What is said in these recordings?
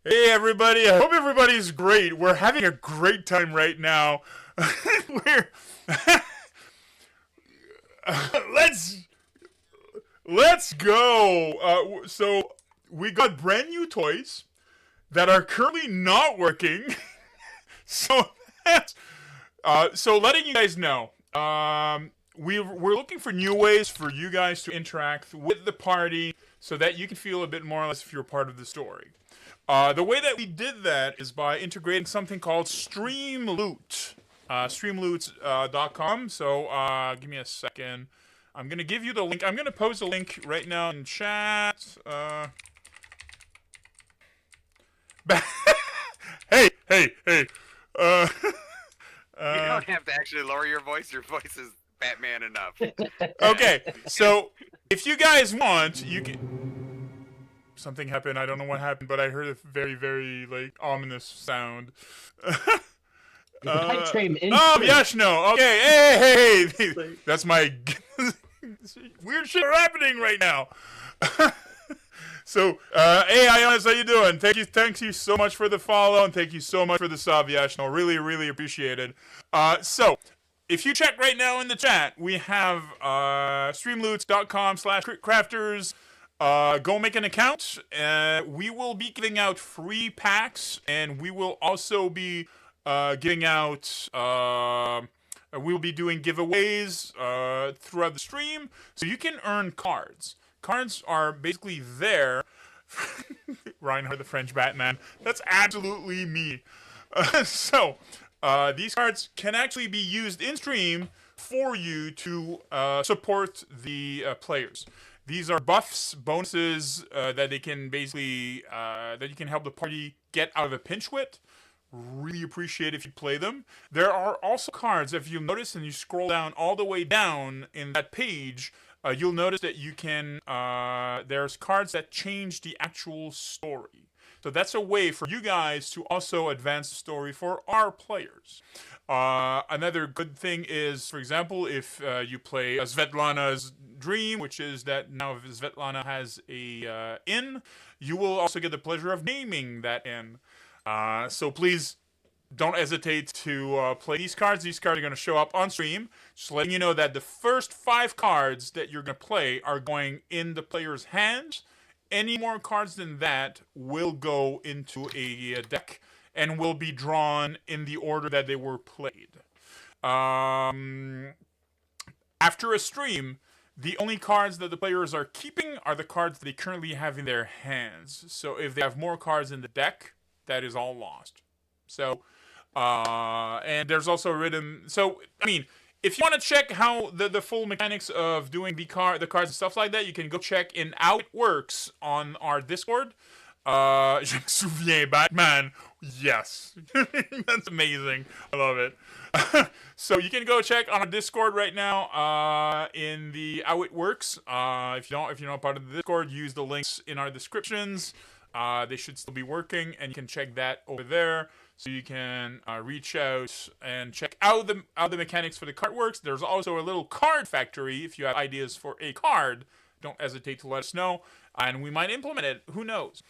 Hey everybody, I hope everybody's great. We're having a great time right now. We're let's let's go. So we got brand new toys that are currently not working. So that's so letting you guys know. We're looking for new ways for you guys to interact with the party so that you can feel a bit more or less if you're part of the story. The way that we did that is by integrating something called Streamloot. Streamloot.com. So give me a second. I'm going to give you the link. I'm going to post a link right now in chat. Hey. Uh, You don't have to actually lower your voice. Your voice is Batman enough. okay, so if you guys want, you can... Something happened. I don't know what happened, but I heard a very, very, like, ominous sound. Oh, yes, no. Okay, hey. That's my... Weird shit happening right now. So, hey, Ionis, how you doing? Thank you so much for the follow, and thank you so much for the sub, Yashno. Really, really appreciated. So, if you check right now in the chat, we have streamloots.com/crafters. Go make an account. We will be giving out free packs, and we will also be giving out... we'll be doing giveaways throughout the stream, so you can earn cards. Cards are basically there. Reinhard the French Batman. That's absolutely me. So, these cards can actually be used in stream for you to support the players. These are buffs, bonuses that they can basically that you can help the party get out of a pinch with. Really appreciate if you play them. There are also cards, if you notice and you scroll down all the way down in that page, you'll notice that you can, there's cards that change the actual story. So that's a way for you guys to also advance the story for our players. Another good thing is, for example, if you play a Svetlana's Dream, which is that now if Svetlana has a inn, you will also get the pleasure of naming that inn. So please don't hesitate to play these cards. These cards are going to show up on stream. Just letting you know that the first 5 cards that you're going to play are going in the player's hands. Any more cards than that will go into a deck and will be drawn in the order that they were played. After a stream, the only cards that the players are keeping are the cards that they currently have in their hands. So if they have more cards in the deck, that is all lost. So, and there's also a rhythm. So, I mean, if you want to check how the full mechanics of doing the cards and stuff like that, you can go check in how it works on our Discord. Je me souviens, Batman. Yes. That's amazing. I love it. So you can go check on our Discord right now in the how it works. If you're not part of the Discord, use the links in our descriptions. They should still be working, and you can check that over there. So you can reach out and check out the mechanics for the card works. There's also a little card factory. If you have ideas for a card, don't hesitate to let us know, and we might implement it. Who knows?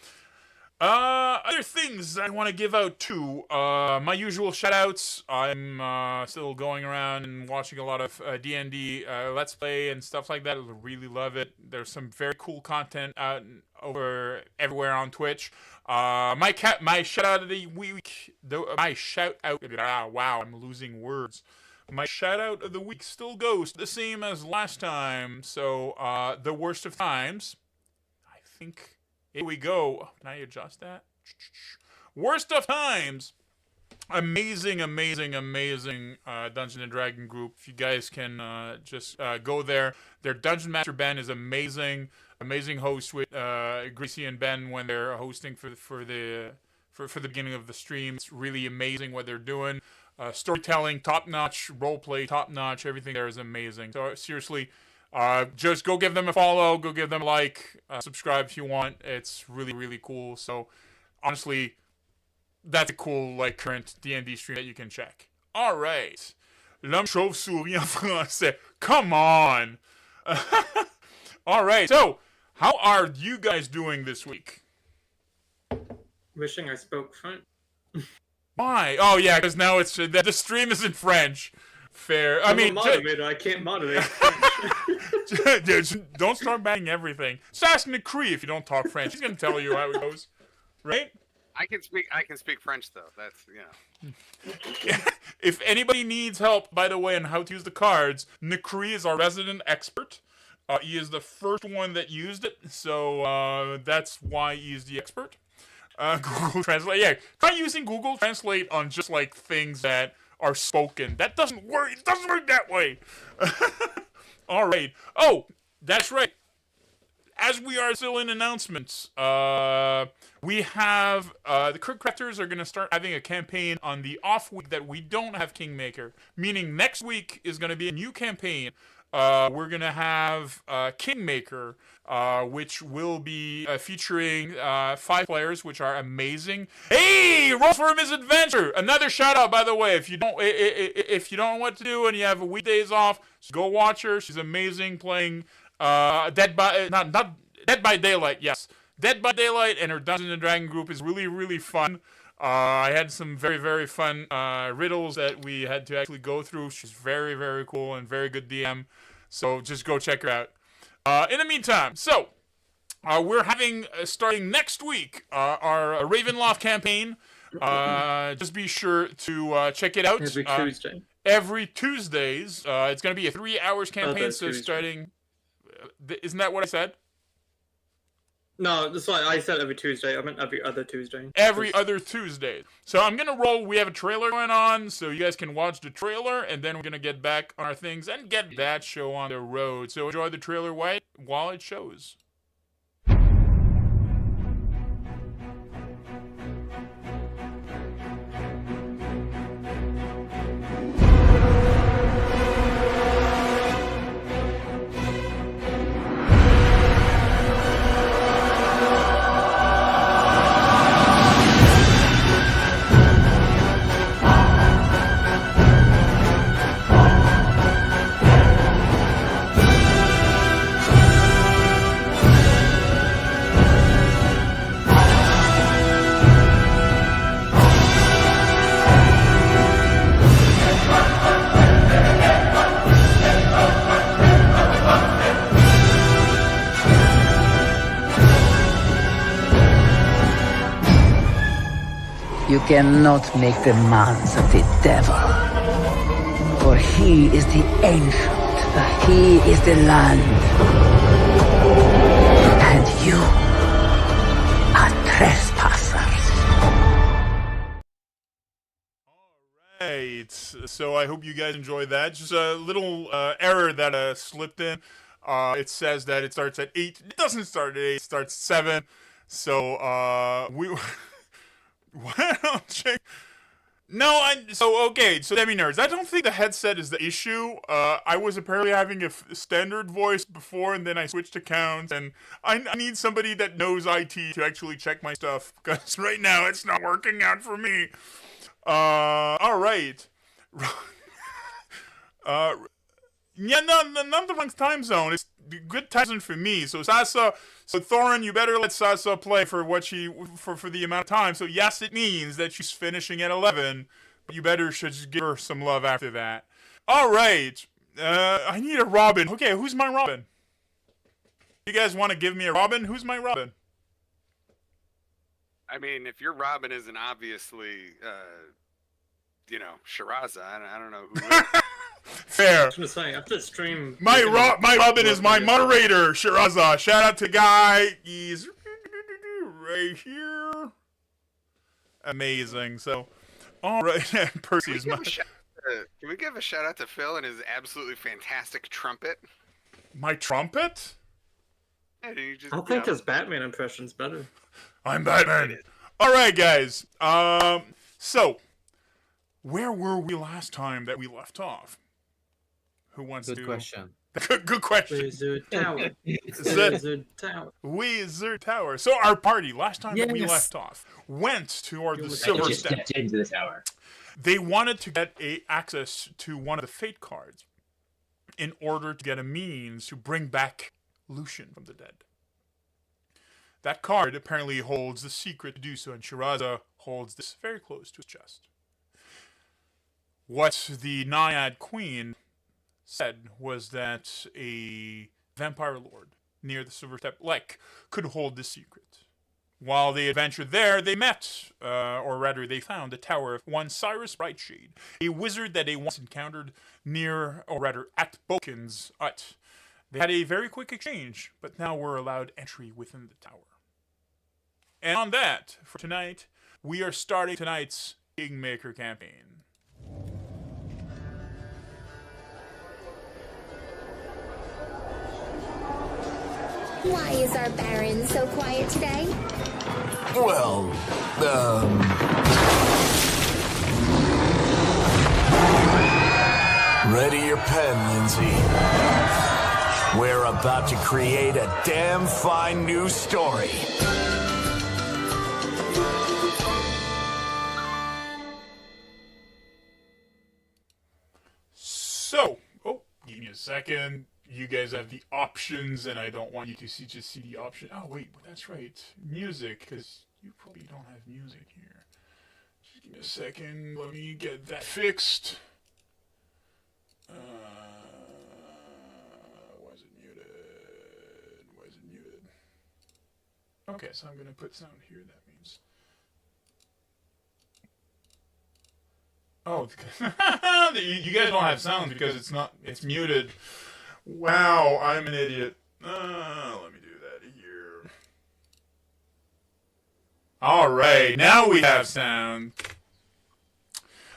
Other things I want to give out too. My usual shoutouts. I'm still going around and watching a lot of D&D Let's Play and stuff like that. I really love it. There's some very cool content out over everywhere on Twitch. My shout out of the week. My shout out. Wow, I'm losing words. My shout out of the week still goes the same as last time. So the worst of times. I think. Here we go. Can I adjust that? Worst of times. Amazing Dungeon and Dragon group. If you guys can just go there. Their Dungeon Master Ben is amazing. Amazing host with Gracie and Ben when they're hosting for the beginning of the stream. It's really amazing what they're doing. Storytelling, top notch. Roleplay, top notch. Everything there is amazing. So seriously. Just go give them a follow, go give them a like, subscribe if you want. It's really, really cool. So, honestly, that's a cool, like, current D&D stream that you can check. Alright. L'homme chauve-souris en français. Come on! Alright, so, how are you guys doing this week? Wishing I spoke French. Why? Oh yeah, because now it's the stream is in French. Fair. I'm a moderator. I can't moderate French. Dude, don't start banning everything. Just ask Nakri if you don't talk French. He's gonna tell you how it goes, right? I can speak French though. That's If anybody needs help, by the way, on how to use the cards, Nakri is our resident expert. He is the first one that used it, so that's why he's the expert. Google Translate. Yeah, try using Google Translate on just like things that are spoken. That doesn't work. It doesn't work that way. All right. Oh, that's right. As we are still in announcements, we have the Crafters are going to start having a campaign on the off week that we don't have Kingmaker. Meaning next week is going to be a new campaign. We're going to have Kingmaker, which will be featuring 5 players, which are amazing. Hey, roll for a misadventure! Another shout out, by the way. If you don't know what to do and you have weekdays off, just go watch her. She's amazing playing Dead by Daylight. Yes, Dead by Daylight, and her Dungeons and Dragons group is really, really fun. I had some very, very fun riddles that we had to actually go through. She's very, very cool and very good DM. So just go check her out. In the meantime, so we're having, starting next week, our Ravenloft campaign. Just be sure to check it out. Every Tuesday. Every Tuesdays. It's going to be a 3 hours campaign, so Tuesday. starting... Isn't that what I said? No, that's why I said every Tuesday. I meant every other Tuesday. Every other Tuesday. So I'm going to roll. We have a trailer going on, so you guys can watch the trailer, and then we're going to get back on our things and get that show on the road. So enjoy the trailer while it shows. You cannot make demands of the devil. For he is the ancient, he is the land. And you are trespassers. Alright, so I hope you guys enjoyed that. Just a little error that slipped in. It says that it starts at 8. It doesn't start at 8, it starts at 7. So, we... Well, check. No, okay, so Demi Nerds, I don't think the headset is the issue. I was apparently having a standard voice before, and then I switched accounts, and I need somebody that knows IT to actually check my stuff, because right now it's not working out for me. Alright. Yeah, not the wrong time zone. It's the good time zone for me. So Thorin, you better let Sasa play for what for the amount of time. So yes, it means that she's finishing at 11, but you better should just give her some love after that. All right. I need a Robin. Okay, who's my Robin? You guys want to give me a Robin? Who's my Robin? I mean, if your Robin isn't obviously, Shiraza, I don't know who. Fair. I was gonna say after the stream. My Robin is my moderator, Shiraza. Shout out to Guy. He's right here. Amazing. So, all right, Percy is my. Can we give a shout out to Phil and his absolutely fantastic trumpet? My trumpet? Yeah, you just, I think his Batman impression's better. I'm Batman. All right, guys. So, where were we last time that we left off? Who wants to? Good question. Good question. Wizard Tower. Wizard Tower. Wizard Tower. So our party last time that we left off went toward the Silversteps. Stepped into the tower. They wanted to get access to one of the fate cards in order to get a means to bring back Lucian from the dead. That card apparently holds the secret to do so, and Shiraza holds this very close to his chest. What the Naiad Queen said was that a vampire lord near the Silverstep Lake could hold the secret. While they adventured there, they met, or rather they found the tower of one Cyrus Brightshade, a wizard that they once encountered near, or rather at Boken's hut. They had a very quick exchange, but now were allowed entry within the tower. And on that, for tonight, we are starting tonight's KINGMAKER campaign. Why is our Baron so quiet today? Well, ready your pen, Lindsay. We're about to create a damn fine new story. So, give me a second. You guys have the options, and I don't want you to just see the option. Oh, wait, that's right. Music, because you probably don't have music here. Just give me a second. Let me get that fixed. Why is it muted? Why is it muted? Okay, so I'm going to put sound here. That means... Oh, you guys don't have sound because it's muted. Wow, I'm an idiot. Let me do that here. Alright, now we have sound.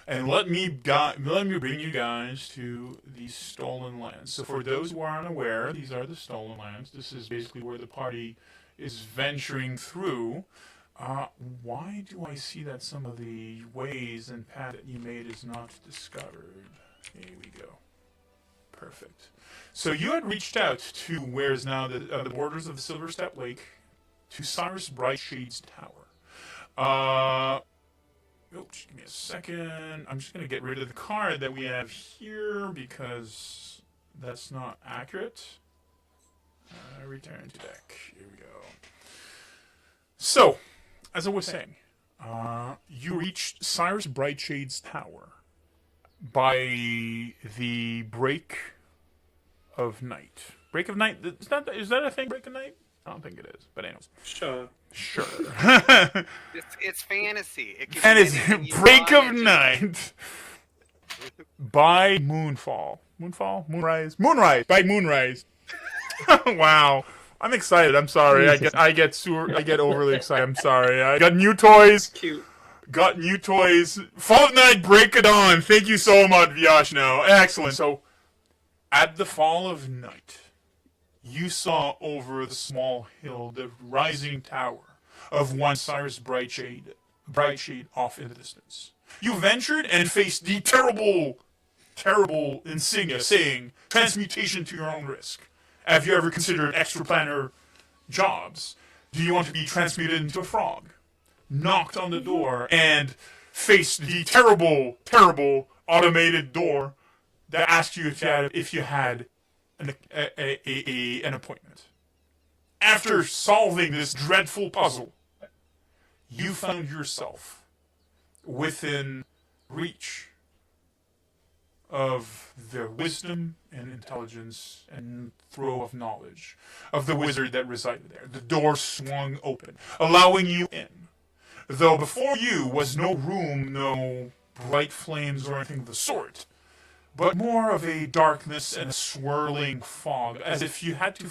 And let me bring you guys to the Stolen Lands. So for those who are unaware, these are the Stolen Lands. This is basically where the party is venturing through. Why do I see that some of the ways and path that you made is not discovered? Here we go. Perfect. So you had reached out to where is now the borders of the Silverstep Lake, to Cyrus Brightshade's tower. Just give me a second. I'm just going to get rid of the card that we have here because that's not accurate. Return to deck. Here we go. So, as I was saying, you reached Cyrus Brightshade's tower by the break of night. Break of night? Is that a thing, break of night? I don't think it is, but anyways. Sure. It's fantasy. It can And be it's anything you break of want. night by moonfall. Moonrise? Moonrise! By moonrise. Wow. I'm excited. I'm sorry. I get overly excited. I'm sorry. I got new toys. Cute. Got new toys. Fall Night Break of Dawn. Thank you so much, Vyashno. Excellent. So, at the fall of night, you saw over the small hill the rising tower of one Cyrus Brightshade off in the distance. You ventured and faced the terrible insignia saying, transmutation to your own risk. Have you ever considered extraplanar jobs? Do you want to be transmuted into a frog? Knocked on the door and faced the terrible automated door that asked you if you had an appointment. After solving this dreadful puzzle, you found yourself within reach of the wisdom and intelligence and throw of knowledge of the wizard that resided there. The door swung open, allowing you in. Though before you was no room, no bright flames or anything of the sort, but more of a darkness and a swirling fog, as if you had to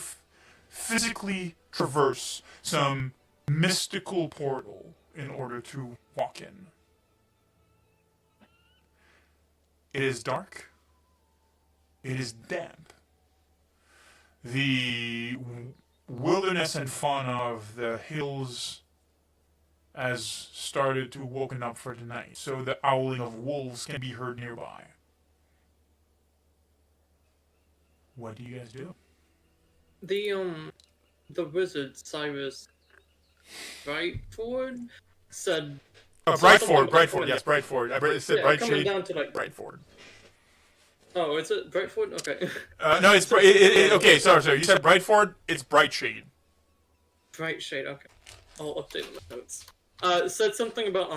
physically traverse some mystical portal in order to walk in. It is dark. It is damp. The wilderness and fauna of the hills has started to woken up for the night, so the howling of wolves can be heard nearby. What do you guys do? The wizard Cyrus Brightford said. Brightford, yes, Brightford. It said coming Brightshade. down to like. Brightford. Oh, is it Brightford? Okay. No, it's okay. Sorry. You said Brightford. It's Brightshade. Bright shade. Okay, I'll update my notes. It said something about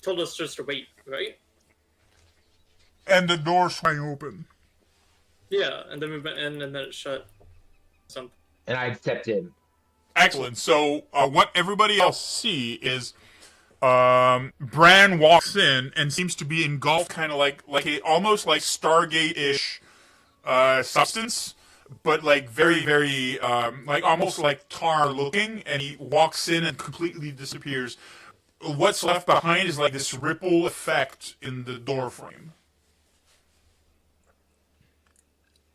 told us just to wait, right? And the door swung open. Yeah, and then we went in, and then it shut. Something. And I stepped in. Excellent. So what everybody else see is Bran walks in and seems to be engulfed, kind of like a almost like Stargate-ish substance, but like very, very like almost like tar looking, and he walks in and completely disappears. What's left behind is like this ripple effect in the door frame.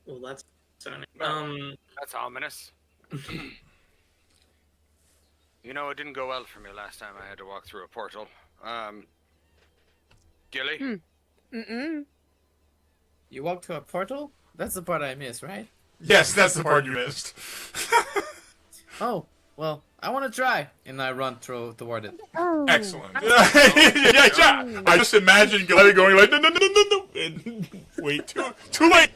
Well, that's sounding. That's ominous. You know, it didn't go well for me last time I had to walk through a portal. Gilly? You walked to a portal? That's the part I missed, right? Yes, that's the part you missed. Oh, well, I want to try. And I run toward it. Excellent. yeah. I just imagine Gilly going like, no. And wait, too late.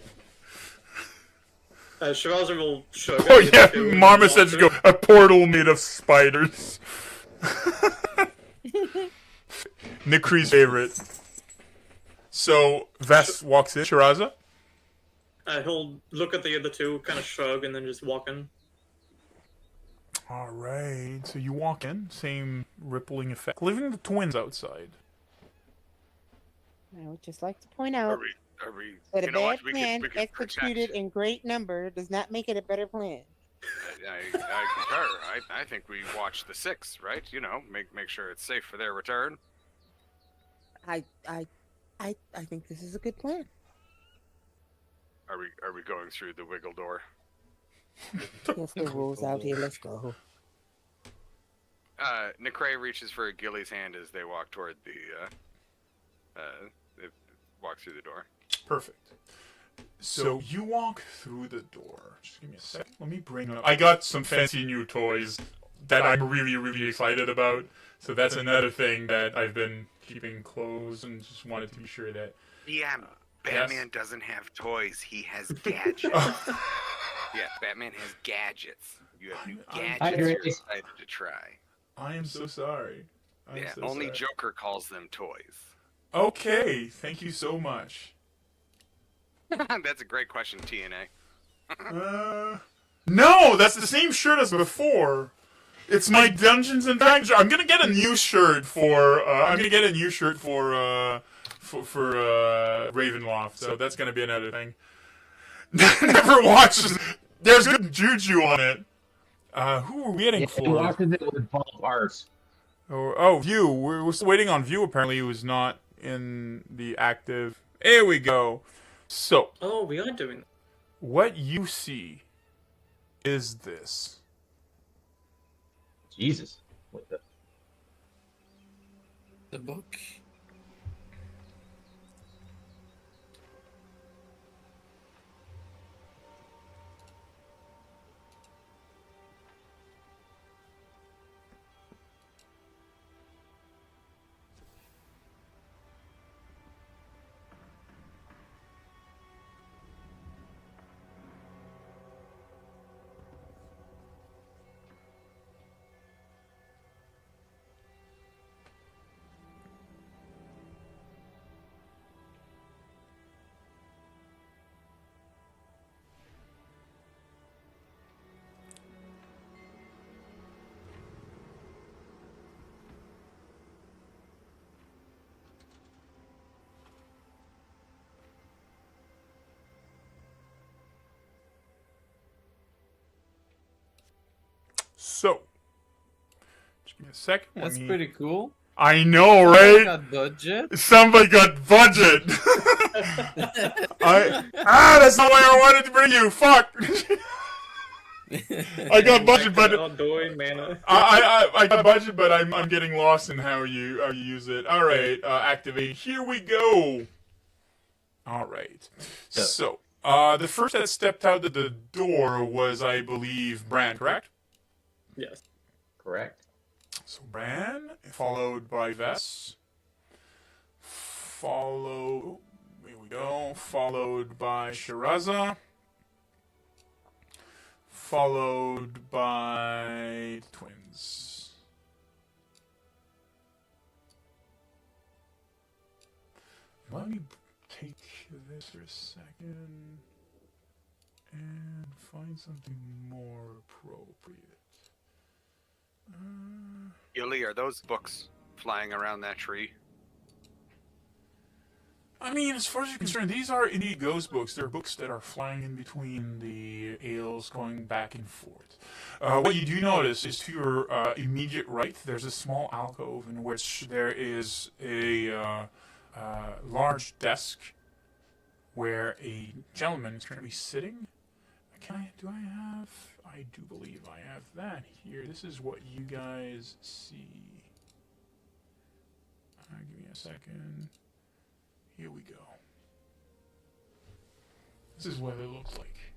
Shivaza will show. Oh yeah, Mama said to go a portal made of spiders. Nikri's favorite. So Vess walks in. Shiraza? He'll look at the other two, kind of shrug, and then just walk in. Alright, so you walk in, same rippling effect. Leaving the twins outside. I would just like to point out Are we? that You a know what? bad We plan could executed in great number does not make it a better plan. I concur. I think we watch the 6, right? You know, make sure it's safe for their return. I think this is a good plan. Are we going through the wiggle door? Yes, the rules out here. Let's go. Nikray reaches for Gilly's hand as they walk toward the they walk through the door. Perfect. So you walk through the door. Just give me a second. Let me bring up. I got some fancy new toys that I'm really, really excited about. So that's another thing that I've been keeping close and just wanted to be sure that. Yeah, Batman doesn't have toys. He has gadgets. Yeah, Batman has gadgets. You have new gadgets you're excited to try. I am so sorry. Only Joker calls them toys. Okay, thank you so much. That's a great question, TNA. No, that's the same shirt as before. It's my Dungeons and Dragons. I'm gonna get a new shirt for. For Ravenloft. So that's gonna be another thing. Never watched. There's good juju on it. Who are we waiting for? Watches it would fall apart. Oh, View. We're still waiting on View. Apparently, he was not in the active. Here we go. So. Oh, we are doing that. What you see is this. Jesus. What The book. So, just give me a second. That's pretty cool. I know, right? Got budget. Somebody got budget. That's not why I wanted to bring you. Fuck. I got budget, but I got budget, but I'm getting lost in how you use it. All right, activate. Here we go. All right. So, the first that stepped out of the door was, I believe, Bran, correct? Yes. Correct. So Bran, followed by Vess. Here we go. Followed by Shiraza. followed by twins. Let me take this for a second and find something more appropriate. Yuli, are those books flying around that tree? I mean, as far as you're concerned, these are indeed ghost books. They're books that are flying in between the aisles, going back and forth. What you do notice is to your immediate right, there's a small alcove in which there is a large desk where a gentleman is currently sitting. I do believe I have that here. This is what you guys see. Give me a second. Here we go. This is what it looks like.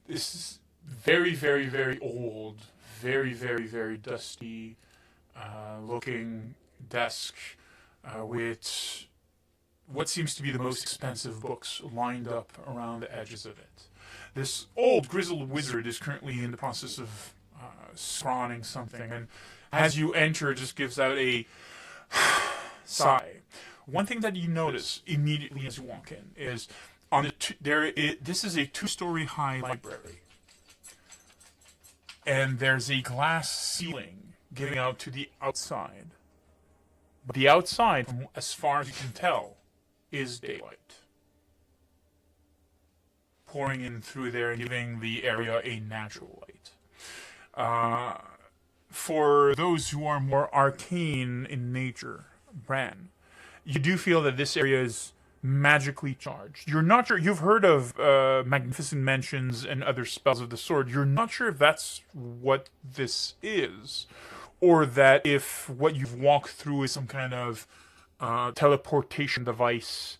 This is very, very, very old, very, very, very dusty looking desk with what seems to be the most expensive books lined up around the edges of it. This old grizzled wizard is currently in the process of scrawling something, and as you enter, it just gives out a sigh. One thing that you notice immediately as you walk in is this is a 2-story high library, and there's a glass ceiling giving out to the outside. But the outside, from as far as you can tell, is daylight pouring in through there, giving the area a natural light. For those who are more arcane in nature, Bran, you do feel that this area is magically charged. You're not sure. You've heard of magnificent mentions and other spells of the sword. You're not sure if that's what this is, or that if what you've walked through is some kind of teleportation device.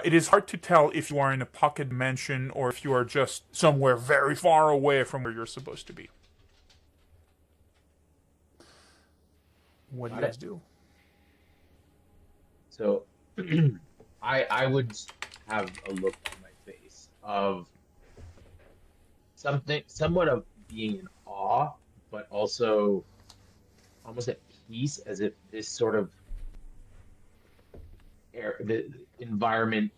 It is hard to tell if you are in a pocket dimension or if you are just somewhere very far away from where you're supposed to be. What do you guys do? So, I would have a look on my face of somewhat of being in awe, but also almost at peace, as if this sort of the environment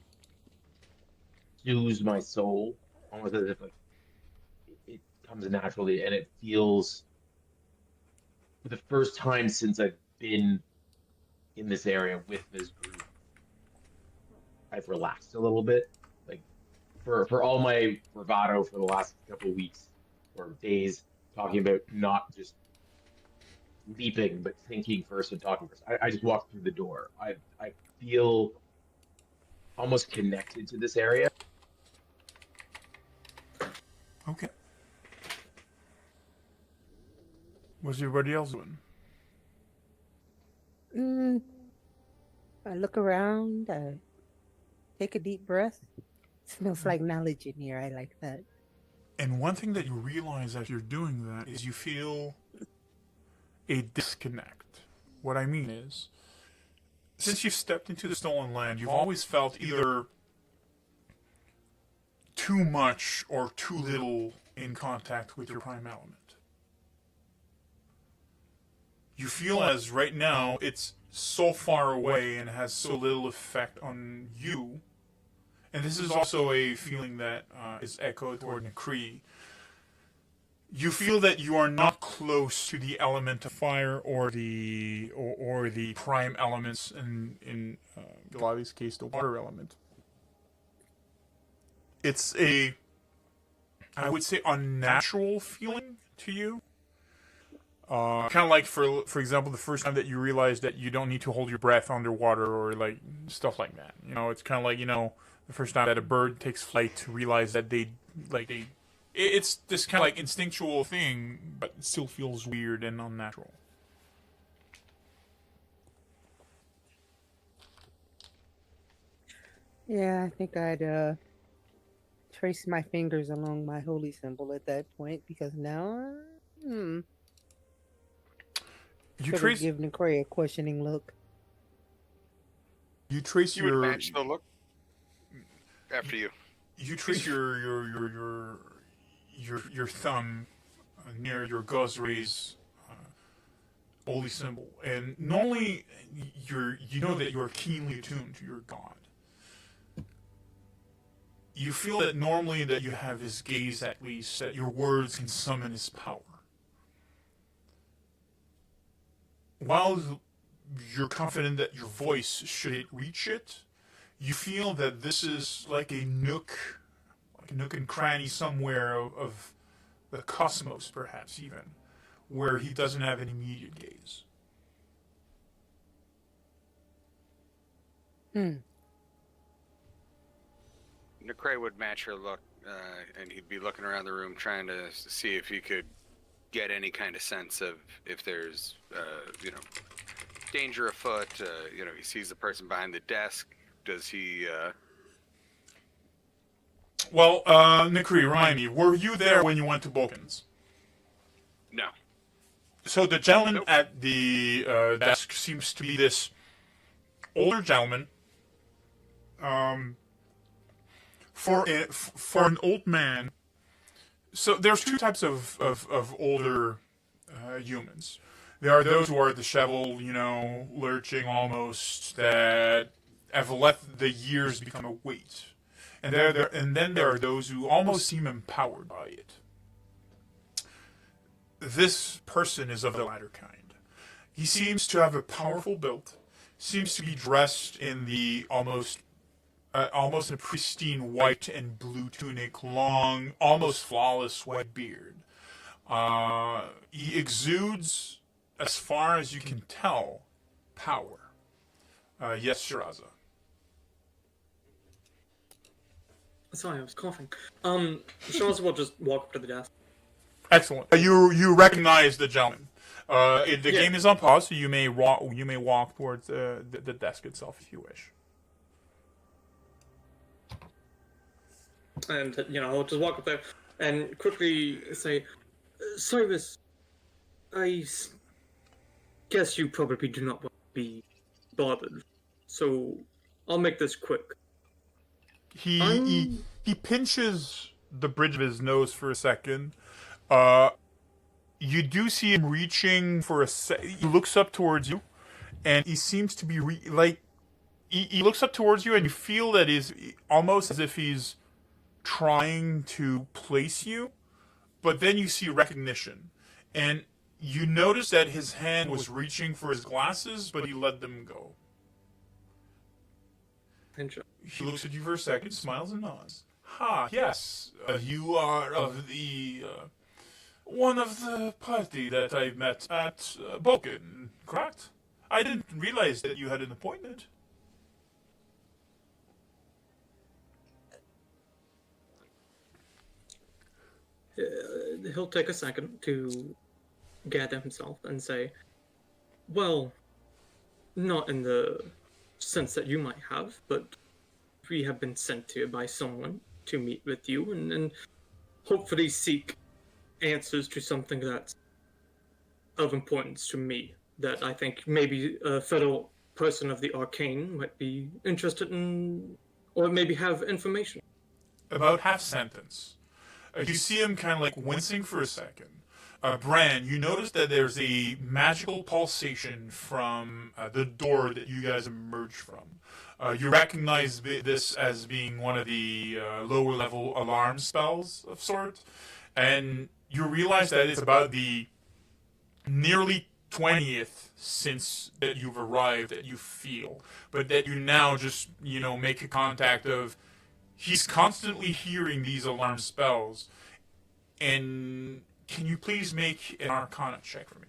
soothes my soul, almost as if like it comes naturally, and it feels, for the first time since I've been in this area with this group, I've relaxed a little bit. Like for all my bravado for the last couple of weeks or days, talking about not just leaping but thinking first and talking first. I just walked through the door. I feel almost connected to this area. Okay. What's everybody else doing? I look around, take a deep breath. Smells like knowledge in here. I like that. And one thing that you realize as you're doing that is you feel a disconnect. What I mean is, since you've stepped into the stolen land, you've always felt either too much or too little in contact with your prime element. You feel as right now it's so far away and has so little effect on you. And this is also a feeling that is echoed toward Nakri. You feel that you are not close to the element of fire or the prime elements, in Galavi's case, the water element. It's a, I would say, unnatural feeling to you. Kind of like, for example, the first time that you realize that you don't need to hold your breath underwater or like stuff like that. You know, it's kind of like, you know, the first time that a bird takes flight to realize that it's this kind of like instinctual thing, but it still feels weird and unnatural. Yeah, I think I'd trace my fingers along my holy symbol at that point, because now, You should trace. give Nicole a questioning look. You trace You would your. match the look. After you. You trace your thumb near your Gozre's holy symbol, and normally you know that you're keenly attuned to your god. You feel that normally that you have his gaze, at least, that your words can summon his power. While you're confident that your voice, should it reach it, you feel that this is like a nook and cranny somewhere of the cosmos, perhaps even, where he doesn't have an immediate gaze. Necray would match her look, and he'd be looking around the room trying to see if he could get any kind of sense of if there's, danger afoot. He sees the person behind the desk. Does he? Well, Nikri, remind me, were you there when you went to Balkans? No. So the gentleman at the desk seems to be this older gentleman. For an old man, so there's two types of older humans. There are those who are disheveled, lurching almost, that have let the years become a weight. And then there are those who almost seem empowered by it. This person is of the latter kind. He seems to have a powerful build, seems to be dressed in the almost in a pristine white and blue tunic, long, almost flawless white beard. He exudes, as far as you can tell, power. Yes, Shiraza. Sorry, I was coughing. Shiraza will just walk up to the desk. Excellent. You recognize the gentleman. The game is on pause, so you may walk towards the desk itself if you wish. And, I'll just walk up there and quickly say, Cyrus, I guess you probably do not want to be bothered, so I'll make this quick. He pinches the bridge of his nose for a second. You do see him reaching for he looks up towards you, and he seems to be he looks up towards you, and you feel that he's almost as if he's trying to place you, but then you see recognition, and you notice that his hand was reaching for his glasses, but he let them go. He looks at you for a second, smiles and nods. Yes, you are of the one of the party that I met at Balkan, correct? I didn't realize that you had an appointment. He'll take a second to gather himself and say, well, not in the sense that you might have, but we have been sent here by someone to meet with you and hopefully seek answers to something that's of importance to me, that I think maybe a fellow person of the arcane might be interested in, or maybe have information. About half sentence. You see him kind of like wincing for a second. Bran, you notice that there's a magical pulsation from the door that you guys emerged from. You recognize this as being one of the lower level alarm spells of sorts, and you realize that it's about the nearly 20th since that you've arrived that you feel, but that you now just, make a contact of, he's constantly hearing these alarm spells. And can you please make an Arcana check for me?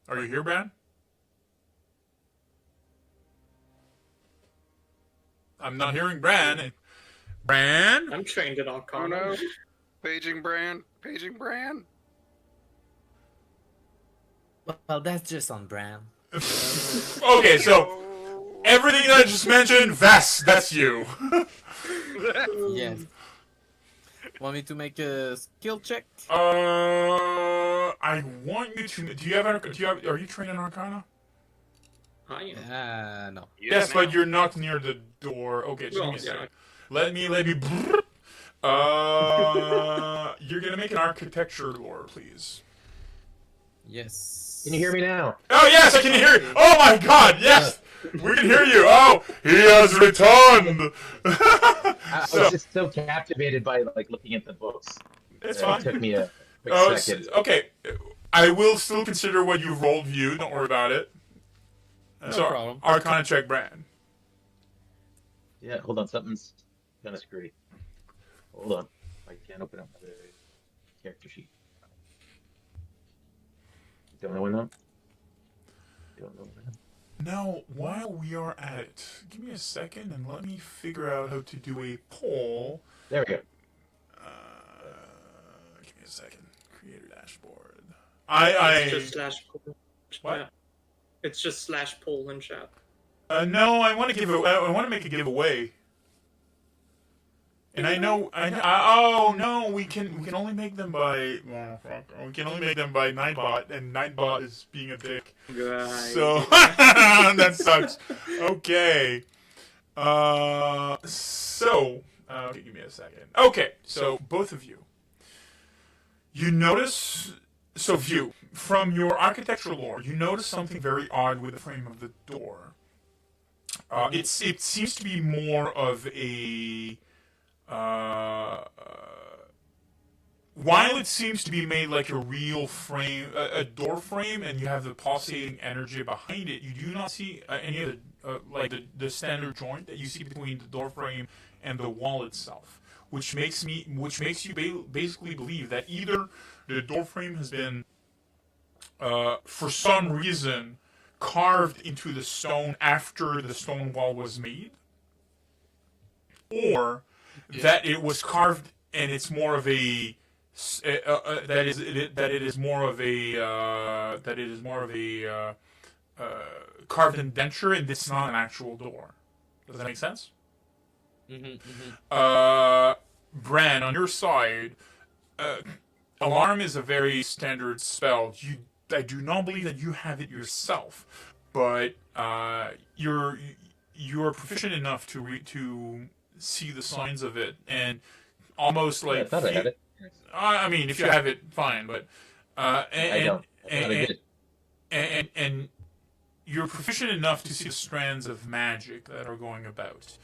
Are you here, Bran? I'm not hearing Bran. Bran? I'm trained in Arcana. Oh no. Paging Bran. Well, that's just on Bran. Okay, so everything that I just mentioned, that's you. Yes. Want me to make a skill check? I want you to. Are you trained in Arcana? I am. No. Yes, but you're not near the door. Okay, just give me a second. Let me. You're gonna make an architecture lore, please. Yes. Can you hear me now? Oh yes, I can hear you. Oh my God, yes, we can hear you. Oh, he has returned. I was just so captivated by looking at the books. It's fine. It took me a quick second. Okay, I will still consider what you rolled view. Don't worry about it. No problem. Arcana check, Brand. Yeah, hold on, something's kind of screwy. Hold on, I can't open up the character sheet. Don't know when though. Don't know when. Now, while we are at it, give me a second and let me figure out how to do a poll. There we go. Give me a second. Creator dashboard. It's just slash poll. What? Yeah. It's just slash poll in chat. No, I want to make a giveaway. And I know. Oh no, we can only make them by. Well, we can only make them by Nightbot, and Nightbot is being a dick. Right. So that sucks. Okay. Okay, give me a second. Okay, so both of you. You notice. So view from your architectural lore, you notice something very odd with the frame of the door. It seems to be more of a. While it seems to be made like a real frame, a door frame, and you have the pulsating energy behind it, you do not see any of the standard joint that you see between the door frame and the wall itself, which makes you basically believe that either the door frame has been, for some reason, carved into the stone after the stone wall was made, or that it was carved and it's more of a that it is more of a carved indenture, and it's not an actual door. Does that make sense? Bran, on your side, alarm is a very standard spell. I do not believe that you have it yourself, but you're proficient enough to see the signs of it, and almost like. I thought I had it. I mean, if you have it, fine, but I don't. And you're proficient enough to see the strands of magic that are going about,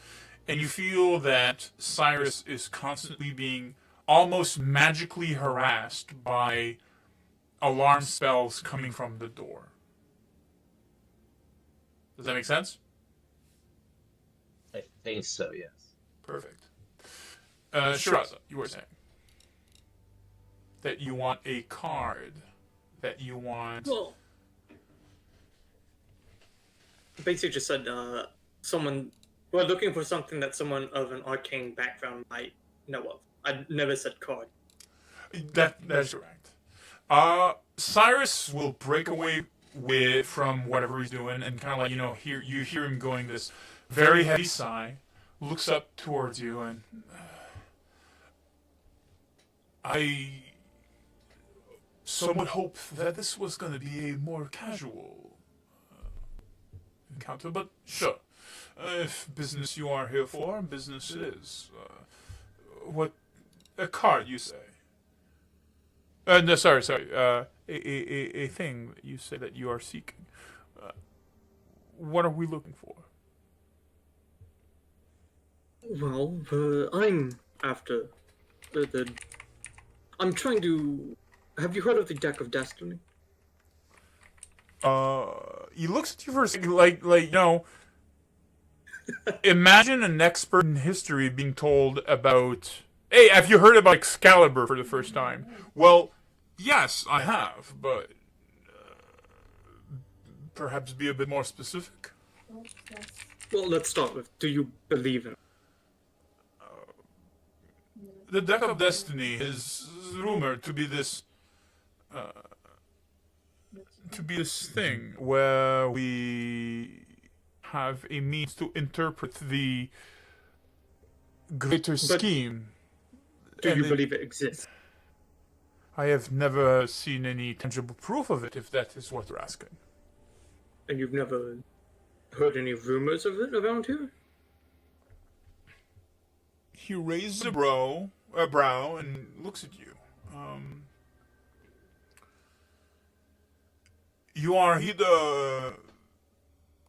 and you feel that Cyrus is constantly being almost magically harassed by alarm spells coming from the door. Does that make sense? I think so, yes. Perfect. Shiraza, you were saying that you want a card, that you want... Well, basically just said we're looking for something that someone of an arcane background might know of. I never said card. That's correct. Cyrus will break away from whatever he's doing, and kind of like, you hear him going this very heavy sigh, looks up towards you, and I somewhat hope that this was going to be a more casual encounter, but sure. If business you are here for, business it is. What a card, you say? No, sorry. A thing that you say that you are seeking. What are we looking for? Well, I'm after I'm trying to. Have you heard of the Deck of Destiny? He looks at you for a second, like imagine an expert in history being told about. Hey, have you heard about Excalibur for the first time? Well, yes, I have, but perhaps be a bit more specific. Well, let's start with, do you believe in it? The Deck of Destiny is rumored to be this thing where we have a means to interpret the greater scheme. Do you believe it exists? I have never seen any tangible proof of it, if that is what you're asking. And you've never heard any rumors of it around here? He raises a brow and looks at you. You are either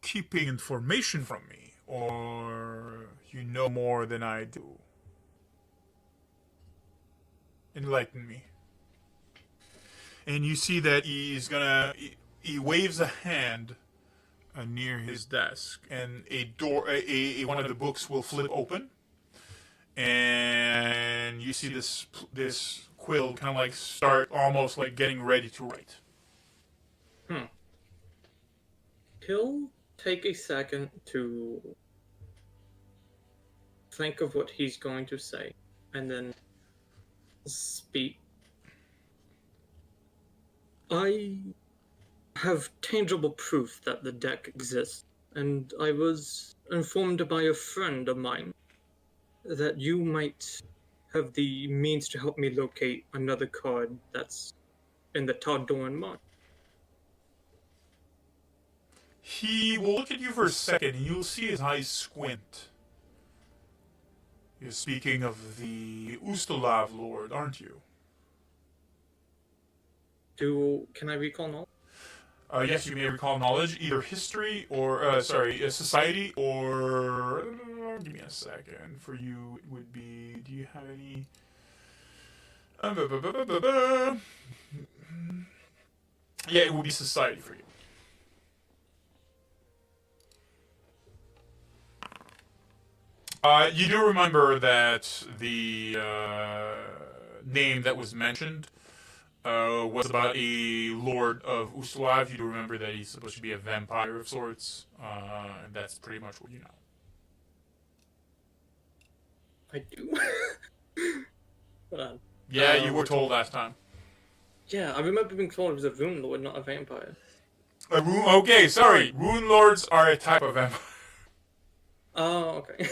keeping information from me, or you know more than I do. Enlighten me. And you see that he waves a hand near his desk, and a door, one of the books will flip open, and you see this quill kind of like start almost like getting ready to write. He'll take a second to think of what he's going to say, and then speak. I have tangible proof that the deck exists, and I was informed by a friend of mine that you might have the means to help me locate another card that's in the Tardoran mine. He will look at you for a second, and you'll see his eyes squint. You're speaking of the Ustalav Lord, aren't you? Can I recall knowledge? Yes, you may recall knowledge, either history or, society, or... give me a second. For you, it would be... Do you have any... Yeah, it would be society for you. You do remember that the name that was mentioned was about a lord of Ustalav. You do remember that he's supposed to be a vampire of sorts, and that's pretty much what you know. I do. Hold on. Yeah, you were told last time. Yeah, I remember being told it was a rune lord, not a vampire. Okay, sorry. Rune lords are a type of vampire. Oh, okay.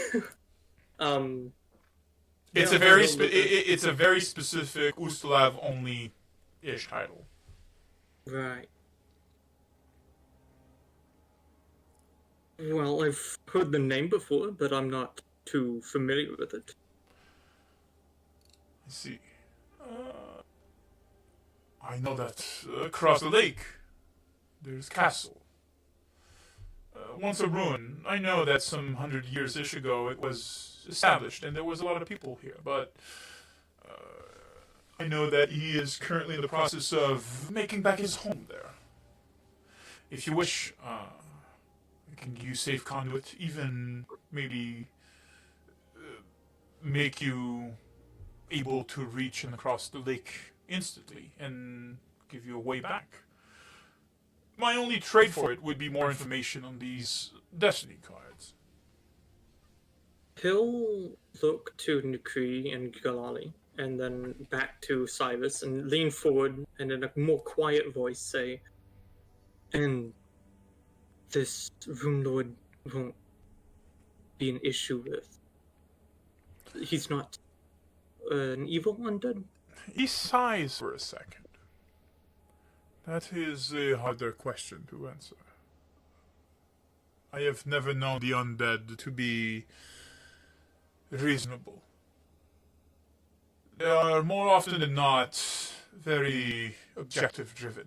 It's a very it's a very specific Ustalav only ish title. Right. Well, I've heard the name before, but I'm not too familiar with it. I see. I know that across the lake, there's castle. Once a ruin. I know that some 100 years-ish ago it was established, and there was a lot of people here, but I know that he is currently in the process of making back his home there. If you wish, I can use safe conduit, even maybe make you able to reach and across the lake instantly, and give you a way back. My only trade for it would be more information on these destiny cards. He'll look to Nukri and Galali, and then back to Cyrus, and lean forward, and in a more quiet voice say, and this Rune Lord won't be an issue with. He's not an evil undead? He sighs for a second. That is a harder question to answer. I have never known the undead to be reasonable. They are more often than not very objective-driven.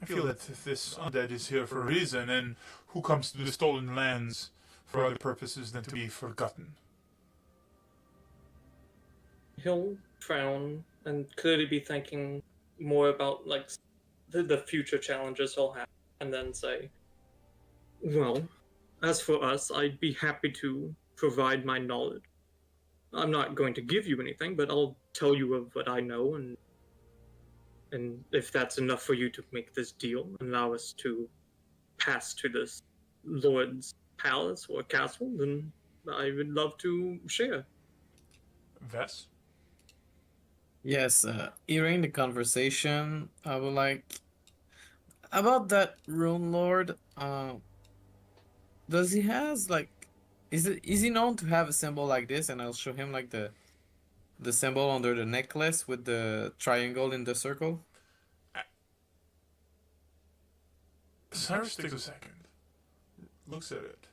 I feel that this undead is here for a reason, and who comes to the stolen lands for other purposes than to be forgotten? He'll frown and clearly be thinking more about like the future challenges he'll have, and then say, well, as for us, I'd be happy to provide my knowledge. I'm not going to give you anything, but I'll tell you of what I know, and if that's enough for you to make this deal, allow us to pass to this Lord's palace or castle, then I would love to share. Vess? Yes, hearing the conversation, I would like about that Rune Lord. Does he has like, is he known to have a symbol like this? And I'll show him like the the symbol under the necklace with the triangle in the circle? Cyrus takes a second. Looks at it.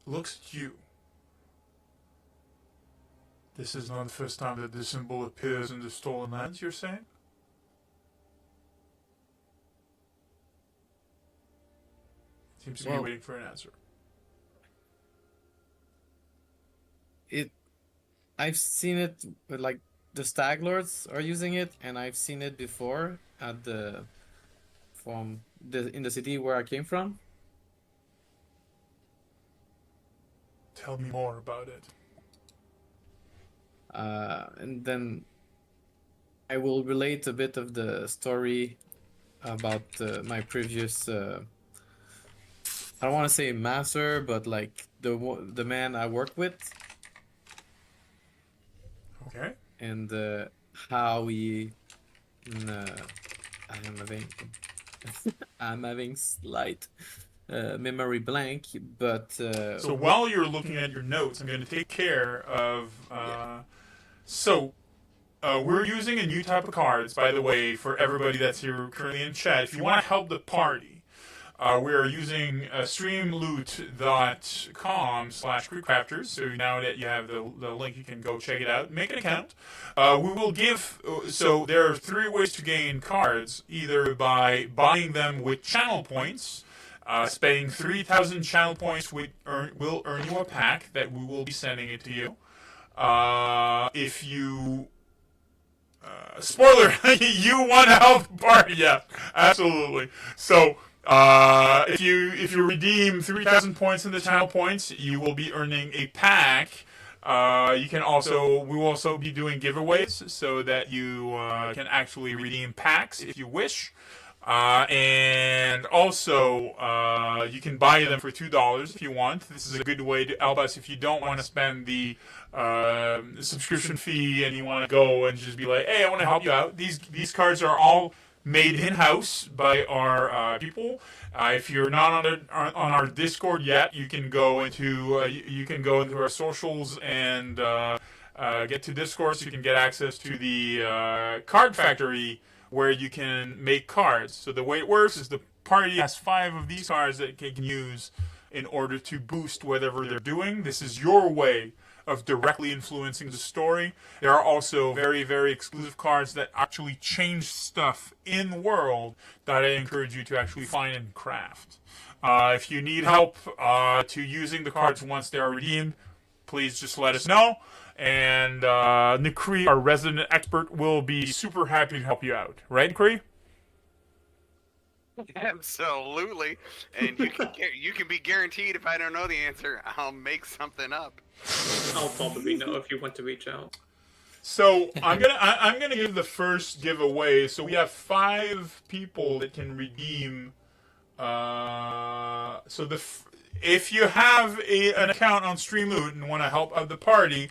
Looks at you. This is not the first time that this symbol appears in the stolen lands, you're saying? Seems to be waiting for an answer. I've seen it with, like, the Stag Lords are using it, and I've seen it before at in the city where I came from. Tell me more about it. And then I will relate a bit of the story about my previous. I don't want to say master, but like the man I work with. Okay. And how he. I'm having slight memory blank, but. So while you're looking at your notes, I'm going to take care of. We're using a new type of cards, by the way, for everybody that's here currently in chat. If you want to help the party, we're using streamloot.com/creepcrafters. So now that you have the link, you can go check it out. Make an account. We will give... So there are 3 ways to gain cards, either by buying them with channel points. Spending 3,000 channel points will earn you a pack that we will be sending it to you. If you... spoiler, you want to help the party, yeah, absolutely. So, if you redeem 3,000 points in the channel points, you will be earning a pack. We will also be doing giveaways so that you can actually redeem packs if you wish. And also, you can buy them for $2 if you want. This is a good way to help us if you don't want to spend the subscription fee and you want to go and just be like, hey, I want to help you out. These cards are all made in-house by our people. If you're not on our Discord yet, you can go into our socials and get to Discord so you can get access to the card factory where you can make cards. So the way it works is the party has 5 of these cards that they can use in order to boost whatever they're doing. This is your way of directly influencing the story. There are also very, very exclusive cards that actually change stuff in the world that I encourage you to actually find and craft. If you need help to using the cards once they are redeemed, please just let us know. And Nikri, our resident expert, will be super happy to help you out. Right, Nikri? Absolutely. And you can be guaranteed if I don't know the answer, I'll make something up. I'll probably know if you want to reach out. So I'm gonna give the first giveaway. So we have 5 people that can redeem. If you have an account on Streamloot and want to help out the party,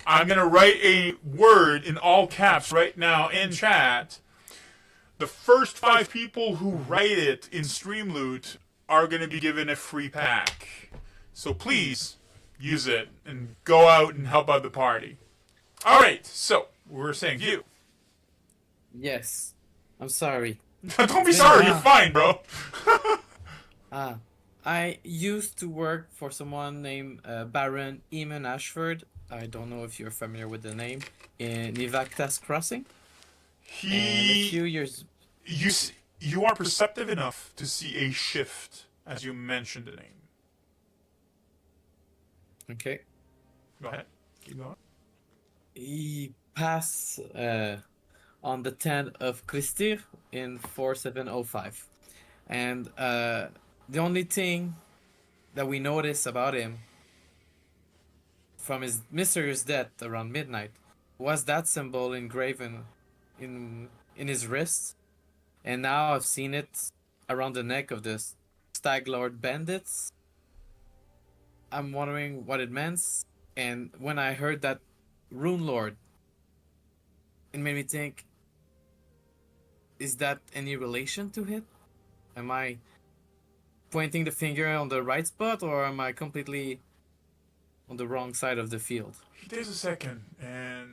I'm going to write a word in all caps right now in chat. The first 5 people who write it in Streamloot are going to be given a free pack. So please use it and go out and help out the party. All right, so we're saying you. Yes. I'm sorry. Don't be sorry, you're fine, bro. I used to work for someone named Baron Eamon Ashford. I don't know if you're familiar with the name. In Nivactas Crossing. And a few years... You are perceptive enough to see a shift as you mentioned the name. Okay. Go ahead. Keep going. He passed on the 10th of Christir in 4705. And the only thing that we noticed about him from his mysterious death around midnight was that symbol engraven in his wrist. And now I've seen it around the neck of the Stag Lord bandits. I'm wondering what it meant. And when I heard that Rune Lord, it made me think, is that any relation to it? Am I pointing the finger on the right spot, or am I completely on the wrong side of the field. He takes a second and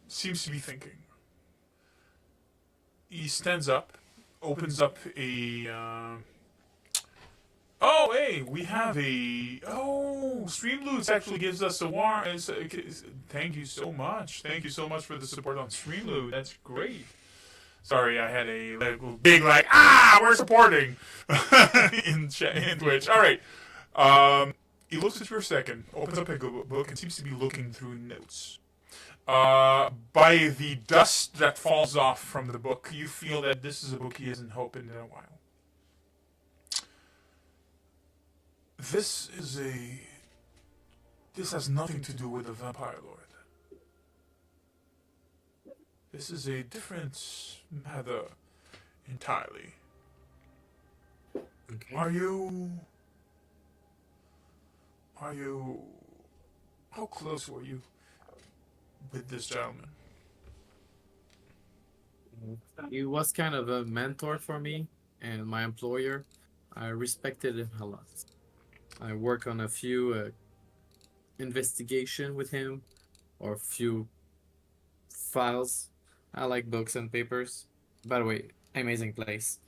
seems to be thinking. He stands up, opens up a. Oh, hey, we have a. Oh, Streamloots actually gives us a warrant. Thank you so much. Thank you so much for the support on Streamloot. That's great. Sorry, I had a big we're supporting in Twitch. All right. He looks at you for a second, opens up a book, and seems to be looking through notes. By the dust that falls off from the book, you feel that this is a book he hasn't opened in a while. This has nothing to do with the Vampire Lord. This is a different matter entirely. Okay. Are you... How close were you with this gentleman? He was kind of a mentor for me and my employer. I respected him a lot. I work on a few investigation with him, or a few files. I like books and papers. By the way, amazing place.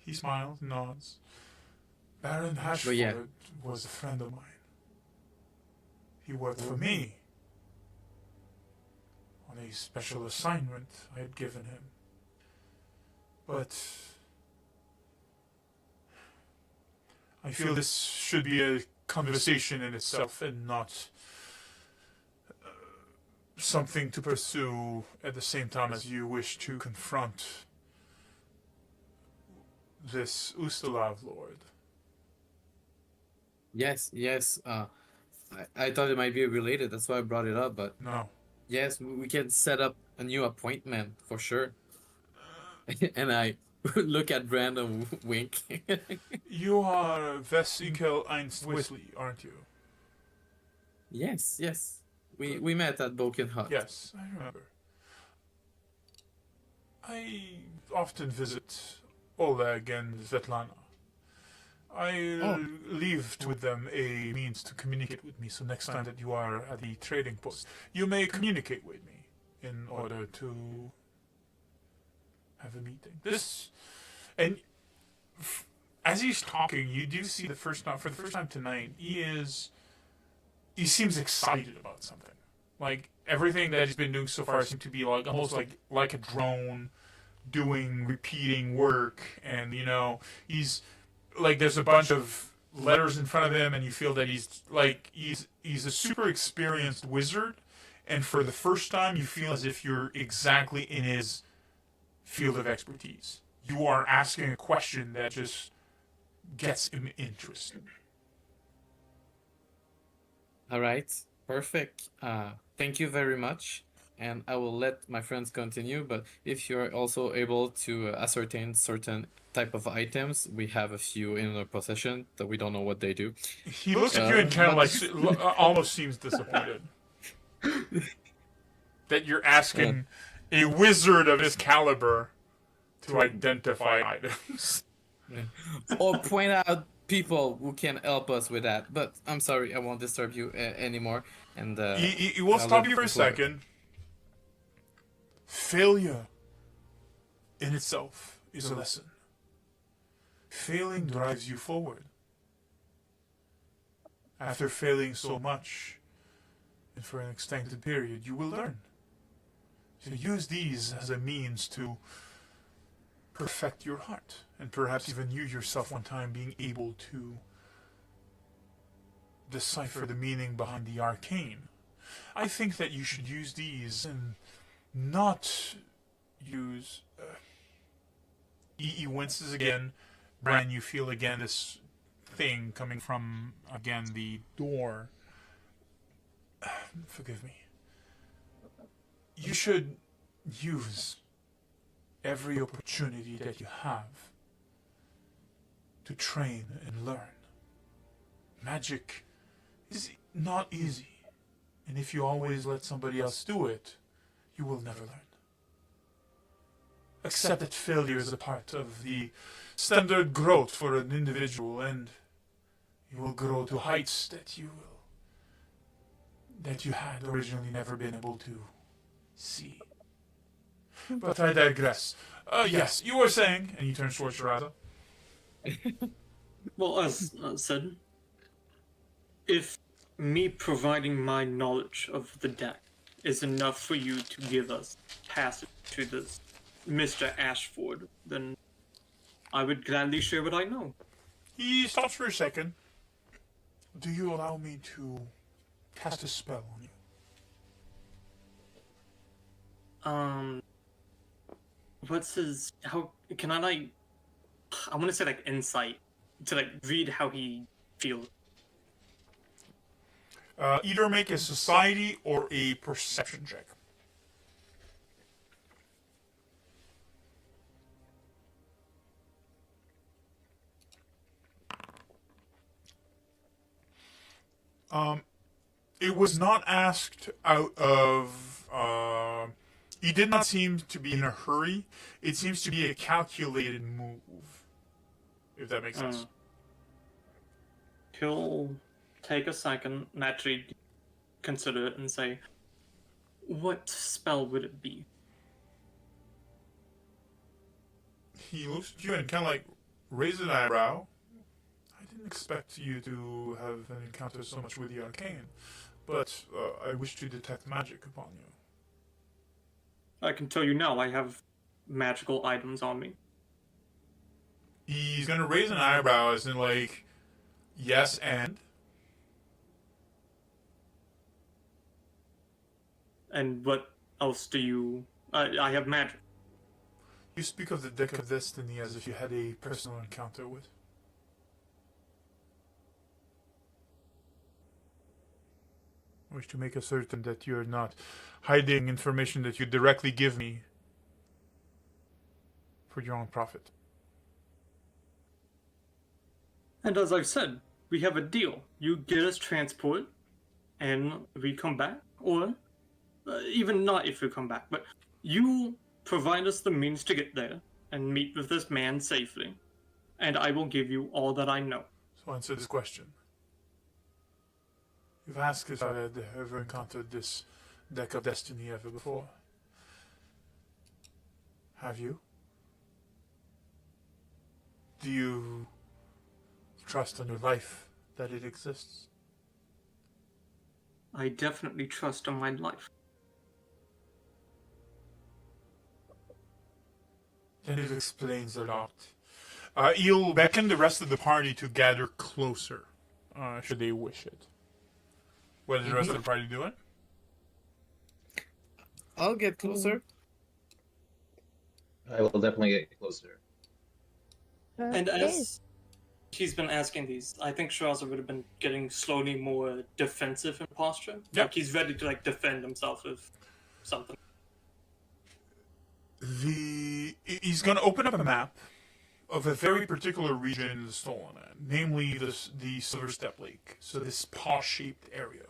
He smiles, nods. Baron Hashford was a friend of mine. He worked for me on a special assignment I had given him. But I feel this should be a conversation in itself and not something to pursue at the same time as you wish to confront this Ustalav Lord. Yes. I thought it might be related. That's why I brought it up. But no. Yes, we can set up a new appointment for sure. And I look at Brandon, wink. You are Vesikel Einst Wesley, aren't you? Yes. We met at Broken Hut. Yes, I remember. I often visit Oleg and Svetlana. I leave with them a means to communicate with me, so next time that you are at the trading post, you may communicate with me in order to have a meeting. As he's talking, you do see for the first time tonight, he seems excited about something. Like, everything that he's been doing so far seems to be almost like a drone doing repeating work, and he's there's a bunch of letters in front of him, and you feel that he's a super experienced wizard, and for the first time you feel as if you're exactly in his field of expertise. You are asking a question that just gets him interested. All right, perfect. Thank you very much. And I will let my friends continue, but if you're also able to ascertain certain type of items, we have a few in our possession that we don't know what they do. He looks at you and kind of almost seems disappointed that you're asking a wizard of his caliber to identify items. Or point out people who can help us with that. But I'm sorry, I won't disturb you anymore. And he will stop you for a second. Failure in itself is a lesson. Failing drives you forward. After failing so much, and for an extended period, you will learn. So use these as a means to perfect your heart, and perhaps even you yourself one time being able to decipher the meaning behind the arcane. I think that you should use these and not use... He winces again. Bran, you feel again this thing coming from, again, the door. Forgive me. You should use every opportunity that you have to train and learn. Magic is not easy, and if you always let somebody else do it, you will never learn. Accept that failure is a part of the standard growth for an individual, and you will grow to heights that you will that you had originally never been able to see. But I digress. Yes, you were saying, and you turn towards Shiraza. Well, as said, if me providing my knowledge of the deck is enough for you to give us passage to this Mr. Ashford, then I would gladly share what I know. He stops for a second. Do you allow me to cast a spell on you? What's his? How can I like? I want to say like insight to like read how he feels. Either make a society or a perception check. It was not asked out of. He did not seem to be in a hurry. It seems to be a calculated move. If that makes sense. He'll take a second, naturally consider it, and say, "What spell would it be?" He looks at you and kind of like raises an eyebrow. I didn't expect you to have an encounter so much with the arcane, but I wish to detect magic upon you. I can tell you now, I have magical items on me. He's gonna raise an eyebrow as in like, yes, and? And what else do you... I have magic. You speak of the Deck of Destiny as if you had a personal encounter with. I wish to make it certain that you're not hiding information that you directly give me for your own profit. And as I've said, we have a deal. You get us transport, and we come back, or even not if we come back, but you provide us the means to get there and meet with this man safely, and I will give you all that I know. So answer this question. You've asked if I had ever encountered this Deck of Destiny ever before. Have you? Do you trust on your life that it exists? I definitely trust on my life. Then it explains a lot. He'll beckon the rest of the party to gather closer, should they wish it. What is the rest of the party doing? I'll get closer. I will definitely get closer. And as he's been asking these, I think Shiraza would have been getting slowly more defensive in posture. Yep. Like he's ready to like defend himself if something. He's going to open up a map of a very particular region in the Stolen Land, namely the Silverstep Lake. So this paw-shaped area.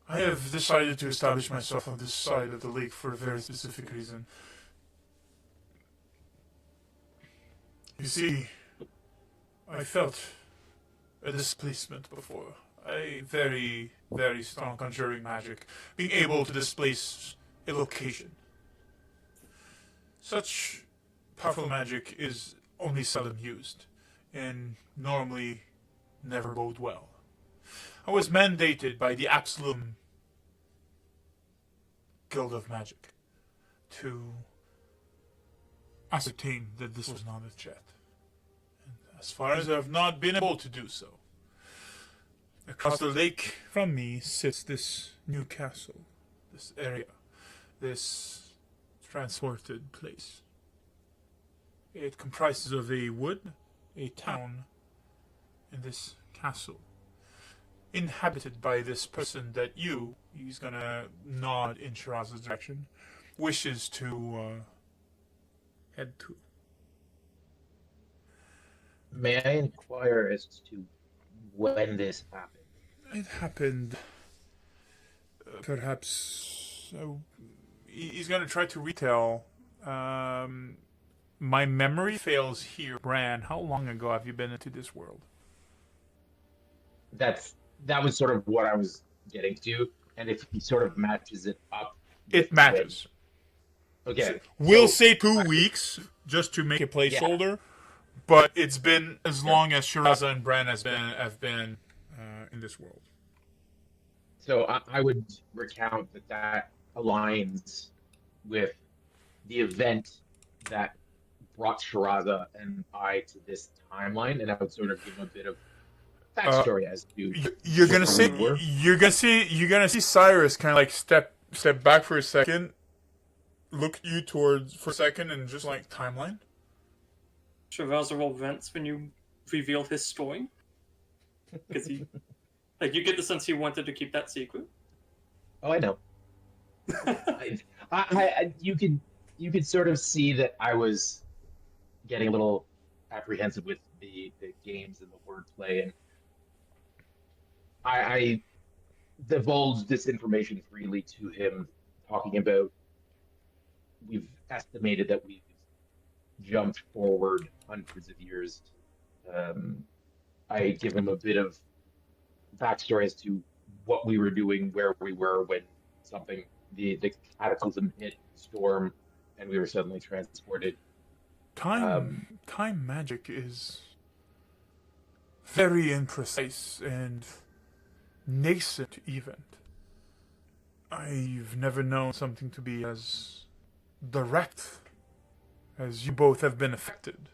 I have decided to establish myself on this side of the lake for a very specific reason. You see, I felt a displacement before. A very, very strong conjuring magic. Being able to displace a location. Such powerful magic is only seldom used, and normally never bode well. I was mandated by the Absalom Guild of Magic to ascertain that this was not a jet. And as far as I have not been able to do so, across the lake from me sits this new castle, this area, this transported place. It comprises of a wood, a town, and this castle. Inhabited by this person that he's gonna nod in Shiraza's direction, wishes to head to. May I inquire as to when this happened? It happened, perhaps, he's gonna try to retell. My memory fails here. Bran, how long ago have you been into this world? That's that was sort of what I was getting to, and if he sort of matches it up, It matches. Okay, We'll say 2 weeks just to make a placeholder, but it's been as long as Shiraza and Bran have been in this world. So I would recount that aligns with the event that brought Shiraza and I to this timeline, and I would sort of give a bit of backstory as to you're gonna see Cyrus kind of like step back for a second, look at you towards for a second, and just like timeline. Shiraza roll vents when you reveal his story, because he, like, you get the sense he wanted to keep that secret. Oh, I know. You could sort of see that I was getting a little apprehensive with the games and the wordplay, and I divulged this information freely to him, talking about we've estimated that we've jumped forward hundreds of years. I give him a bit of backstory as to what we were doing, where we were when the cataclysm hit, storm, and we were suddenly transported. Time magic is very imprecise and nascent even. I've never known something to be as direct as you both have been affected.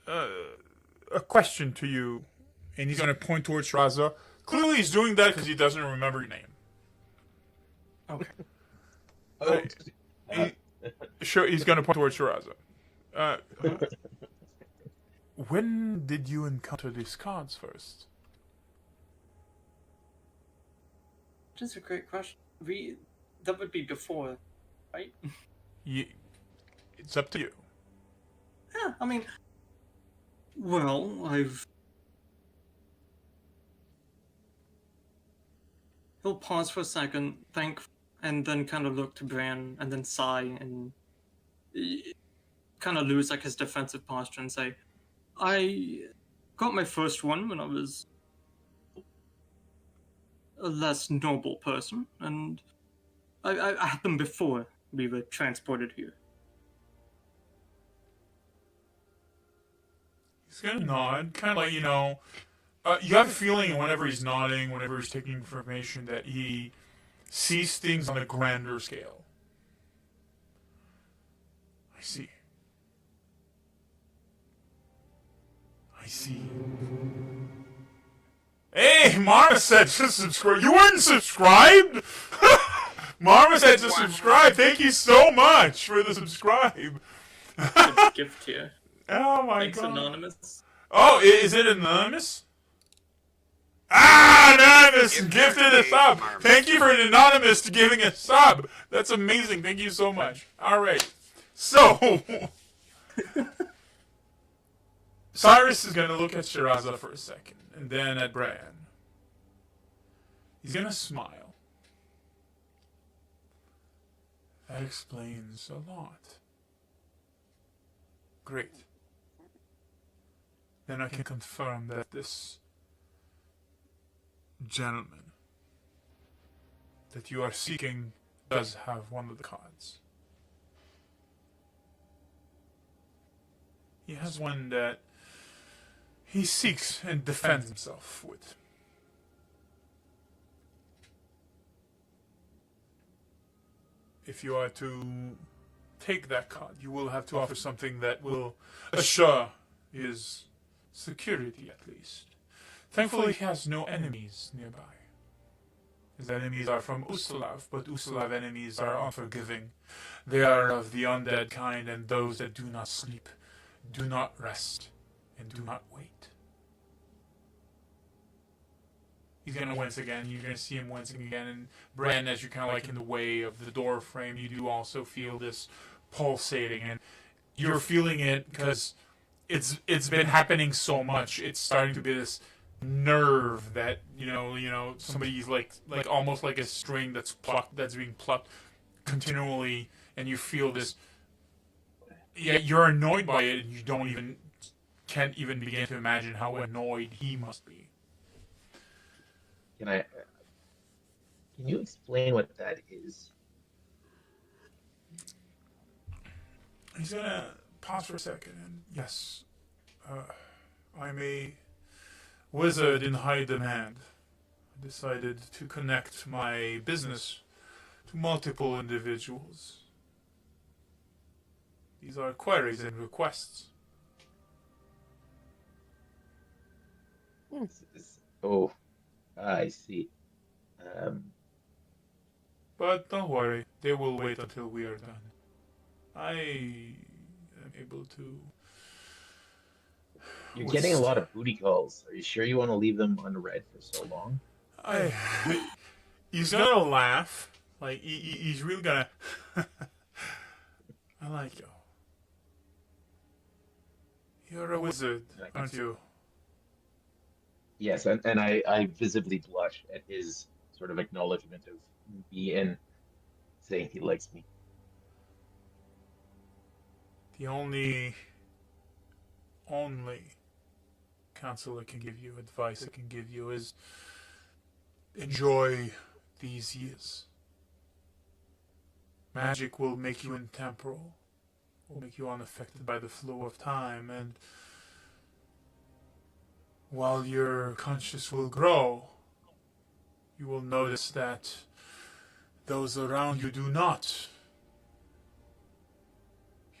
A question to you, and he's going to point towards Shiraza. Clearly he's doing that because he doesn't remember your name. Okay. He's going to point towards Shiraza. When did you encounter these cards first? That is a great question. That would be before, right? It's up to you. Yeah, I mean, well, He'll pause for a second, think, and then kind of look to Bran, and then sigh, and kind of lose like his defensive posture and say, I got my first one when I was a less noble person, and I had them before we were transported here. He's gonna nod, kind of like, you have a feeling whenever he's nodding, whenever he's taking information, that he sees things on a grander scale. I see. Hey, Mara said to subscribe. You weren't subscribed? Mara said to subscribe. Thank you so much for the subscribe. Gift here. Oh my Thanks, god. Anonymous. Oh, is it anonymous? Anonymous gifted a sub. Thank you for an anonymous giving a sub. That's amazing. Thank you so much. All right. So, Cyrus is going to look at Shiraza for a second, and then at Bran. He's going to smile. That explains a lot. Great. Then I can confirm that this gentleman that you are seeking does have one of the cards. He has one that he seeks and defends himself with. If you are to take that card, you will have to offer something that will assure his security, at least. Thankfully, he has no enemies nearby. His enemies are from Ustalav, but Ustalav enemies are unforgiving. They are of the undead kind, and those that do not sleep, do not rest, and do not wait. He's going to wince again. You're going to see him wincing again. And Bran, as you're kind of like in the way of the door frame, you do also feel this pulsating. And you're feeling it because it's been happening so much. It's starting to be this nerve that, somebody's like almost like a string that's being plucked continually. And you feel this, you're annoyed by it, and you can't even begin to imagine how annoyed he must be. Can I? Can you explain what that is? He's gonna pause for a second, and yes, I'm a wizard in high demand. I decided to connect my business to multiple individuals. These are queries and requests. Oh, I see. Um, But don't worry, they will wait until we are done. I am able to. you're getting a lot of booty calls. Are you sure you want to leave them unread for so long? He's gonna laugh. Like he's really gonna. I like you. You're a wizard, aren't you? Yes, and I visibly blush at his sort of acknowledgement of me and saying he likes me. The only counsel I can give you, advice I can give you is enjoy these years. Magic will make you intemporal, will make you unaffected by the flow of time, and while your conscience will grow, you will notice that those around you do not.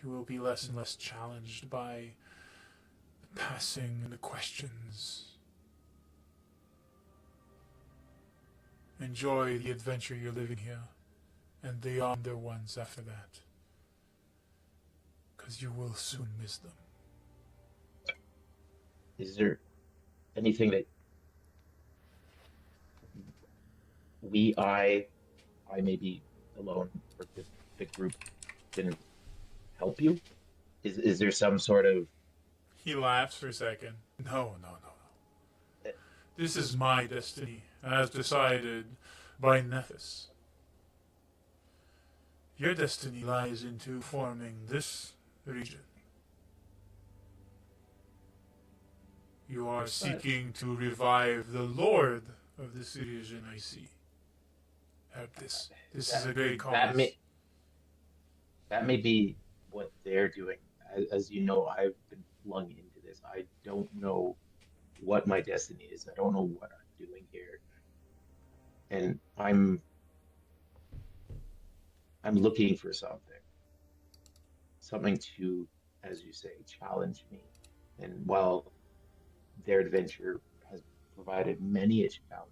You will be less and less challenged by the passing and the questions. Enjoy the adventure you're living here, and the yonder ones after that, because you will soon miss them. Is there anything that I may be alone, or the group can help you? Is there some sort of... He laughs for a second. No. This is my destiny, as decided by Nephis. Your destiny lies into forming this region. You are seeking to revive the Lord of this region, I see. This is a great cause. That may be what they're doing. As you know, I've been flung into this. I don't know what my destiny is. I don't know what I'm doing here. And I'm looking for something to, as you say, challenge me. And while their adventure has provided many a challenge,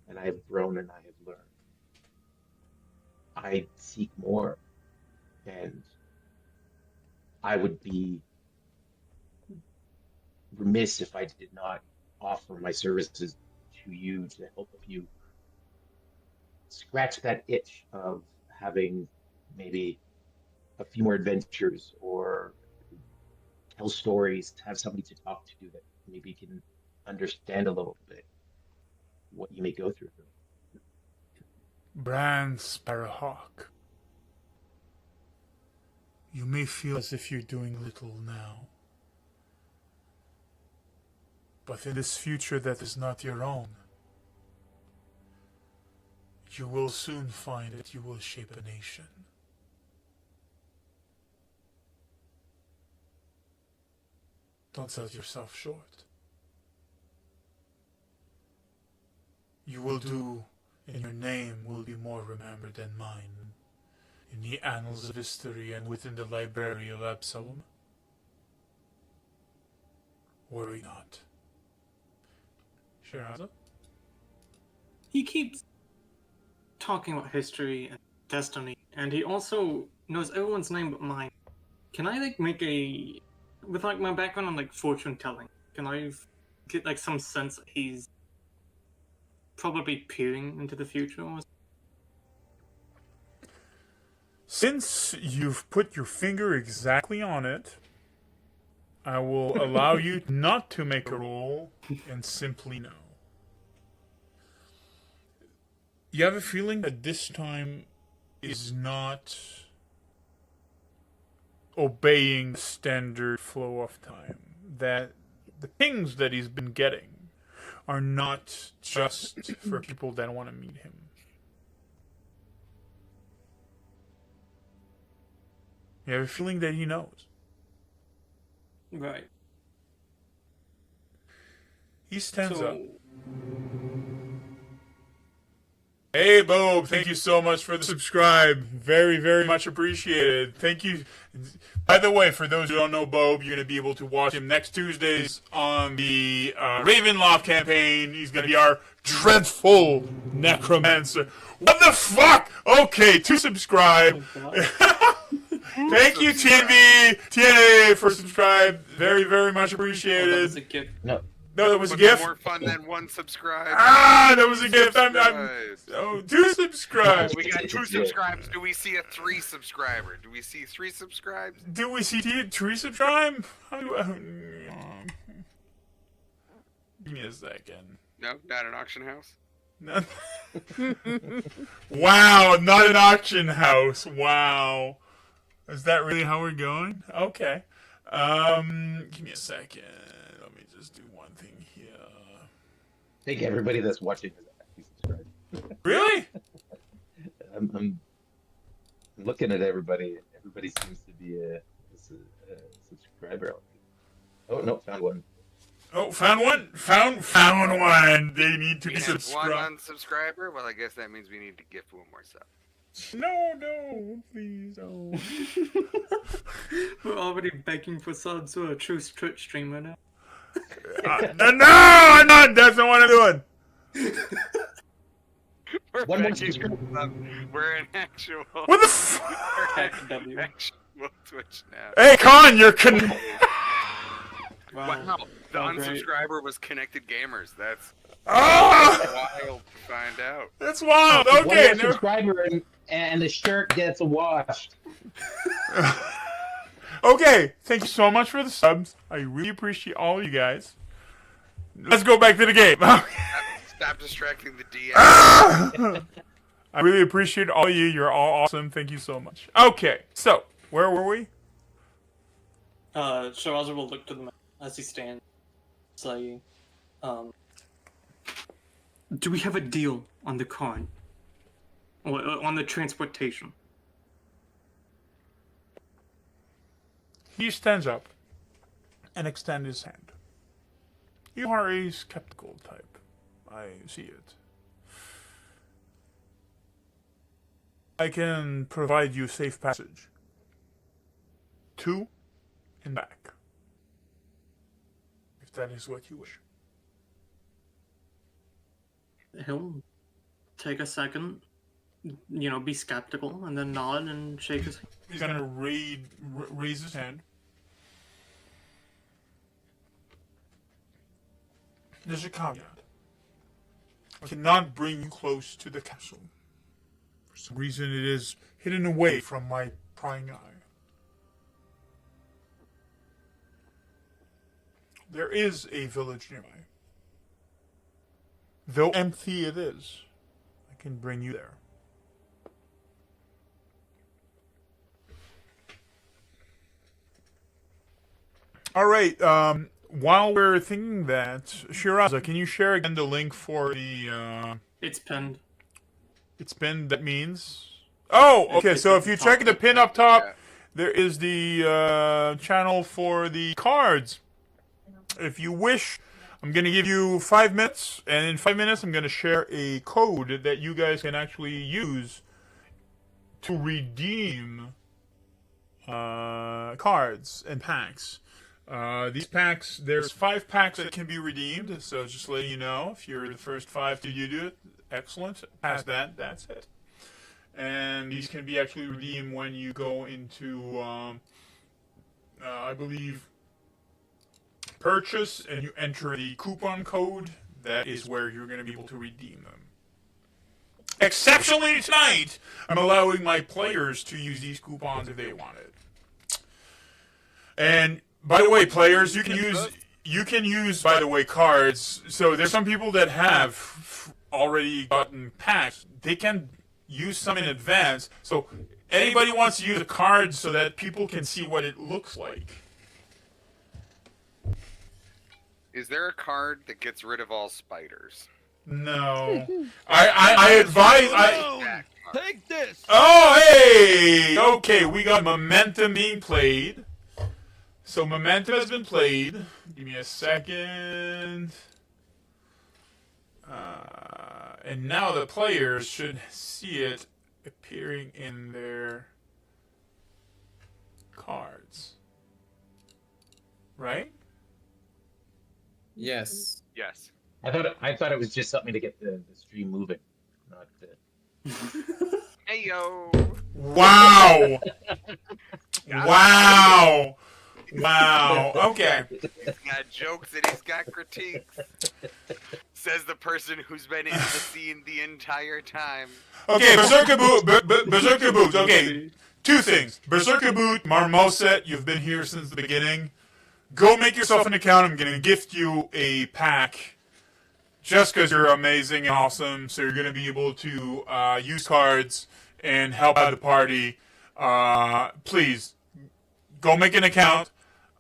and I have grown and I have learned, I seek more, and I would be remiss if I did not offer my services to you to help you scratch that itch of having maybe a few more adventures, or tell stories, have somebody to talk to that maybe can understand a little bit what you may go through. Bran Sparrowhawk, you may feel as if you're doing little now, but in this future that is not your own, you will soon find that you will shape a nation. Don't sell yourself short. You will do, and your name will be more remembered than mine in the annals of history and within the library of Absalom. Worry not. Shiraza? He keeps talking about history and destiny, and he also knows everyone's name but mine. Can I make with my background on fortune telling, can I get some sense that he's probably peering into the future? Since you've put your finger exactly on it, I will allow you not to make a roll and simply know. You have a feeling that this time is not obeying the standard flow of time. That the things that he's been getting are not just for people that want to meet him. You have a feeling that he knows. Right. He stands up. Hey, Bob, thank you so much for the subscribe. Very, very much appreciated. Thank you. By the way, for those who don't know Bob, you're going to be able to watch him next Tuesdays on the Ravenloft campaign. He's going to be our dreadful necromancer. What the fuck? Okay, to subscribe. Thank you, TNA, for subscribe. Very, very much appreciated. No, that was a gift. More fun than one subscribe. That was a gift. Oh, 2 subscribes. We got 2 subscribes. Do we see a 3 subscriber? Do we see 3 subscribes? Do we see 3 subscribe? Give me a second. No, not an auction house. No. Wow, not an auction house. Wow. Is that really how we're going? Okay. Give me a second. Let me just do one thing here. I think everybody that's watching is actually subscribed. Really? I'm looking at everybody. Everybody seems to be a subscriber. Oh no, found one. Oh, found one. Found one. They need to be subscribed. One unsubscriber. Well, I guess that means we need to gift one more sub. No, please, no. We're already begging for subs. We're a true Twitch streamer now. No, I'm not. That's not what I'm doing. We're an actual. What the fuck? Actual Twitch now. Hey, Con, you're Wow. The unsubscriber was Connected Gamers. That's wild to find out. That's wild. Okay. One subscriber and the shirt gets washed. Okay. Thank you so much for the subs. I really appreciate all of you guys. Let's go back to the game. Stop distracting the DM. I really appreciate all of you. You're all awesome. Thank you so much. Okay. So, where were we? Shiraza will look to the man as he stands. Say, do we have a deal on the car? Or on the transportation? He stands up and extends his hand. You are a skeptical type. I see it. I can provide you safe passage. To and back. If that is what you wish. He'll take a second, be skeptical, and then nod and shake his hand. He's gonna raise his hand. There's a caveat. I cannot bring you close to the castle. For some reason it is hidden away from my prying eye. There is a village nearby. Though empty it is, I can bring you there. Alright, while we're thinking that, Shiraza, can you share again the link for the, It's pinned. It's pinned, that means? Oh, okay, so if you check the pin up top, there is the, channel for the cards. If you wish, I'm going to give you 5 minutes, and in 5 minutes I'm going to share a code that you guys can actually use to redeem cards and packs. These packs, there's 5 packs that can be redeemed, so just letting you know, if you're the first 5 to do it, excellent. Past that, that's it. And these can be actually redeemed when you go into, I believe, purchase, and you enter the coupon code. That is where you're going to be able to redeem them. Exceptionally tonight, I'm allowing my players to use these coupons if they want it. And by the way, players, you can use by the way cards. So there's some people that have already gotten packs. They can use some in advance. So anybody wants to use a card so that people can see what it looks like. Is there a card that gets rid of all spiders? No. I advise. Take this. Oh, hey! Okay, we got Momentum being played. So Momentum has been played. Give me a second. And now the players should see it appearing in their cards. Right? Yes. Yes. I thought it was just something to get the stream moving, not Hey yo. Wow! Wow! Wow. Okay. He's got jokes and he's got critiques. Says the person who's been in the scene the entire time. Okay, Berserker Boot. Berserker Boot. Okay, two things. Berserker Boot, Marmoset, you've been here since the beginning. Go make yourself an account. I'm going to gift you a pack just because you're amazing and awesome. So you're going to be able to use cards and help out the party. Please, go make an account.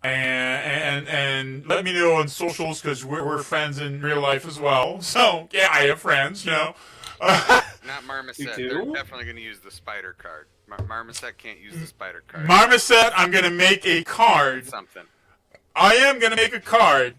And let me know on socials because we're friends in real life as well. So yeah, I have friends, you know. Not Marmoset. They're definitely going to use the spider card. Marmoset can't use the spider card. Marmoset, I'm going to make a card. Something. I am going to make a card.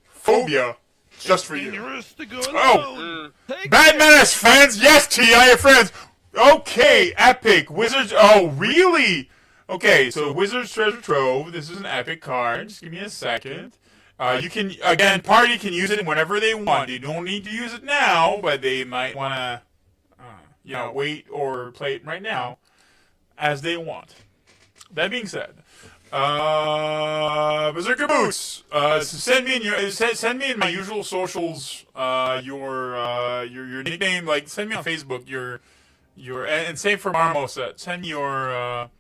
Phobia, just for you. Oh, Bad Menace fans, yes, T, I have friends. Okay, epic Wizards. Oh, really? Okay, so Wizard's Treasure Trove, this is an epic card. Just give me a second. You can, again, party can use it whenever they want. You don't need to use it now, but they might want to, wait or play it right now as they want. That being said, Berserker Boots, send me in my usual socials, your nickname, like send me on Facebook, your and same for Marmoset. Send me your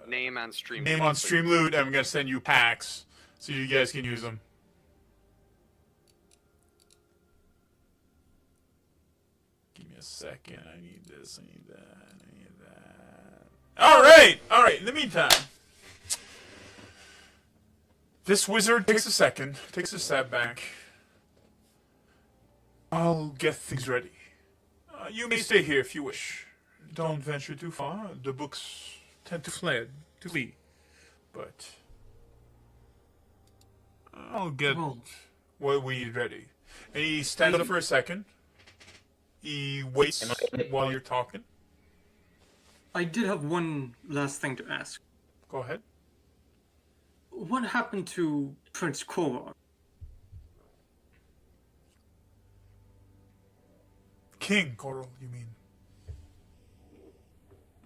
name on stream. Name on Streamloot. I'm gonna send you packs so you guys can use them. Give me a second. I need this. I need that. I need that. All right. In the meantime, this wizard takes a step back. I'll get things ready. You may stay here if you wish. Don't venture too far. The books tend to flee. But I'll get what we need ready. And he stands up for a second. He waits while you're talking. I did have one last thing to ask. Go ahead. What happened to Prince Korra? King Coral, you mean?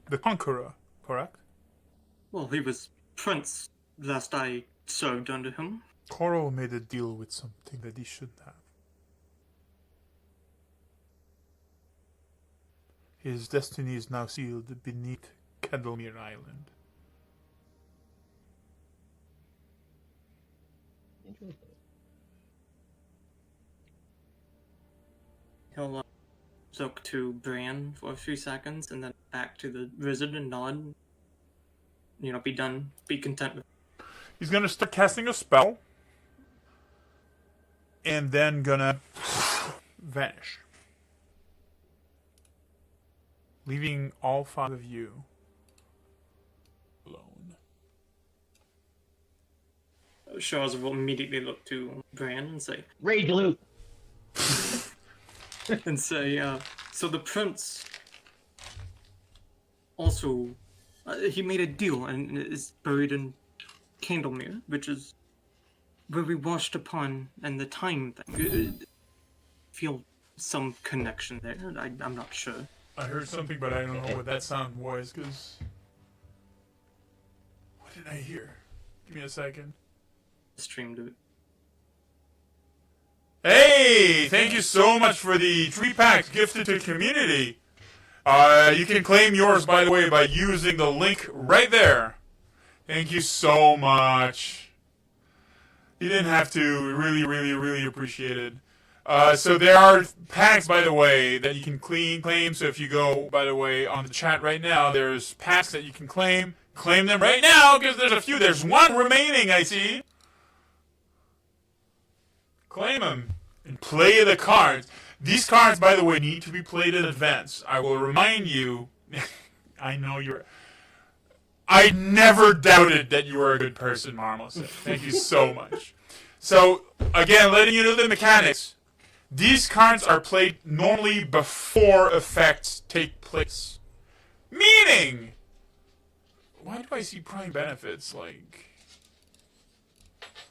The Conqueror, correct? Well, he was Prince last I served under him. Coral made a deal with something that he shouldn't have. His destiny is now sealed beneath Candlemere Island. He'll look to Bran for a few seconds and then back to the wizard and nod. Be done. Be content with it. He's gonna start casting a spell. And then gonna vanish. Leaving all five of you alone. Shaw's will immediately look to Bran and say, Rage Loot! and say, so the prince also, he made a deal and is buried in Candlemere, which is where we washed upon and the time thing. Feel some connection there. I'm not sure. I heard something, but I don't know what that sound was, because... What did I hear? Give me a second. Streamed it. Hey! Thank you so much for the 3 packs gifted to the community. You can claim yours, by the way, by using the link right there. Thank you so much. You didn't have to. Really, really, really appreciate it. So there are packs, by the way, that you can claim. So if you go, by the way, on the chat right now, there's packs that you can claim. Claim them right now, because there's a few. There's one remaining, I see. claim them, and play the cards. These cards, by the way, need to be played in advance. I will remind you, I know you're... I never doubted that you were a good person, Marmoset. Thank you so much. So, again, letting you know the mechanics. These cards are played normally before effects take place. Meaning... Why do I see prime benefits? Like...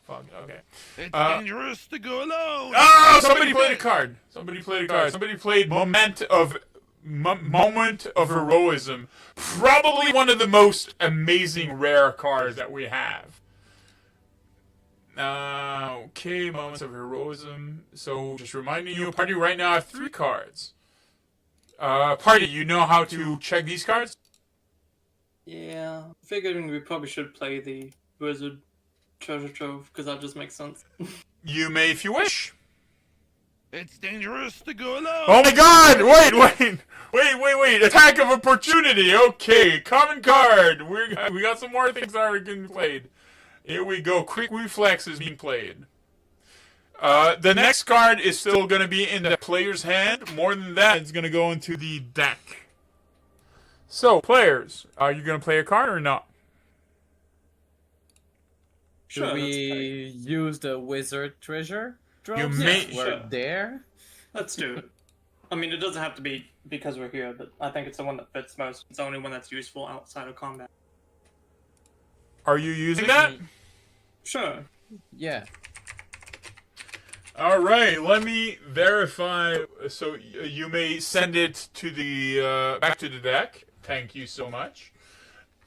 Fuck, okay. It's dangerous to go alone. Oh, somebody played a card. Somebody played Moment of Heroism. Probably one of the most amazing rare cards that we have. Okay, Moments of Heroism. So, just reminding you, Party right now I have 3 cards. Party, you know how to check these cards? Yeah, figuring we probably should play the Wizard Treasure Trove, because that just makes sense. You may if you wish. It's dangerous to go alone. Oh my god! Wait! Attack of opportunity! Okay, common card! We got some more things that are getting played. Here we go. Quick Reflex is being played. The next card is still going to be in the player's hand. More than that, it's going to go into the deck. So, players, are you going to play a card or not? Should we use the Wizard Treasure Drops? You may... We're there. Let's do it. I mean, it doesn't have to be because we're here, but I think it's the one that fits most. It's the only one that's useful outside of combat. Are you using that? Sure. Yeah. All right, let me verify. So you may send it to the back to the deck. Thank you so much.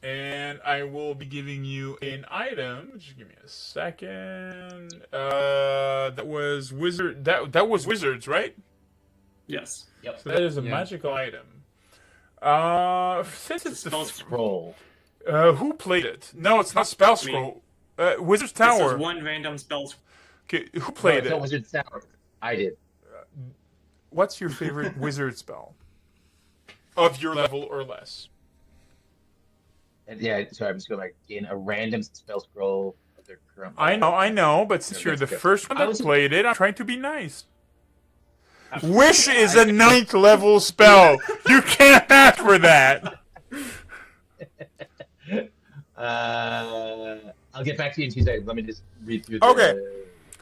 And I will be giving you an item. Just give me a second. That was wizard. That was wizards, right? Yes. Yep. So that is a magical item. Since it's Spell scroll. Who played it? No, it's not spell scroll. Wizard's Tower. This is one random spell. Okay, who played it? Wizard's Tower. I did. What's your favorite wizard spell? Of your level or less. And yeah, sorry, I'm just going like in a random spell scroll of their current. I know, but since you're the first one that played it, I'm trying to be nice. Wish is a 9th level spell. You can't ask for that. I'll get back to you in 2 seconds. Let me just read through. Okay.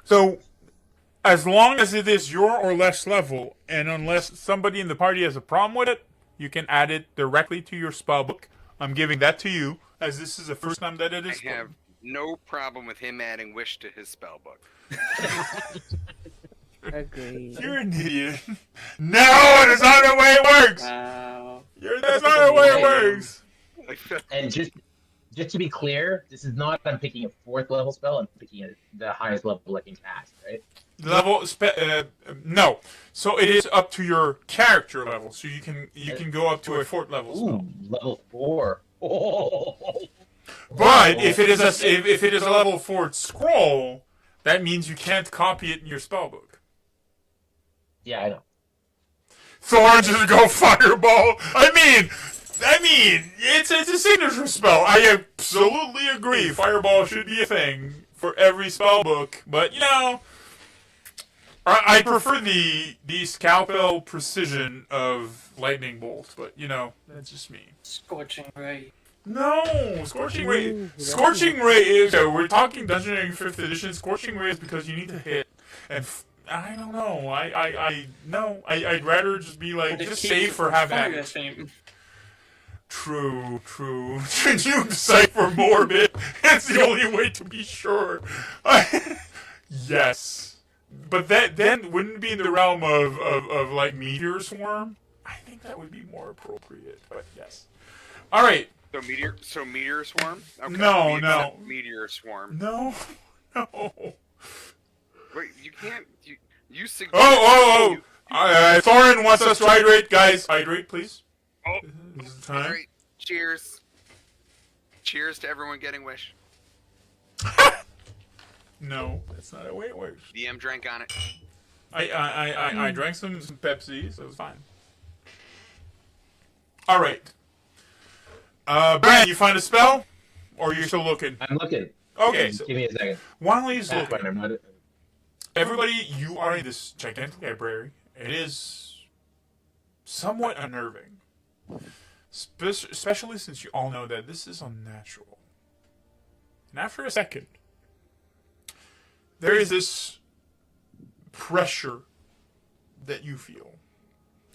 So, as long as it is your or less level, and unless somebody in the party has a problem with it, you can add it directly to your spellbook. I'm giving that to you, as this is the first time that it is. I have no problem with him adding Wish to his spellbook. Agreed. You're an idiot. No, that's not the way it works. That's not the way it works. And just to be clear, this is not I'm picking a 4th level spell. I'm picking the highest level I can cast, right? No. So it is up to your character level. So you can go up to a 4th level spell. Ooh, level 4. Oh. But if it is a level 4 scroll, that means you can't copy it in your spellbook. Yeah, I know. Thorns just go fireball. I mean, it's a signature spell. I absolutely agree. Fireball should be a thing for every spellbook, but I prefer the scalpel precision of lightning bolt. But that's just me. Scorching Ray. No, Scorching Ray. Scorching Ray is. We're talking Dungeon & 5th Edition. Scorching Ray is because you need to hit and. I don't know. I'd rather just be like, just save for having action. True. You decipher Morbid. That's the only way to be sure. Yes. But that then wouldn't be in the realm of like Meteor Swarm. I think that would be more appropriate. But yes. All right. So Meteor Swarm? Okay. No. Meteor Swarm. No. Wait, you can't. You suggest. Thorin wants us to hydrate, guys. Hydrate, please. Oh, this is the time. Great. Cheers. Cheers to everyone getting Wish. No, that's not the way it works. DM drank on it. I drank some Pepsi, so it's fine. All right. Brad, you find a spell, or you're still looking? I'm looking. Okay. Give me a second. While he's looking. Everybody, you are in this gigantic library. It is somewhat unnerving. Especially since you all know that this is unnatural. And after a second, there is this pressure that you feel.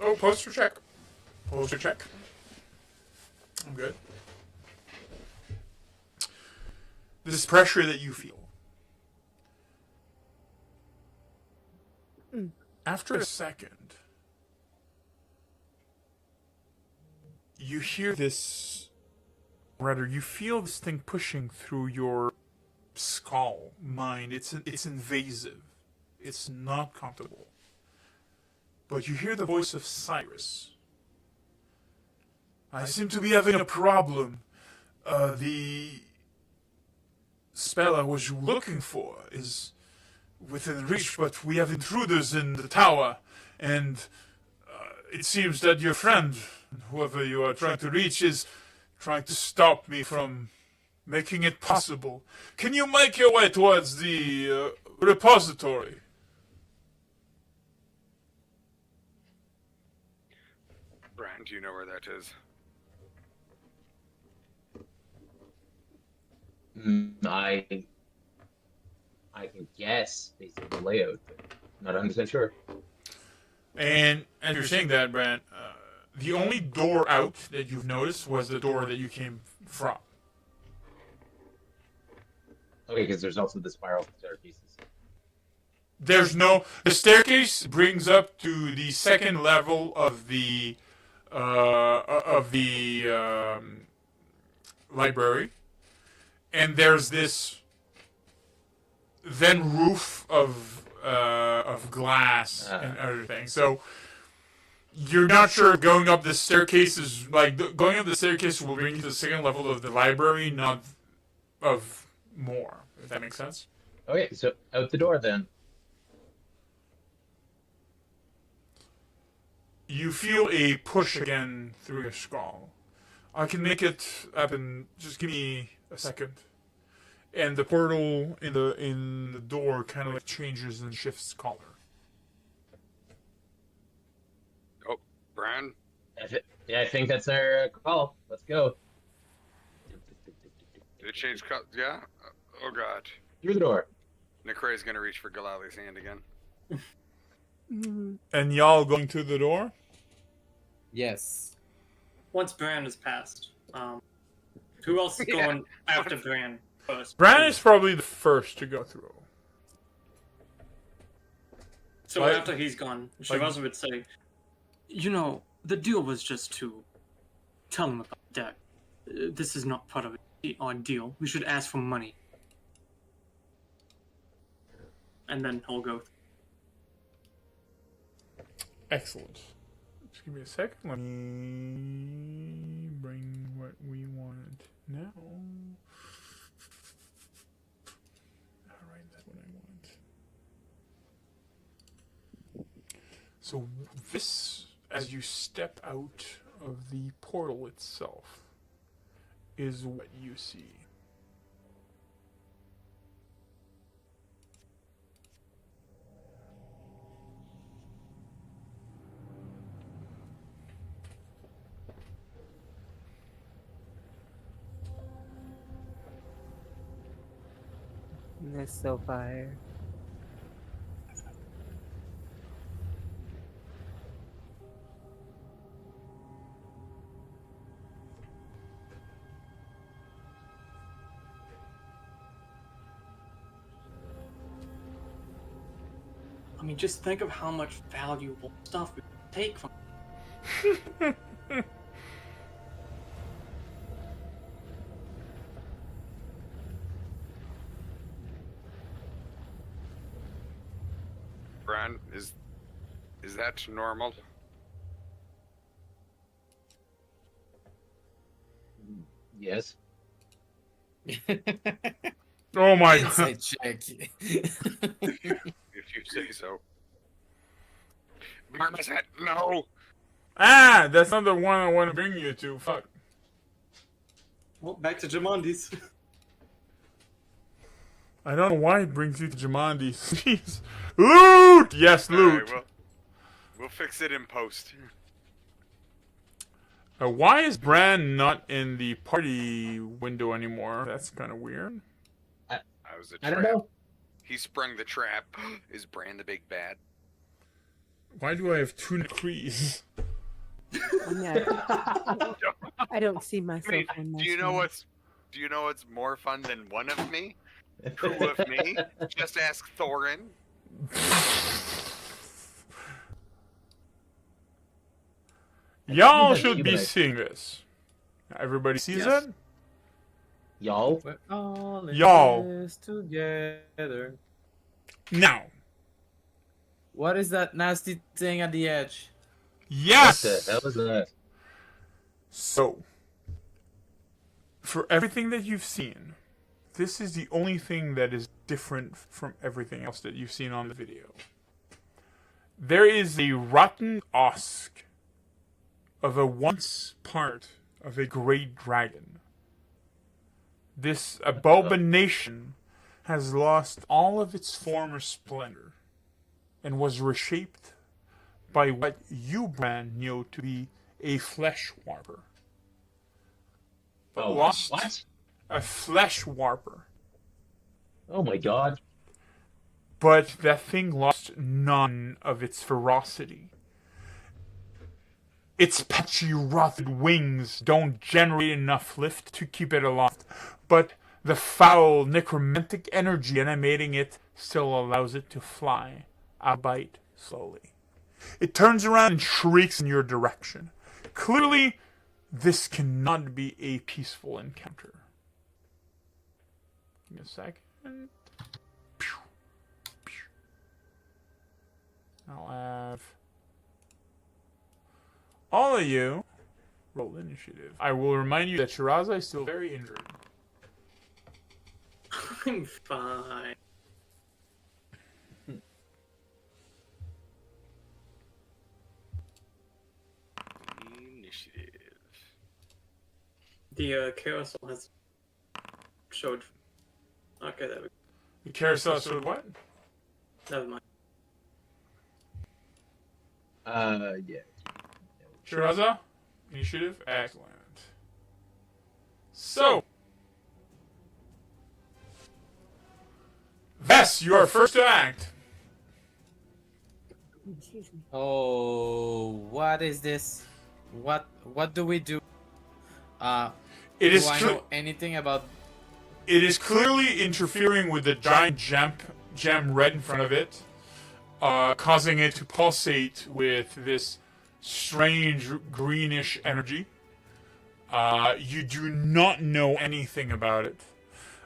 Oh, poster check. Poster check. I'm good. This pressure that you feel. After a second, you hear this, rather, you feel this thing pushing through your skull, mind. It's invasive. It's not comfortable. But you hear the voice of Cyrus. I seem to be having a problem. The spell I was looking for is within reach, but we have intruders in the tower, and it seems that your friend, whoever you are trying to reach, is trying to stop me from making it possible. Can you make your way towards the repository? Brian, do you know where that is? I can guess based on the layout, but I'm not 100% sure. And as you're saying that, Brant, the only door out that you've noticed was the door that you came from. Okay, because there's also the spiral staircases. The staircase brings up to the second level of the library, and there's this then roof of glass and everything. So you're not sure if going up the staircase is going up the staircase will bring you to the second level of the library, not of more. If that makes sense. Okay, so out the door then. You feel a push again through your skull. I can make it happen. Just give me a second. And the portal in the door kind of like changes and shifts color. Oh, Brian? Yeah, I think that's our call. Let's go. Did it change color? Yeah? Oh, God. Through the door. Nick Ray's gonna reach for Galali's hand again. And y'all going to the door? Yes. Once Bran is passed, who else is going after Bran first? Bran is probably the first to go through. So after he's gone, Shivaza would say, "You know, the deal was just to tell him about the deck. This is not part of our deal. We should ask for money." And then he'll go. Excellent. Just give me a second. Let me bring what we want now. Alright, that's what I want. So this, as you step out of the portal itself, is what you see. That's so fire. I mean, just think of how much valuable stuff we could take from. Brian, is that normal? Yes. Oh my It's a god. check. If you say so. Marmoset, no! Ah, that's not the one I want to bring you to. Fuck. Well, back to Jamondi's. I don't know why it brings you to Jumanji. Jeez. Loot! Yes, loot. Alright, we'll fix it in post. Why is Bran not in the party window anymore? That's kind of weird. I was a I don't trap. know. He sprung the trap. Is Bran the big bad? Why do I have 2 McCrees? I don't see myself I mean, on my do you know what's more fun than one of me? Two of me? Just ask Thorin. Y'all should be seeing this. Everybody sees Yes. it? Y'all? We're all in Y'all. this together. Now. What is that nasty thing at the edge? Yes! What the hell is that? So, for everything that you've seen, this is the only thing that is different from everything else that you've seen on the video. There is a rotten husk of a once part of a great dragon. This abomination has lost all of its former splendor and was reshaped by what you, Bran, knew to be a flesh warper. Oh, Lost what? a flesh warper. Oh my god. But that thing lost none of its ferocity. Its patchy, rotted wings don't generate enough lift to keep it aloft, but the foul, necromantic energy animating it still allows it to fly, albeit slowly. It turns around and shrieks in your direction. Clearly, this cannot be a peaceful encounter. Give me a second. I'll have all of you roll initiative. I will remind you that Shiraza is still very injured. I'm fine. Initiative. The carousel has showed. Okay, there we go. The carousel showed what? Never mind. Yeah. Shiraza? Initiative? Excellent. So, Vess, you are first to act. Excuse me. Oh, what is this? What do we do? It Do is I cle- know anything about? It is clearly interfering with the giant gem red in front of it, causing it to pulsate with this strange greenish energy. You do not know anything about it.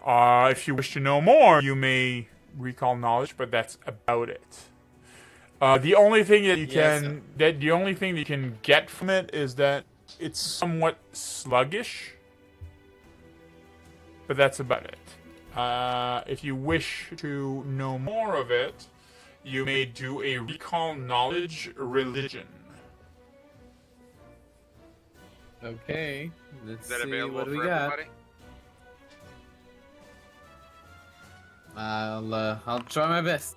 If you wish to know more, you may recall knowledge, but that's about it. The only thing that you can the only thing that you can get from it is that it's somewhat sluggish, but that's about it. If you wish to know more of it, you may do a recall knowledge religion. Okay, let's Is that see available what we for got. everybody? I'll try my best.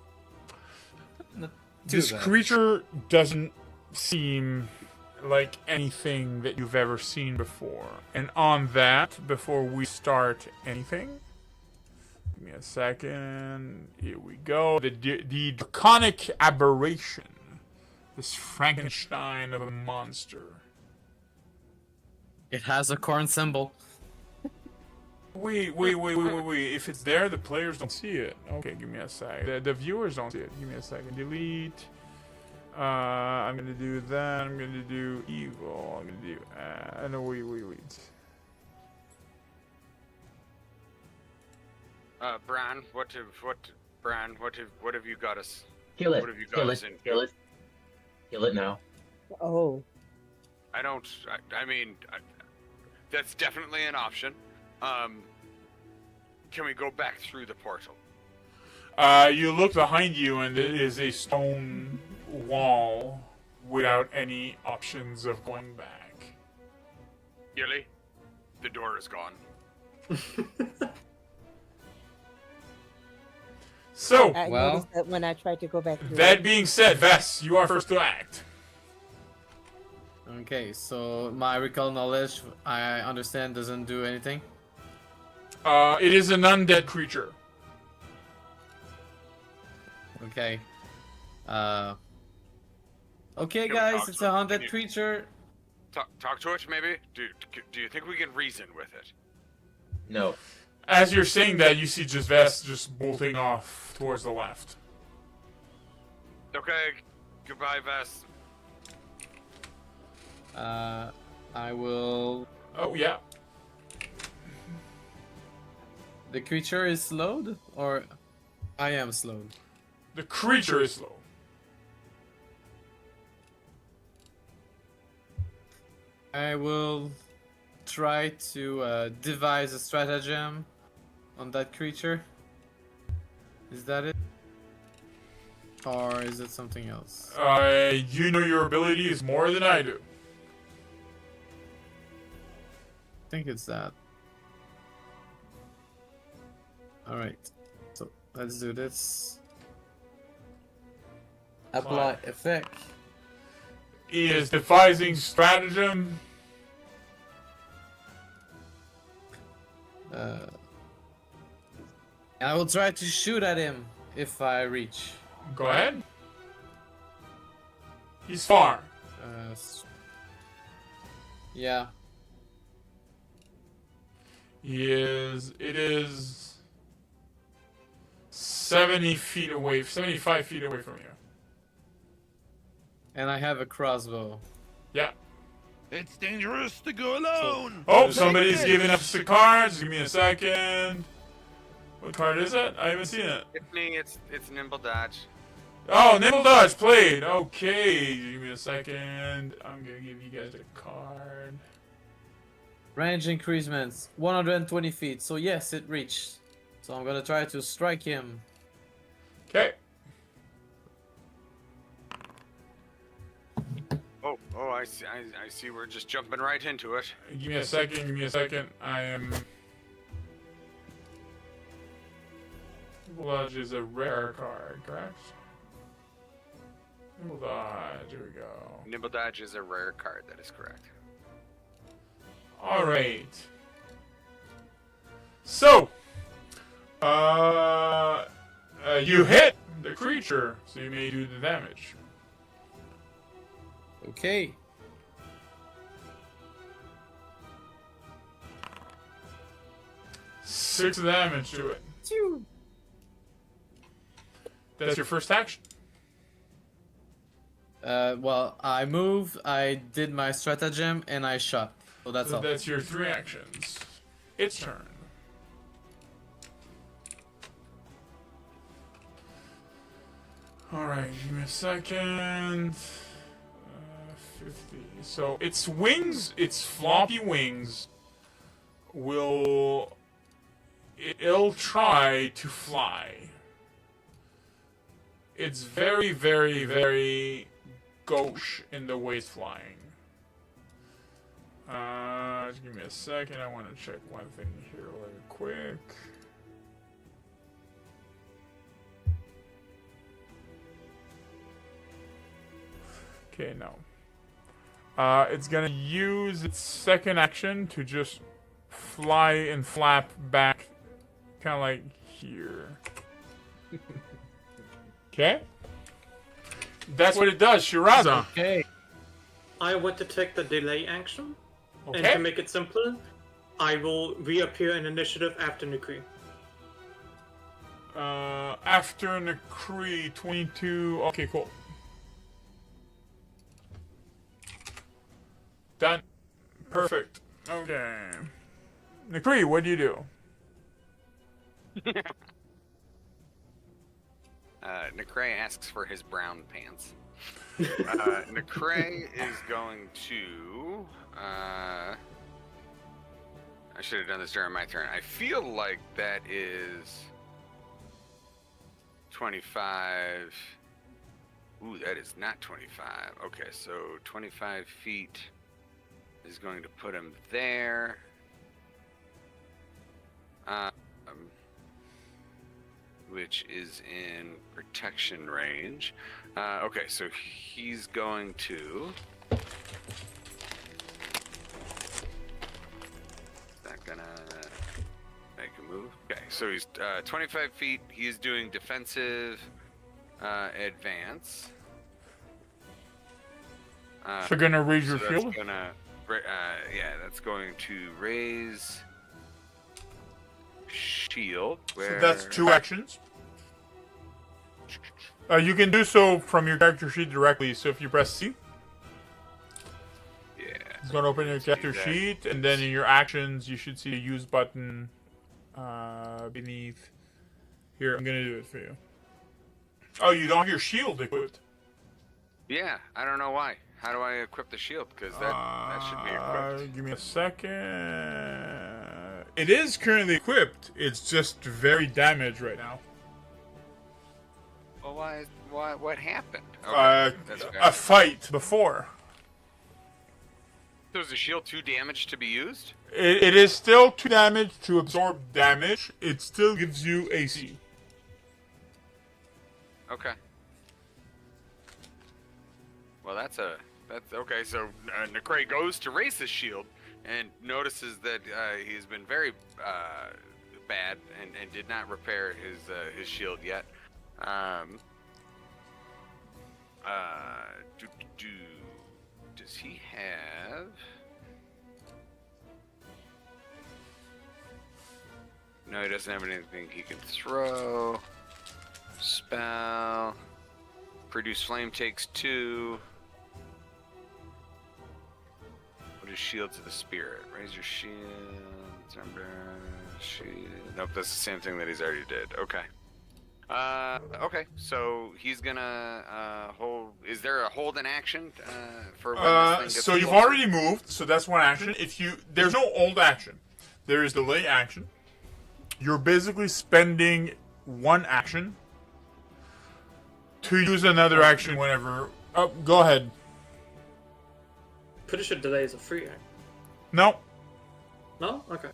Not too This bad. creature doesn't seem like anything that you've ever seen before. And on that, before we start anything, give me a second. Here we go. The draconic aberration. This Frankenstein of a monster. It has a corn symbol. Wait. If it's there, the players don't see it. Okay, give me a sec. The viewers don't see it. Give me a second. Delete. I'm gonna do that. I'm gonna do evil. I'm gonna do. No, wait. Bran, what have you got us? Kill it. What have you got Kill us it. into? Kill it. Kill it now. Oh, I mean, that's definitely an option. Can we go back through the portal? You look behind you, and it is a stone wall without any options of going back. Gilly, the door is gone. So, I Well- noticed that when I tried to go back to that being said, Vess, you are first to act. Okay, so my recall knowledge, I understand, doesn't do anything. It is an undead creature. Okay. Okay, Can we guys, talk it's to a it? haunted Can you- creature. Talk to it, maybe? Do you think we can reason with it? No. As you're saying that, you see just Vess just bolting off towards the left. Okay, goodbye, Vess. I will. Oh, yeah. The creature is slowed, or I am slowed. The creature is slow. I will try to devise a stratagem on that creature. Is that it? Or is it something else? You know your abilities more than I do. I think it's that. Alright. So let's do this. Apply effect. He is devising stratagem. And I will try to shoot at him if I reach. Go ahead. He's far. Yeah. It is 70 feet away, 75 feet away from you. And I have a crossbow. Yeah. It's dangerous to go alone. Oh, somebody's giving up the cards. Give me a second. What card is it? I haven't seen it. It's me. It's Nimble Dodge. Oh, Nimble Dodge played. Okay, give me a second. I'm gonna give you guys a card. Range increments 120 feet. So yes, it reached. So I'm gonna try to strike him. Okay. Oh, I see. I see. We're just jumping right into it. Give me a second. Give me a second. I am. Nimble Dodge is a rare card, correct? Nimble Dodge. Here we go. Nimble Dodge is a rare card. That is correct. All right. So, you hit the creature, so you may do the damage. Okay. Six damage to it. That's your first action. Well, I moved, I did my stratagem, and I shot. So that's So all. that's your three actions. Its turn. Alright, give me a second. 50. So its wings, its floppy wings, it'll try to fly. It's very, very, very gauche in the way it's flying. Just give me a second. I want to check one thing here really quick. Okay, no. It's gonna use its second action to just fly and flap back, kind of like here. Okay? That's what it does, Shiraza. Okay. I want to take the delay action, and Okay. to make it simpler, I will reappear in initiative after Nukri. After Nakri 22. Okay, cool. Done. Perfect. Okay. Nakri, what do you do? Necray asks for his brown pants. Necray is going to. I should have done this during my turn. I feel like that is 25. Ooh, that is not 25. Okay, so 25 feet is going to put him there. which is in protection range. Okay, so he's going to... Not gonna make a move. Okay, so he's 25 feet. He's doing defensive advance. So gonna raise your so shield? that's gonna, that's going to raise shield. So that's 2 actions. You can do so from your character sheet directly. So if you press C, it's gonna open your character sheet, and then in your actions, you should see a use button beneath. Here, I'm gonna do it for you. Oh, you don't have your shield equipped. Yeah, I don't know why. How do I equip the shield? Because that should be equipped. Give me a second. It is currently equipped. It's just very damaged right now. Well, why? What happened? Okay, A fight before. So is the shield too damaged to be used? It is still too damaged to absorb damage. It still gives you AC. Okay. Well, that's okay. So Necray goes to raise his shield and notices that he's been very bad and did not repair his shield yet. Does he have? No, he doesn't have anything he can throw. Spell. Produce flame takes 2. What is shield to the spirit? Raise your shield. Shield. Nope, that's the same thing that he's already did. Okay. Okay, so he's gonna hold. Is there a hold in action for when this thing gets so you've closer? already moved, so that's one action. There's no hold action. There is delay action. You're basically spending one action to use another action whenever. Oh, go ahead. Pretty sure delay is a free act. No. No? Okay.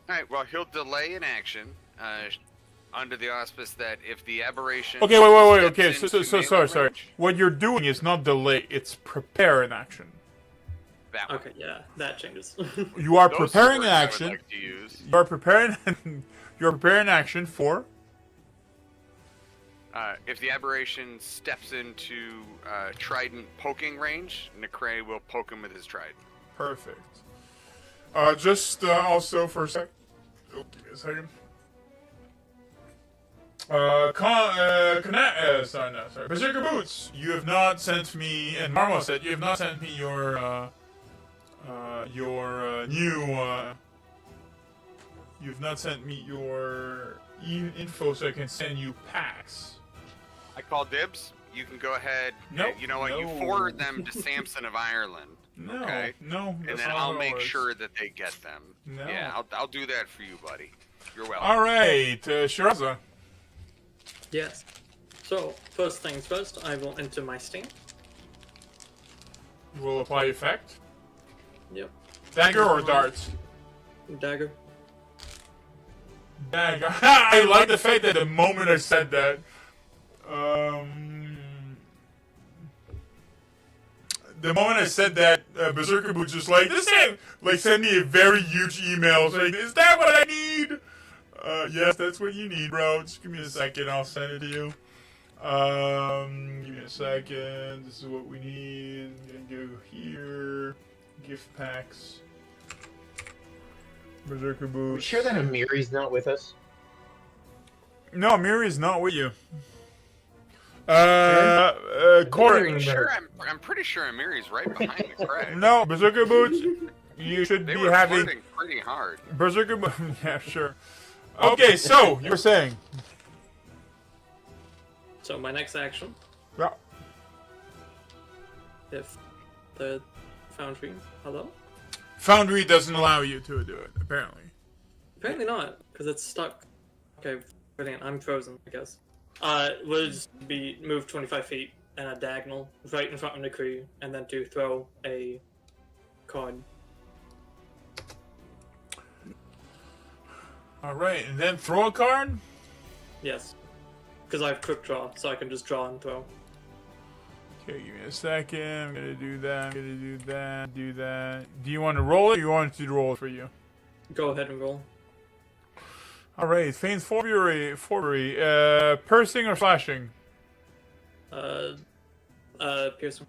Alright, well, he'll delay an action under the auspice that if the aberration... Okay, wait. Okay, steps so into sorry. melee range- What you're doing is not delay, it's prepare an action. That one. Okay, yeah, that changes. You are Those preparing are an words I would action. like to use. You're preparing action for... If the aberration steps into trident poking range, Necray will poke him with his trident. Perfect. Just also for a sec. Oh, give me a second. Sorry. Berserker Boots, you have not sent me, and Marmo said you have not sent me your you've not sent me your info so I can send you packs. I call dibs. You can go ahead. Nope, You know what? You no. forward them to Samson of Ireland. No, Okay. no. And that's then not I'll how it make works. sure that they get them. No. Yeah, I'll do that for you, buddy. You're welcome. All right, Shiraza. Yes. So, first things first, I will enter my Steam. You will apply effect. Yep. Dagger or darts? Dagger. Dagger. I like the fact that the moment I said that, Berserker Boots just like, send me a very huge email saying, is that what I need? Yes, that's what you need, bro. Just give me a second, I'll send it to you. Give me a second. This is what we need. I'm gonna go here. Gift packs. Berserker We Boots. sure that Amiri's not with us? No, Miri's not with you. Corey. I'm pretty sure Amiri's right behind the crag. No, Berserker Boots. You should They be were having flirting pretty hard. Berserker Boots. Yeah, sure. Okay, so you were saying. So, my next action, Yeah. if the Foundry... Hello? Foundry doesn't allow you to do it, apparently. Apparently not, because it's stuck. Okay, brilliant. I'm frozen, I guess. Will just be moved 25 feet and a diagonal right in front of the crew, and then to throw a card. All right, and then throw a card. Yes. because I have quick draw, so I can just draw and throw. Okay, give me a second. I'm gonna do that. I'm gonna do that. Do that. Do you want to roll it? Or you want to roll it for you? Go ahead and roll. All right. Feigns Fury. Piercing or slashing? Piercing.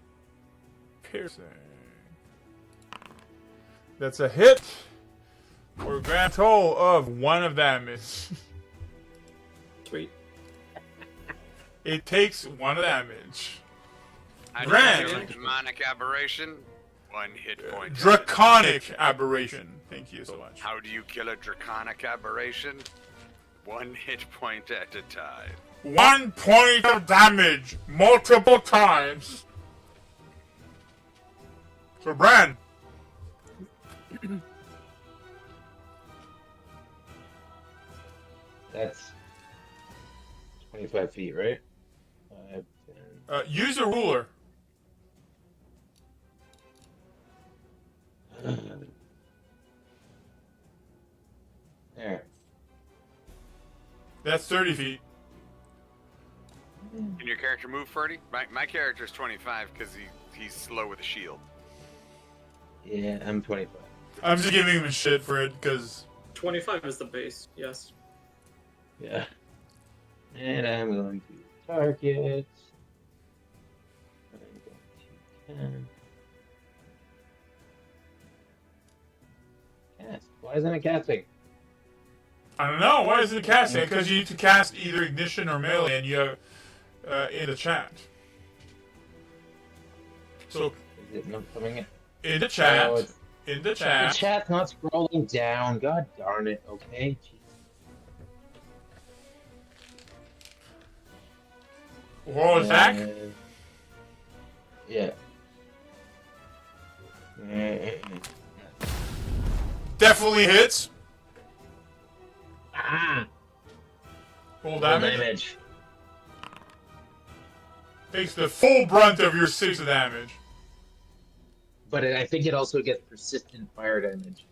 Piercing. That's a hit. For a grand total of 1 of damage. Sweet. It takes 1 damage. How do Grand. you kill a demonic aberration? 1 hit point. Draconic aberration. Thank you so much. How do you kill a draconic aberration? 1 hit point at a time. 1 point of damage multiple times. So, Bran. That's 25 feet, right? 5, 10. Use a ruler. There. That's 30 feet. Can your character move 30? My character's 25 because he's slow with a shield. Yeah, I'm 25. I'm just giving him shit for it because 25 is the base, yes. Yeah. And I'm going to target. I'm going to 10. Cast. Why isn't it casting? I don't know. Why isn't it casting? Because you need to cast either ignition or melee, and you have in the chat. So Is it not coming in? in the chat, Oh, in the the chat, chat's not scrolling down. God darn it. Okay. Jeez. roll attack. Yeah. Definitely hits. Ah! Full Full damage. Takes the full brunt of your 6 damage. But I think it also gets persistent fire damage.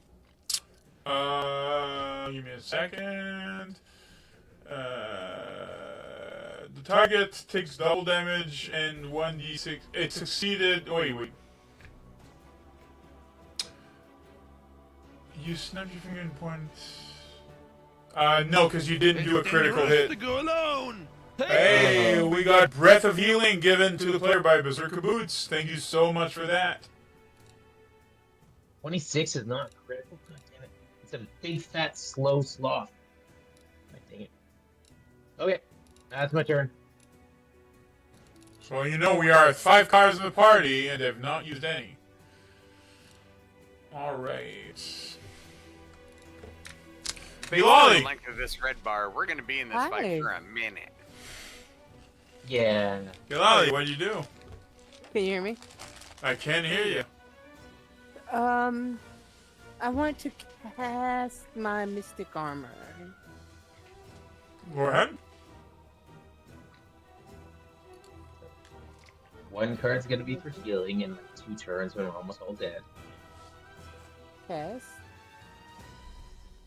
Give me a second. The target takes double damage and 1d6. It succeeded. Wait. You snapped your finger and point. No, because you didn't do a critical hit. To go alone. Hey, we got Breath of Healing given to the player by Berserker Boots. Thank you so much for that. 26 is not critical. God damn it. It's a big, fat, slow sloth. God dang it. Okay. That's my turn. So you know we are at 5 cards in the party and have not used any. Alright. The Bilali! length of this red bar, we're going to be in this Hi. fight for a minute. Yeah. Bilali, what'd you do? Can you hear me? I can't hear you. I want to cast my mystic armor. Go ahead. One card's gonna be for healing in like 2 turns when we're almost all dead. Yes.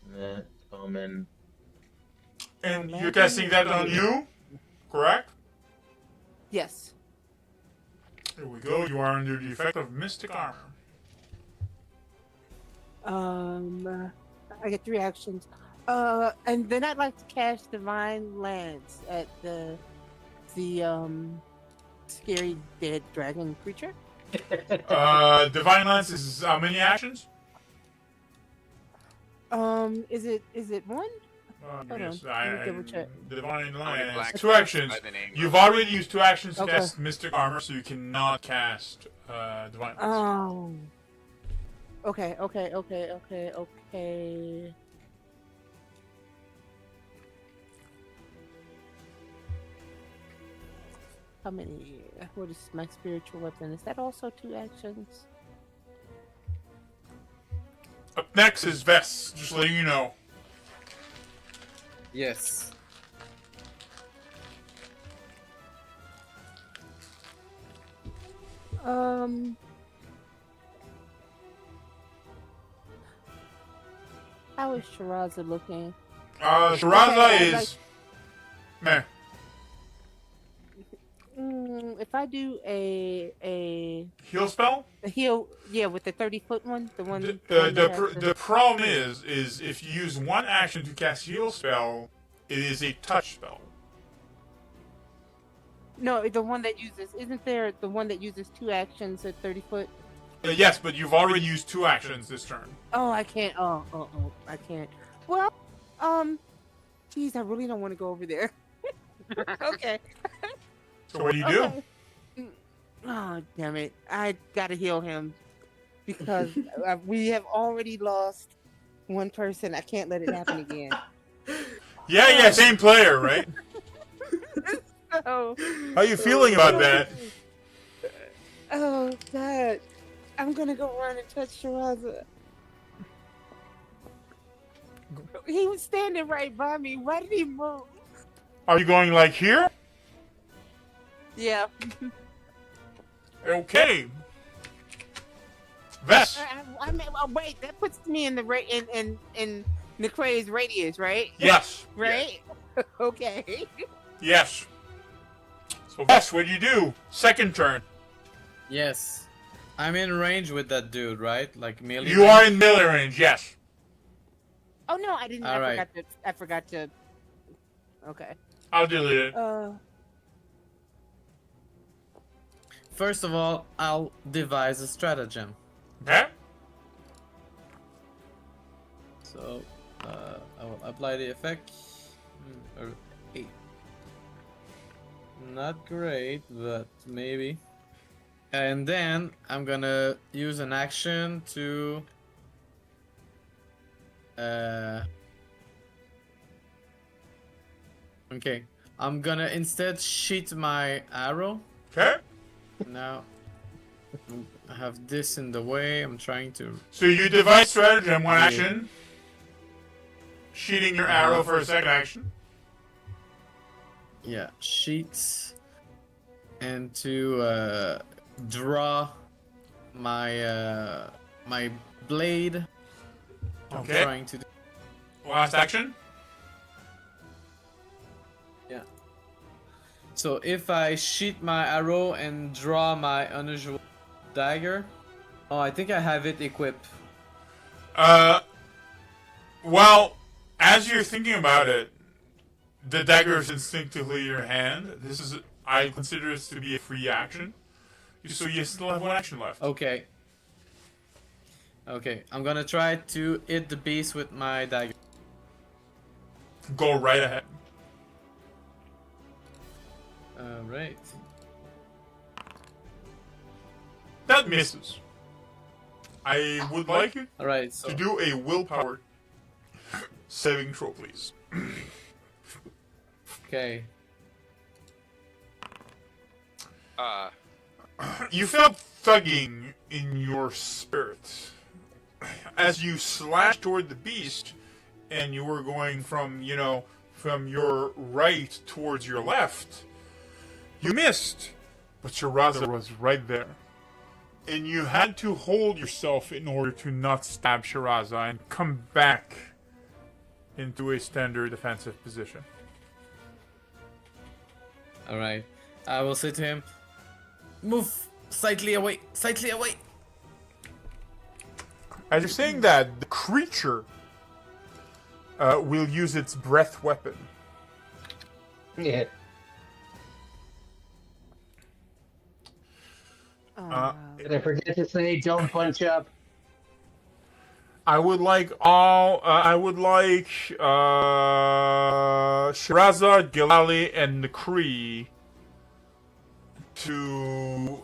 And then common. And you're casting that on you? Correct? Yes. Here we go. You are under the effect of Mystic Armor. I get 3 actions. And then I'd like to cast Divine Lance at the scary dead dragon creature. Divine Lance is how many actions? Is it 1? Hold on, Yes, let me double check. Divine Only Lance. black 2 actions. by the name You've of- already used 2 actions to Okay. cast Mystic Armor, so you cannot cast Divine Lance. Oh. Okay. How many? What is my spiritual weapon? Is that also 2 actions? Up next is Vess, just letting you know. Yes. How is Shiraza looking? Shiraza Okay, is... Meh. if I do a Heal spell. heal, yeah, with the 30-foot one, the one. The problem is if you use one action to cast heal spell, it is a touch spell. No, the one that uses, isn't there the one that uses 2 actions at 30-foot? Yes, but you've already used 2 actions this turn. Oh, I can't. Oh, I can't. Well, geez, I really don't want to go over there. Okay. So what do you do? Okay. Oh, damn it! I gotta heal him because we have already lost one person. I can't let it happen again. Yeah, same player, right? So, How you feeling about that? oh God, I'm gonna go run and touch Shiraza. He was standing right by me. Why did he move? Are you going like here? Yeah. Okay. Vess. I mean, oh, wait, that puts me in the in Nicrae's radius, right? Yes. Right? Okay. Yes. So Vess, what do you do? Second turn. Yes. I'm in range with that dude, right? Like melee. You are in melee range, yes. Oh no, I didn't. All right. I forgot to. Okay. I'll delete it. First of all, I'll devise a stratagem. Okay. So, I will apply the effect. Or 8. Not great, but maybe. And then I'm gonna use an action to. Okay, I'm gonna instead shoot my arrow. Okay. Now, I have this in the way. I'm trying to. So you devise stratagem, one action. Shooting your arrow for a second action. Yeah, sheets. And to draw my my blade. Okay. I'm trying to do. Last action. Yeah. So if I shoot my arrow and draw my unusual dagger, oh, I think I have it equipped. Well, as you're thinking about it, the dagger is instinctively in your hand. This is, I consider this to be a free action. So you still have one action left. Okay. Okay, I'm gonna try to hit the beast with my dagger. Go right ahead. Right. That misses. I would like you Alright, so to do a willpower saving throw, please. okay. You felt thugging in your spirit as you slashed toward the beast, and you were going from, from your right towards your left. You missed, but Shiraza was right there. And you had to hold yourself in order to not stab Shiraza and come back into a standard defensive position. Alright. I will say to him, move slightly away, slightly away. As you're saying that, the creature will use its breath weapon. Yeah. Did I forget to say don't punch up? I would like Shiraza, Gilali, and Nakri to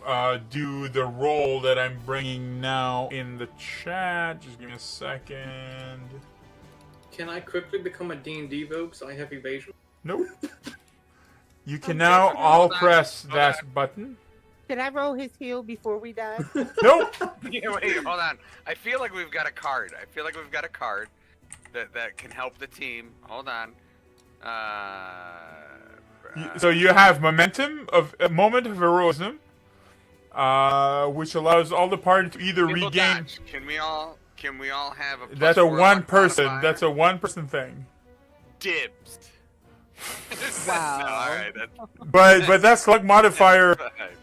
do the role that I'm bringing now in the chat. Just give me a second. Can I quickly become a D&D vogue so I have evasion? Nope. You can now all press that button. Can I roll his heal before we die? Nope. Yeah, wait, hold on. I feel like we've got a card. that can help the team. Hold on. So you have momentum of a moment of heroism, which allows all the party to either People regain. dodge. Can we all have a? That's a +4 one person. modifier? That's a one person thing. Dibs. Wow. No, all right. But that's luck modifier.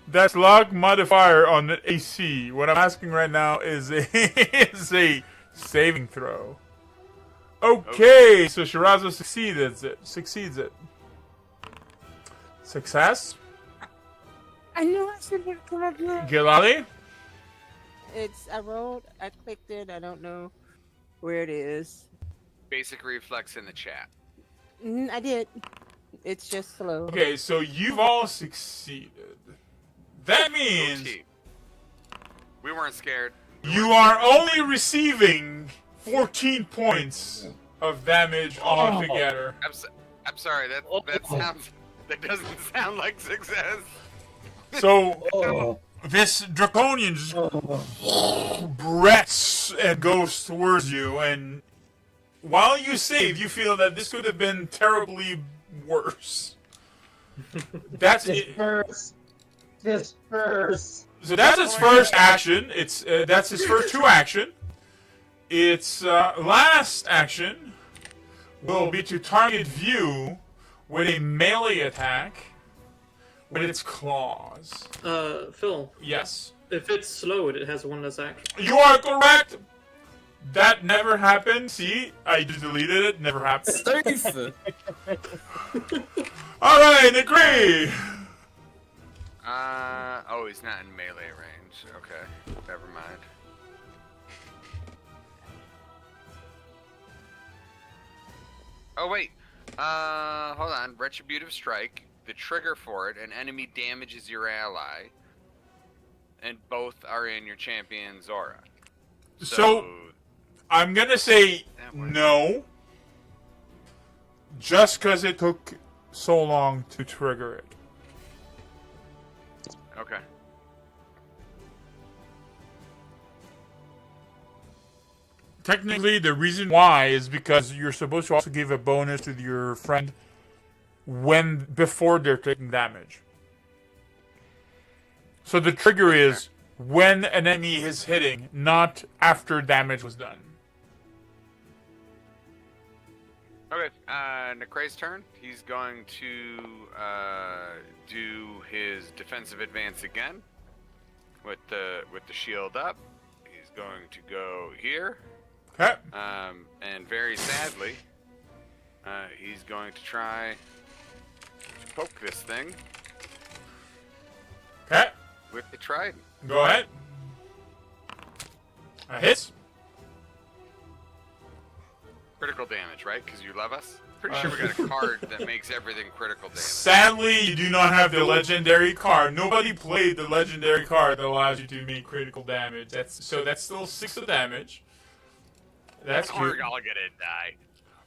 That's luck modifier on the AC. What I'm asking right now is a saving throw. Okay, so Shirazo succeeds it. Success. I knew I should have come up here. Gilali. I clicked it. I don't know where it is. Basic reflex in the chat. I did. It's just slow. Okay, so you've all succeeded. That means OT. We weren't scared. you are only receiving 14 points of damage altogether. I'm sorry. That doesn't sound like success. So this draconian just breaths and goes towards you, and while you save, you feel that this could have been terribly worse. That's it. Disperse. So that's its first action. That's his first 2 action. Its last action will be to target View with a melee attack with its claws. Phil, Yes. if it's slowed, it has one less action. You are correct. That never happened. See, I just deleted it. Never happened. Safe. All right, agree. Oh, he's not in melee range. Okay, never mind. Oh wait, hold on. Retributive strike. The trigger for it, an enemy damages your ally, and both are in your champion's aura. So I'm gonna say no, just because it took so long to trigger it. Okay. Technically, the reason why is because you're supposed to also give a bonus to your friend before they're taking damage. So the trigger is when an enemy is hitting, not after damage was done. Okay, Necray's turn. He's going to do his defensive advance again with the shield up. He's going to go here. Okay. And very sadly, he's going to try to poke this thing. Okay. With the trident. Go ahead. A hit. Critical damage, right? Because you love us? Pretty sure we got a card that makes everything critical damage. Sadly, you do not have the legendary card. Nobody played the legendary card that allows you to make critical damage. That's still 6 of damage. That's cute. We're all gonna die.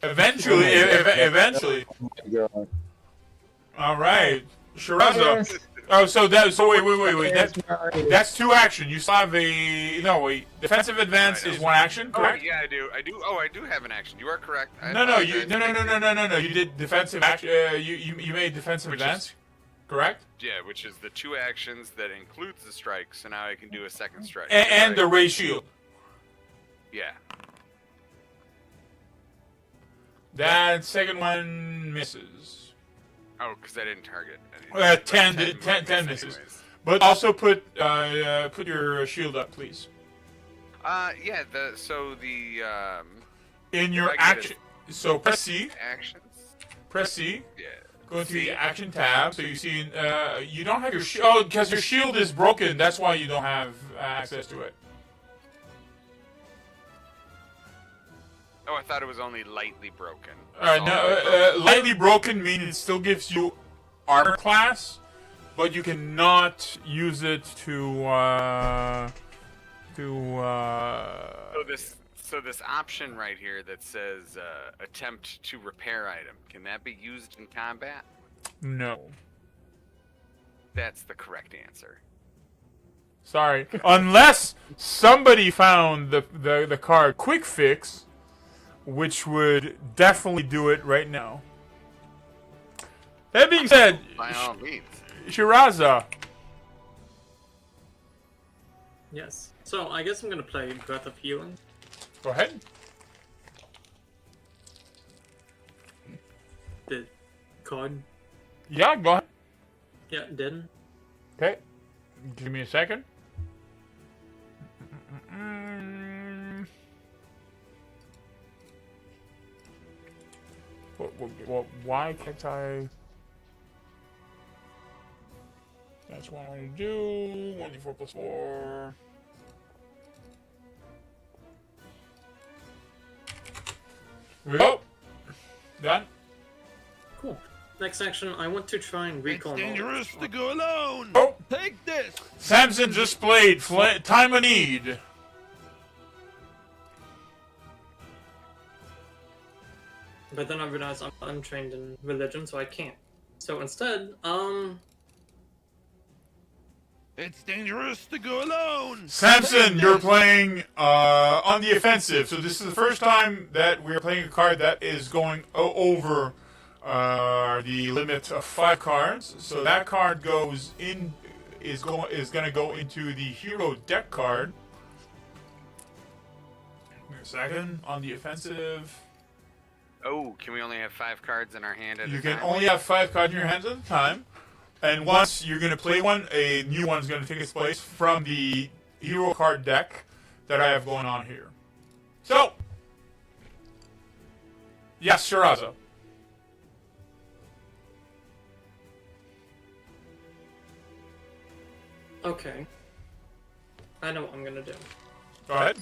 Eventually, eventually. Oh my god. All right, Shirazo. Oh, so wait. That's 2 action. You still have a defensive advance is 1 action, correct? Oh yeah, I do. Oh, I do have an action. You are correct. No. You did defensive action. You made defensive advance, correct? Yeah, which is the 2 actions that includes the strike. So now I can do a second strike. And the ray shield. Yeah. That second one misses. Oh, because I didn't target. 10 misses. But also put your shield up, please. Yeah. In your action. So press C. Actions. Press C. Yeah. Go to the action tab. So you see, you don't have your shield. Oh, because your shield is broken. That's why you don't have access to it. Oh, I thought it was only lightly broken. Lightly broken means it still gives you armor class, but you cannot use it to. So this option right here that says attempt to repair item, can that be used in combat? No. That's the correct answer. Sorry, unless somebody found the card Quick Fix, which would definitely do it right now. That being said, by all means, Shiraza. Yes. So I guess I'm gonna play Breath of Healing. Go ahead. card. Yeah, go ahead. Yeah, did. Okay. Give me a second. Why can't I? That's what I want to do. 1d4 plus 4. Here we go. Done. Cool. Next action, I want to try and recall. It's dangerous to go alone. Oh. Take this. Samson just played Time of Need. But then I realized I'm untrained in religion, so I can't. So instead, It's dangerous to go alone. Samson, you're playing on the offensive. So this is the first time that we're playing a card that is going over the limit of 5 cards. So that card goes in is going to go into the hero deck card. Wait a second. On the offensive. Oh, can we only have 5 cards in our hand at a time? You can only have 5 cards in your hands at a time. And once you're going to play one, a new one's going to take its place from the hero card deck that I have going on here. So, yes, Shiraza. okay. I know what I'm gonna do. Go ahead.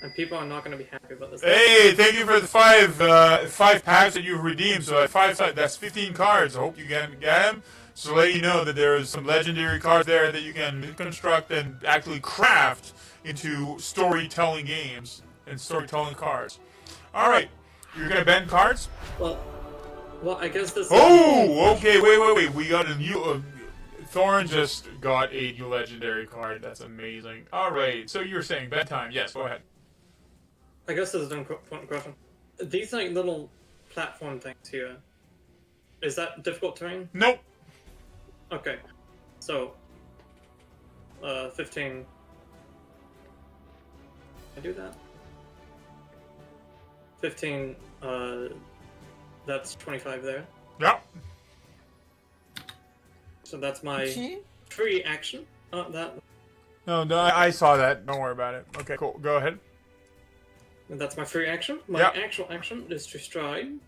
And people are not gonna be happy about this. Hey, thank you for the 5 packs that you've redeemed. So at 5 sides, that's 15 cards. I hope you get them. So let you know that there's some legendary cards there that you can construct and actually craft into storytelling games and storytelling cards. All right, you're gonna bend cards. Well, I guess this. Oh, okay. Wait. We got a new. Thorn just got a new legendary card. That's amazing. All right. So you're saying bedtime? Yes. Go ahead. I guess this is an important question. These like little platform things here. Is that difficult terrain? Nope. Okay. So. 15. I do that. 15. That's 25 there. Yep. So that's my free action. That. No, I saw that. Don't worry about it. Okay, cool. Go ahead. And that's my free action. My Yep. actual action is to stride.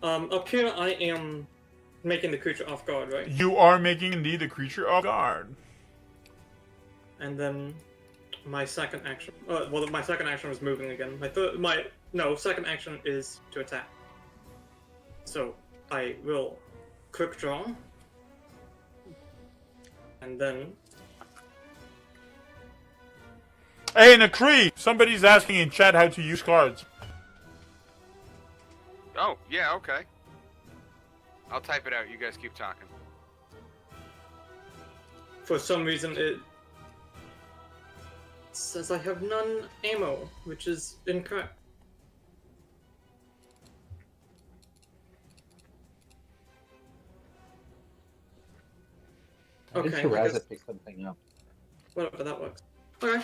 Up here I am making the creature off guard, right? You are making indeed the creature off guard. And then my second action. My second action was moving again. Second action is to attack. So I will quick draw. And then. Hey, Nakri! Somebody's asking in chat how to use cards. Oh, yeah, okay. I'll type it out. You guys keep talking. For some reason, it says I have none ammo, which is incorrect. How did Okay, Shiraza pick something up? Whatever, that works. Okay,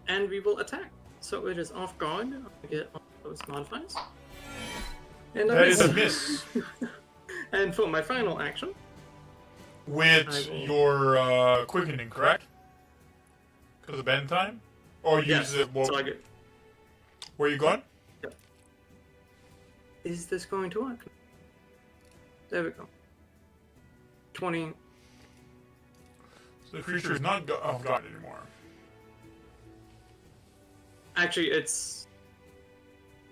and we will attack. So it is off guard. I get all those modifiers. And That is a miss. And for my final action. With your quickening, correct? Because of bend time? Or Yes, use it. Well, so I get. where are you going? Yep. Is this going to work? There we go. 20. So the creature is not off guard anymore. Actually, it's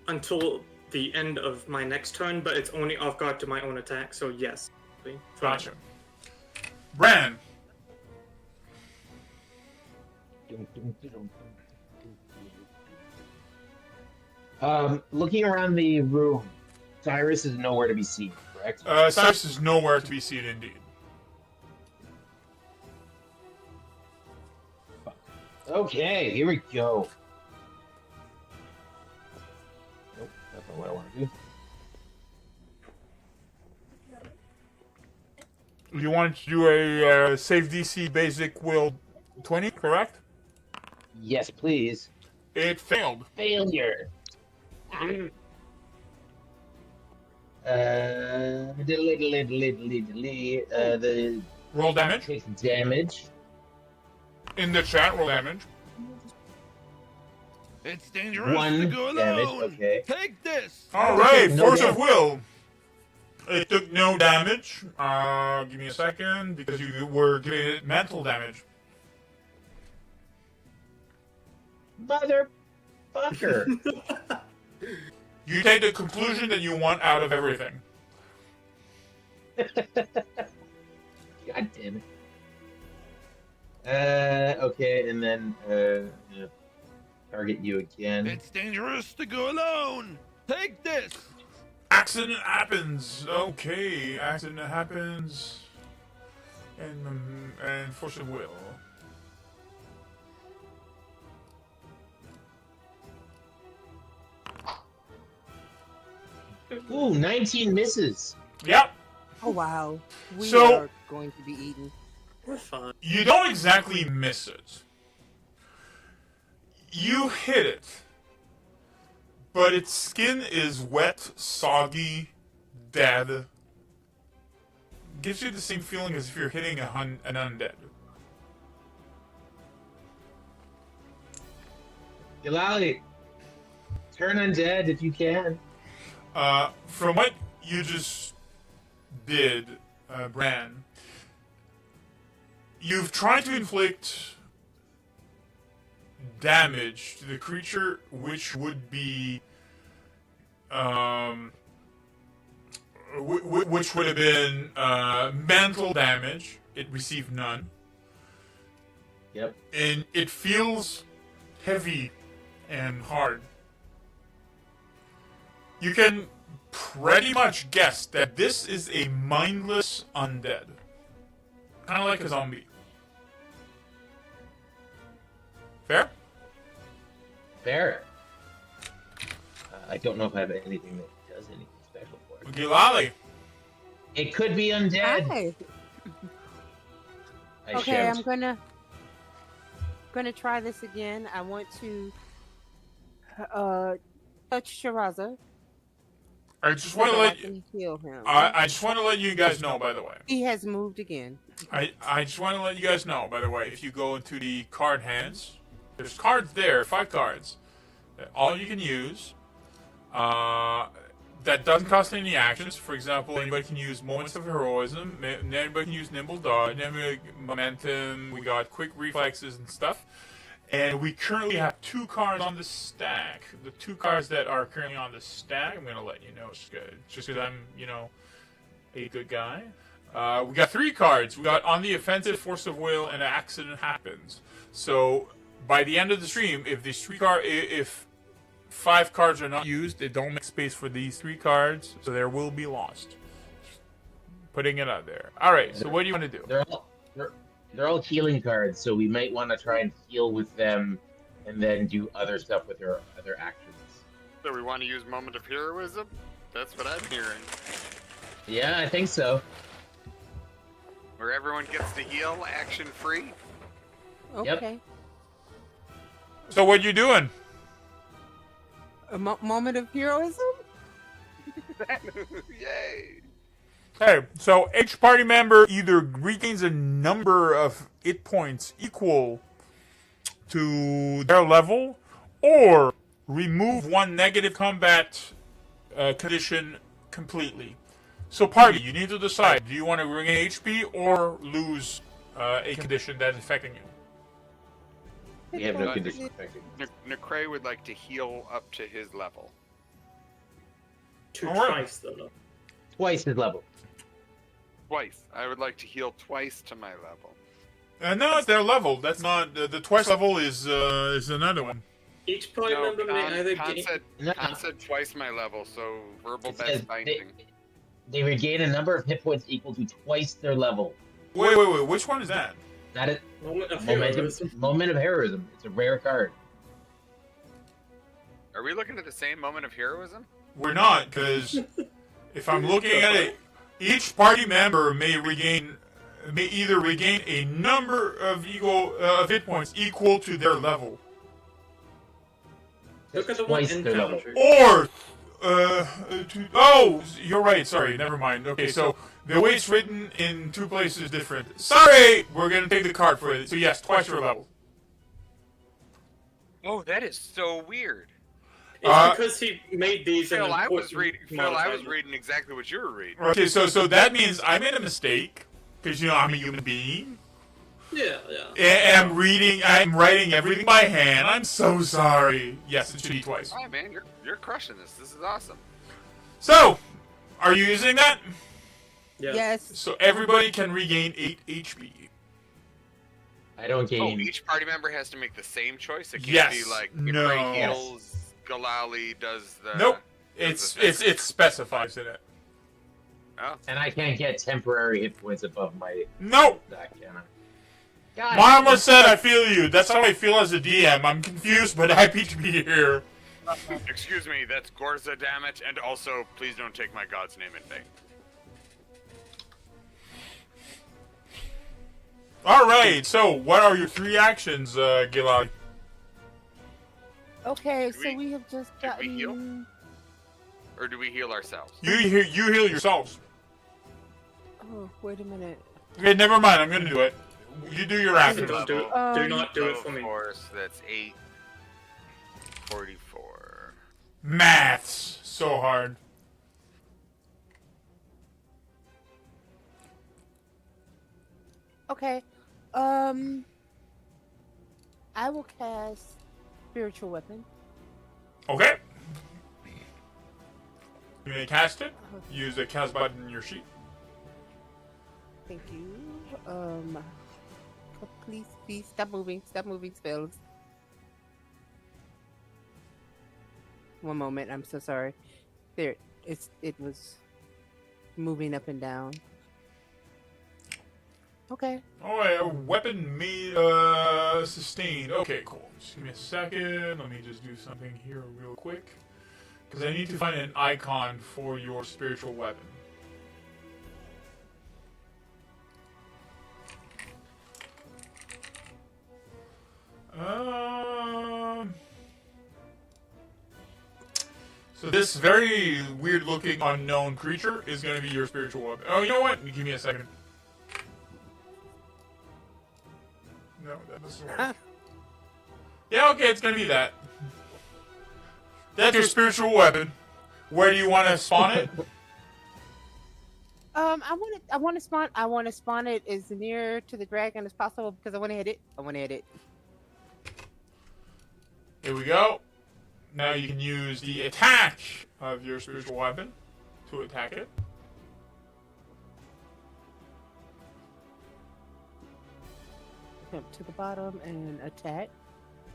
until the end of my next turn, but it's only off guard to my own attack, so yes. Gotcha. Bran! Looking around the room, Cyrus is nowhere to be seen, correct? Cyrus is nowhere to be seen indeed. Okay, here we go. Nope, that's not what I want to do. You wanted to do a save DC basic will 20, correct? Yes, please. It failed. Failure. The Roll damage. takes damage. In the chat, roll damage. It's dangerous to 1 go damage. alone. Okay. Take this. All right, No force of damage. will. It took no damage. Give me a second because you were giving it mental damage. Motherfucker. You take the conclusion that you want out of everything. God damn it. Okay, and then target you again. It's dangerous to go alone. Take this. Accident happens. Okay, accident happens. And force of will. Ooh, 19 misses. Yep. Oh wow. We So- are going to be eaten. We're fine. You don't exactly miss it. You hit it. But its skin is wet, soggy, dead. Gives you the same feeling as if you're hitting an undead. Yalali, turn undead if you can. From what you just did, Bran, you've tried to inflict damage to the creature, which would be, which would have been mental damage. It received none, Yep. and it feels heavy and hard. You can pretty much guess that this is a mindless undead. Kind of like a zombie. Fair? Fair. I don't know if I have anything that does anything special for it. Gilali. It could be undead. Hi. I Okay, shout. I'm gonna try this again. I want to touch Shiraza. I just want to so I let you. can heal him. I just want to let you guys know, by the way. He has moved again. I just want to let you guys know, by the way. If you go into the card hands, there's cards there, 5 cards. All you can use. That doesn't cost any actions. For example, anybody can use Moments of Heroism. Anybody can use Nimble Dodge. Momentum. We got Quick Reflexes and stuff. And we currently have 2 cards on the stack. The 2 cards that are currently on the stack, I'm going to let you know. It's good. Just because I'm, a good guy. We got 3 cards. We got On the Offensive, Force of Will, and Accident Happens. So, by the end of the stream, if these 3 cards, if 5 cards are not used, they don't make space for these 3 cards, so there will be lost. Putting it out there. Alright, so what do you want to do? They're all healing cards, so we might want to try and heal with them and then do other stuff with our other actions. So we want to use Moment of Heroism? That's what I'm hearing. Yeah, I think so. Where everyone gets to heal action free? Okay. So what you doing? A moment of heroism? Yay! Okay, so each party member either regains a number of hit points equal to their level, or remove 1 negative combat condition completely. So party, you need to decide, do you want to regain HP or lose a condition that is affecting you? We have no condition affecting. Necray would like to heal up to his level. Twice, though. Twice his level. Twice. I would like to heal twice to my level. No, it's their level. That's not the twice level is another one. Each party member may either Con gain... said twice my level, so verbal It says best binding. They regain a number of hit points equal to twice their level. Wait, which one is that? That is Moment of heroism. Moment of Heroism. It's a rare card. Are we looking at the same Moment of Heroism? We're not, because if I'm looking at it, each party member may either regain a number of hit points equal to their level, Look at the one Twice their level. encounter. or Oh, you're right. Sorry, never mind. Okay, so the way it's written in two places is different. Sorry, we're gonna take the card for it. So yes, twice your level. Oh, that is so weird. It's because he made these. Phil, in I was reading. Phil, I was modified- reading exactly what you were reading. Okay, so that means I made a mistake because I'm a human being. Yeah. And I'm writing everything by hand. I'm so sorry. Yes, it should be twice. Oh man, you're crushing this. This is awesome. So, are you using that? Yeah. Yes. So everybody can regain 8 HP. I don't Oh, gain. each party member has to make the same choice. It can't Yes. be like No. McRae heals, Galali does the. Nope. does the thing. It specifies in it. Oh. And I can't get temporary hit points above my. Nope. That can I? God. Mama said I feel you. That's how I feel as a DM. I'm confused, but happy to be here. Excuse me, that's Gorza damage, and also please don't take my god's name in vain. All right. So, what are your 3 actions, Gilali? Okay, Did so we- we have just did we heal? gotten. Or do we heal ourselves? You heal yourselves. Oh, wait a minute. Okay, never mind. I'm gonna do it. You do your action. Don't do it. Do not do it for me. Force, that's 844. Maths. So hard. Okay. I will cast spiritual weapon. Okay. You may cast it. Use the cast button in your sheet. Thank you. Please stop moving spells. One moment, I'm so sorry. There, it was moving up and down. Okay. Oh, a weapon made sustained. Okay, cool. Just give me a second. Let me just do something here real quick. Because I need to find an icon for your spiritual weapon. So this very weird-looking unknown creature is going to be your spiritual weapon. Oh, you know what? Give me a second. No, that doesn't work. Yeah, okay, it's going to be that. That's your spiritual weapon. Where do you want to spawn it? I want to spawn it as near to the dragon as possible because I want to hit it. Here we go. Now you can use the attack of your spiritual weapon to attack it. Jump to the bottom and attack.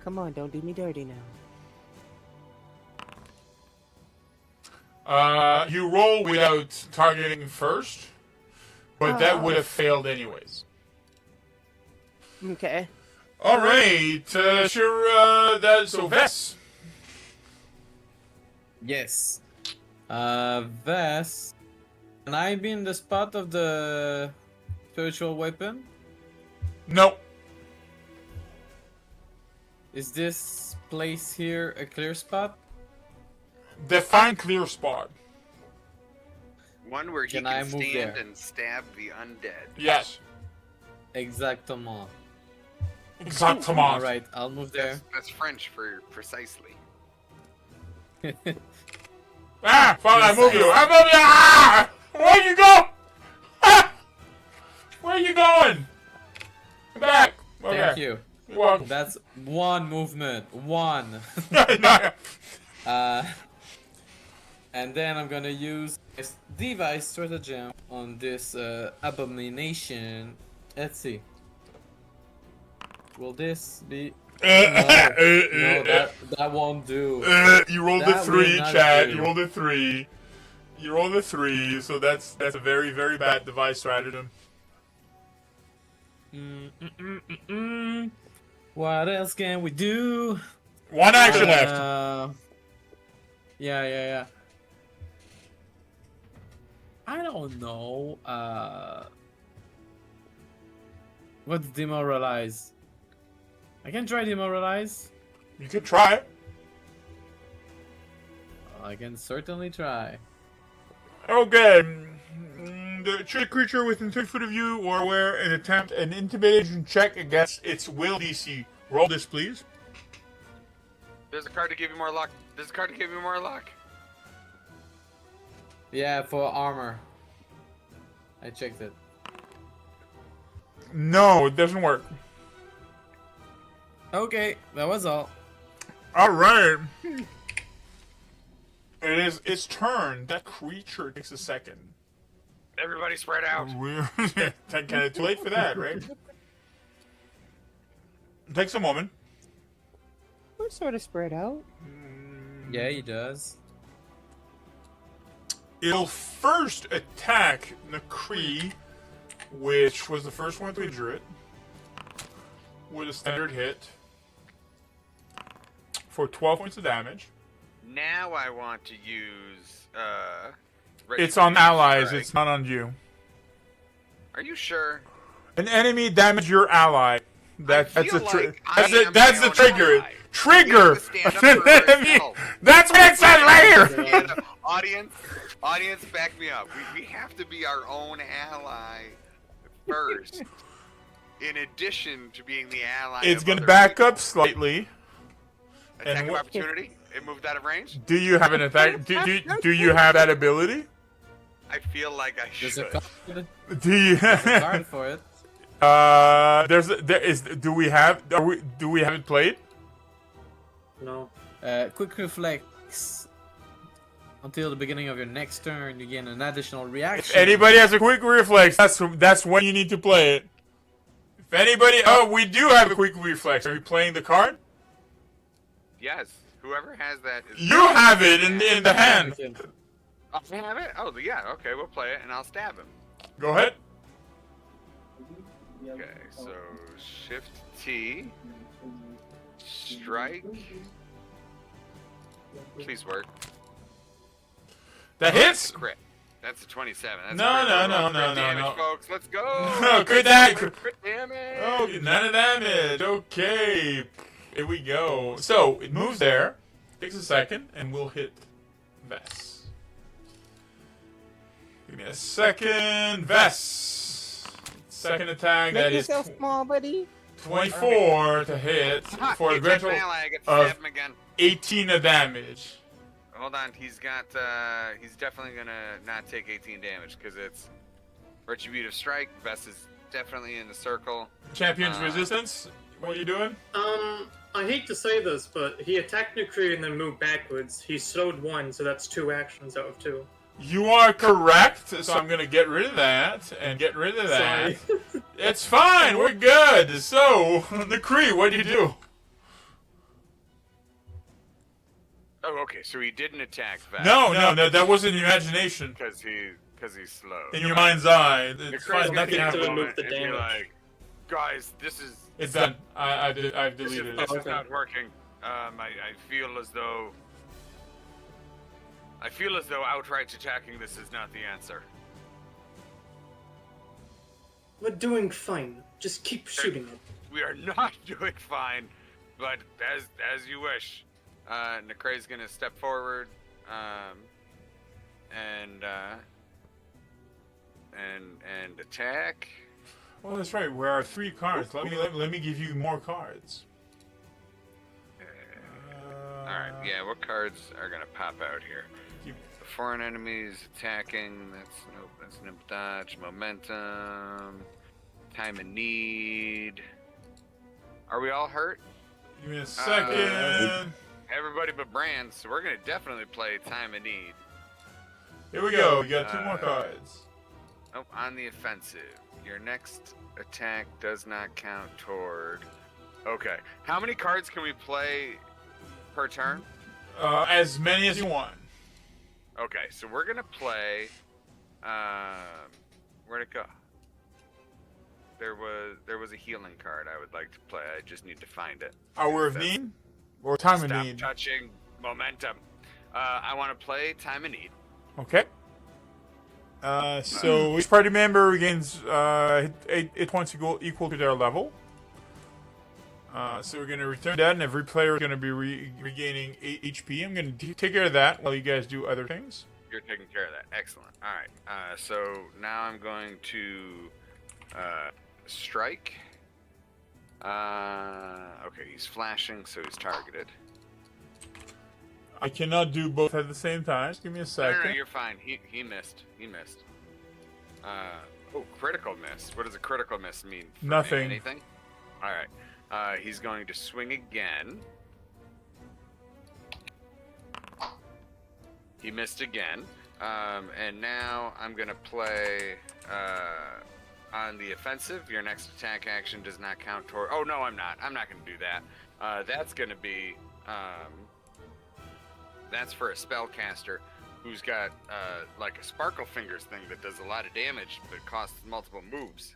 Come on, don't do me dirty now. You roll without targeting first, but that would have failed anyways. Okay. All right, sure. So Vess. Yes. Vess. Can I be in the spot of the spiritual weapon? No. Is this place here a clear spot? Define clear spot. One where he Can can I move stand there? and stab the undead. Yes. Exactement. Exactement. Alright, I'll move there. That's French for precisely. Ah, fine, I move you. I move you. Ah! Where you go? Ah! Where you going? Come back. Okay. Thank you. You're welcome. That's one movement. One. No. And then I'm gonna use this device stratagem on this abomination. Let's see. Will this be? No, that won't do. You rolled That a 3, will not Chad. do. You rolled a 3. You rolled a 3, so that's a very, very bad device stratagem. What else can we do? One action left. Yeah. I don't know. What's demoralize? I can try demoralize. You could try it. I can certainly try. Okay. The trick creature within 3 foot of you or aware and attempt an intimidation check against its will DC. Roll this, please. There's a card to give you more luck. There's a card to give you more luck. Yeah, for armor. I checked it. No, it doesn't work. Okay, that was all. All right. It is its turn. That creature takes a second. Everybody spread out. Kind of too late for that, right? It takes a moment. We're sort of spread out. Yeah, he does. It'll first attack Nakri, which was the first one to injure it, with a standard hit for 12 points of damage. Now I want to use. It's on allies. Strike. It's not on you. Are you sure? An enemy damage your ally. That's a like I am that's my the own trigger. ally. Trigger. You have to stand up for yourself. That's what it said later. Stand up. Audience, back me up. We have to be our own ally first. In addition to being the ally. It's of gonna other back people. up slightly. Attack of what- opportunity. It moved out of range. Do you have an attack? Do you have that ability? I feel like I There's a should. card, Do you? there's a card for it. Do we have it played? No. Quick reflex. Until the beginning of your next turn, you gain an additional reaction. If anybody has a quick reflex, that's when you need to play it. If anybody, we do have a quick reflex. Are you playing the card? Yes. Whoever has that. Is You have it in the hand. Oh, I have it. Oh, yeah. Okay, we'll play it, and I'll stab him. Go ahead. Okay, so Shift T, strike. Please work. That hits. Crit. That's a 27. That's No, crit. no, no, Crit no, no, damage, no. folks. Let's go. No, crit damage. Crit damage. Oh, none of damage. Okay, here we go. So it moves there. Takes a second, and we'll hit Vess. Give me a second, Vess. Second attack. Make That is yourself small, buddy. 24 to hit Aha, for he a grand attacked my total ally. I get to of stab him again. 18 of damage. Hold on, he's got. He's definitely gonna not take 18 damage because it's retributive strike. Vess is definitely in the circle. Champion's resistance. What are you doing? I hate to say this, but he attacked Nukri and then moved backwards. He slowed 1, so that's 2 actions out of 2. You are correct, so I'm gonna get rid of that and get rid of that. Sorry. It's fine, we're good. So, the Kree, what do you do? Oh, okay. So he didn't attack Vess. No, that wasn't imagination. Because he's slow. In your mind's eye, The it's Kray's fine. gonna Nothing take a happened. moment the and be damage. like, guys, this is It's done. I've this deleted is it. not working. I feel as though outright attacking this is not the answer. We're doing fine. Just keep shooting it. We are not doing fine, but as you wish. Nakray's gonna step forward, and attack. Oh, that's right. There are 3 cards. Let me give you more cards. Alright, yeah, what cards are gonna pop out here? You- Foreign enemies attacking, that's no dodge, momentum, time of need. Are we all hurt? Give me a second. Everybody but Brand, so we're gonna definitely play time of need. Here we go. You got 2 more cards. Oh, on the offensive. Your next attack does not count toward. Okay. How many cards can we play per turn? As many as you want. Okay, so we're gonna play. Where'd it go? There was a healing card I would like to play. I just need to find it. Hour of Need? Or Time of Stop Need? touching momentum. I want to play Time of Need. Okay. So each party member gains 8 points equal to their level. So we're going to return that, and every player is going to be regaining 8 HP. I'm going to take care of that while you guys do other things. You're taking care of that. Excellent. All right. So now I'm going to strike. Okay, he's flashing, so he's targeted. I cannot do both at the same time. Just give me a second. No, you're fine. He missed. He missed. Oh, critical miss. What does a critical miss mean? Nothing. Anything? All right. He's going to swing again. He missed again. And now I'm going to play on the offensive. Your next attack action does not count toward... Oh, no, I'm not. I'm not going to do that. That's going to be... that's for a spellcaster who's got like a Sparkle Fingers thing that does a lot of damage but costs multiple moves.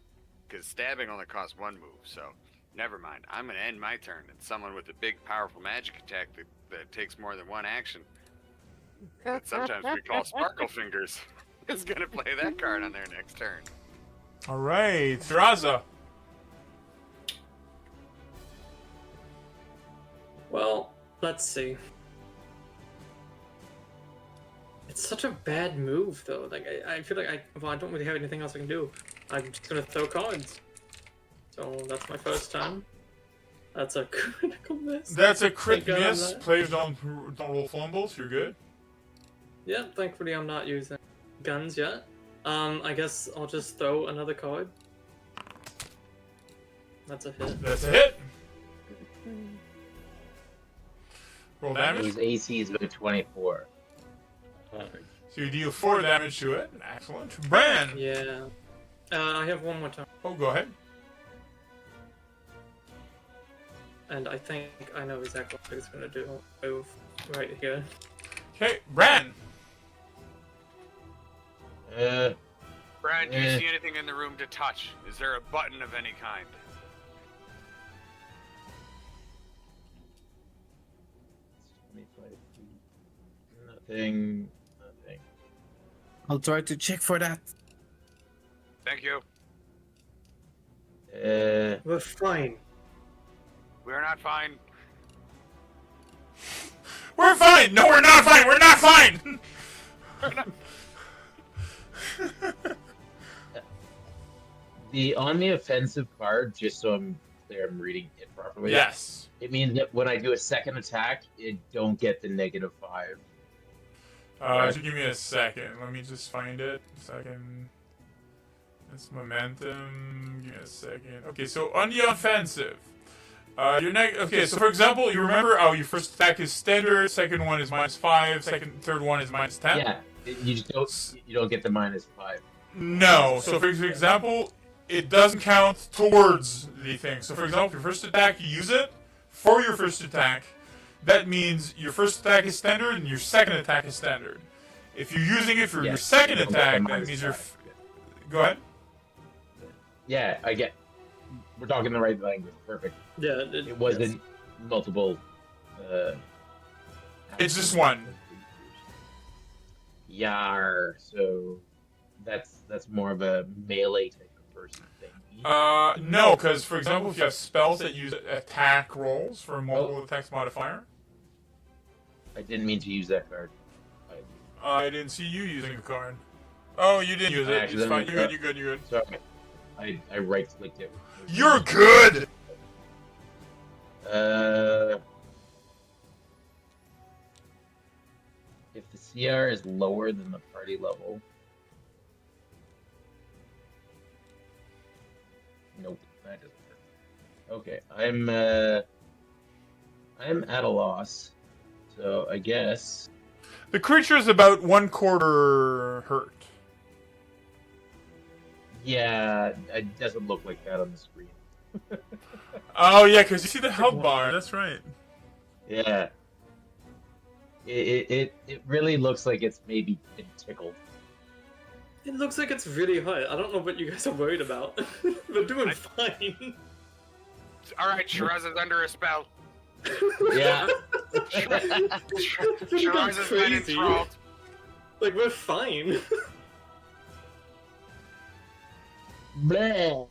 Because stabbing only costs 1 move, so... Never mind. I'm going to end my turn, and someone with a big, powerful magic attack that takes more than 1 action, that sometimes we call Sparkle Fingers, is going to play that card on their next turn. All right, Thraza. Well, let's see. It's such a bad move, though. Like I feel like I don't really have anything else I can do. I'm just gonna throw cards. So that's my first time. That's a critical miss. That's a crit miss. Players don't roll fumbles. You're good. Yeah, thankfully I'm not using guns yet. I guess I'll just throw another card. That's a hit. That's a hit. Roll damage. His AC is about 24. So you deal 4 damage to it. Excellent. Bran! Yeah. I have one more time. Oh, go ahead. And I think I know exactly what it's gonna do. Move right here. Okay, Bran! Brian, do you see anything in the room to touch? Is there a button of any kind? Nothing. I'll try to check for that. Thank you. We're fine. We're not fine. We're fine! No, we're not fine! We're not fine! On the offensive card, just so I'm clear, I'm reading it properly. Yes. It means that when I do a second attack, it don't get the -5. So give me a second. Let me just find it. Second. That's momentum. Give me a second. Okay, so on the offensive, okay, so for example, you remember your first attack is standard, second one is -5, third one is -10. Yeah, you don't get the -5. No. So for example, it doesn't count towards the thing. So for example, your first attack, you use it for your first attack. That means your first attack is standard and your second attack is standard. If you're using it for your second attack, that means you're... Go ahead. Yeah, I get... We're talking the right language. Perfect. Yeah, it wasn't multiple... It's just one. Yar. So that's more of a melee type of person thing. No, because for example, if you have spells that use attack rolls for a multiple attacks modifier. I didn't mean to use that card. I didn't see you using a card. Oh, you didn't use it. It's fine. You're good. Sorry. I right-clicked it. You're good! If the CR is lower than the party level... Nope, that doesn't work. Okay, I'm at a loss, so I guess... The creature is about 1/4 hurt. Yeah, it doesn't look like that on the screen. Oh yeah, because you see the health bar. That's right. Yeah. It really looks like it's maybe been tickled. It looks like it's really hot. I don't know what you guys are worried about. We're doing fine. Alright, Shiraza's under a spell. Yeah. Shiraza's been enthralled. Like, we're fine. Bleh.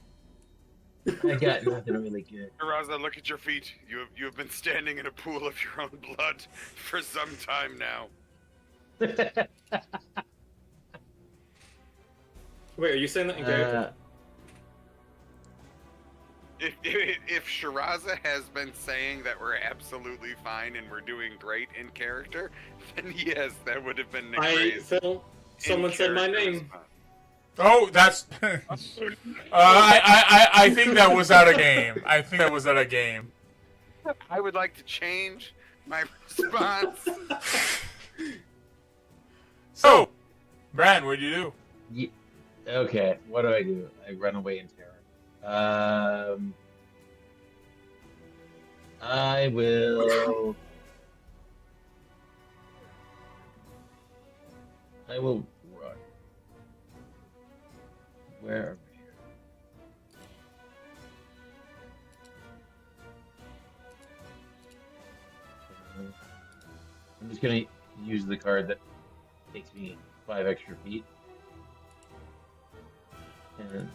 I got nothing really good. Raza, look at your feet. You have been standing in a pool of your own blood for some time now. Wait, are you saying that in character? If Shiraza has been saying that we're absolutely fine and we're doing great in character, then yes, that would have been Phil, someone said my name. Oh, that's. I think that was out of game. I think that was out of game. I would like to change my response. So, Bran, what do you do? Okay, what do? I run away in terror. I will. Run. Where are we here? I'm just gonna use the card that takes me 5 extra feet. And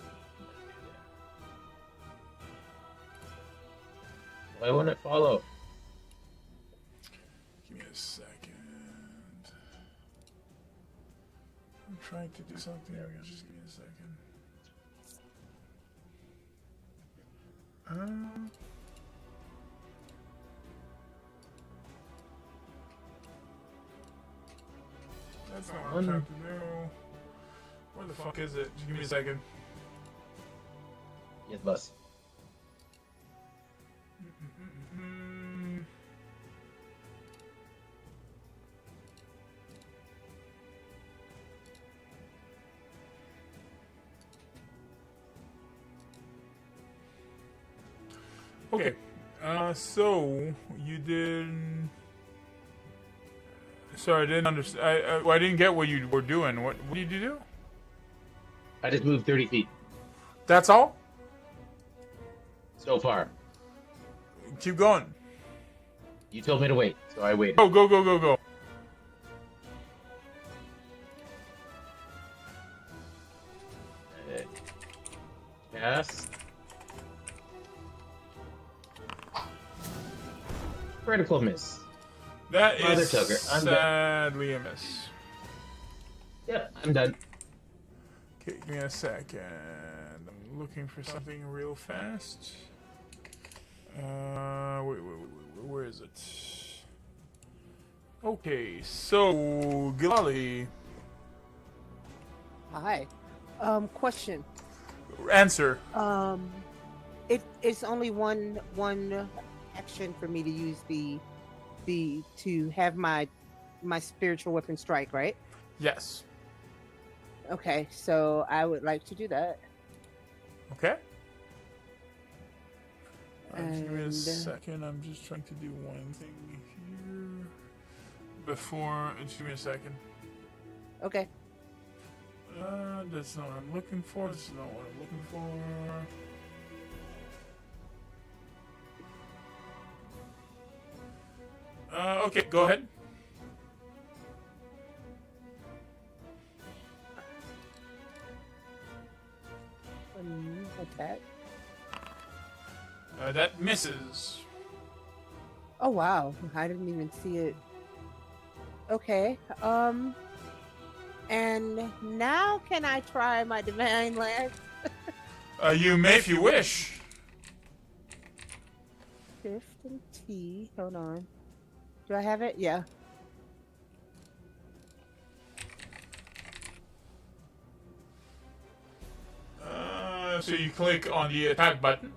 why won't it follow? Give me a second. I'm trying to do something. Just give me a second. That's not what I'm trying to do. Where the fuck is it? Just give me a second. Yes, boss. Okay, so you did. Sorry, I didn't understand. I didn't get what you were doing. What did you do? I just moved 30 feet. That's all? So far. Keep going. You told me to wait, so I waited. Oh, go. Cast. Critical miss. That Mother is Tucker. I'm sadly a miss. Yep, I'm done. Okay, give me a second. I'm looking for something real fast. Wait, where is it? Okay, so Gilali. Hi. Question. Answer. It's only one action for me to use to have my spiritual weapon strike, right? Yes. Okay, so I would like to do that. Okay. Just give me a second. I'm just trying to do one thing here before. Just give me a second. Okay. That's not what I'm looking for. This is not what I'm looking for. Okay, go ahead. Attack. That misses. Oh wow, I didn't even see it. Okay. And now can I try my divine lance? You may if you wish. Shift and T. Hold on. Do I have it? Yeah. So you click on the attack button.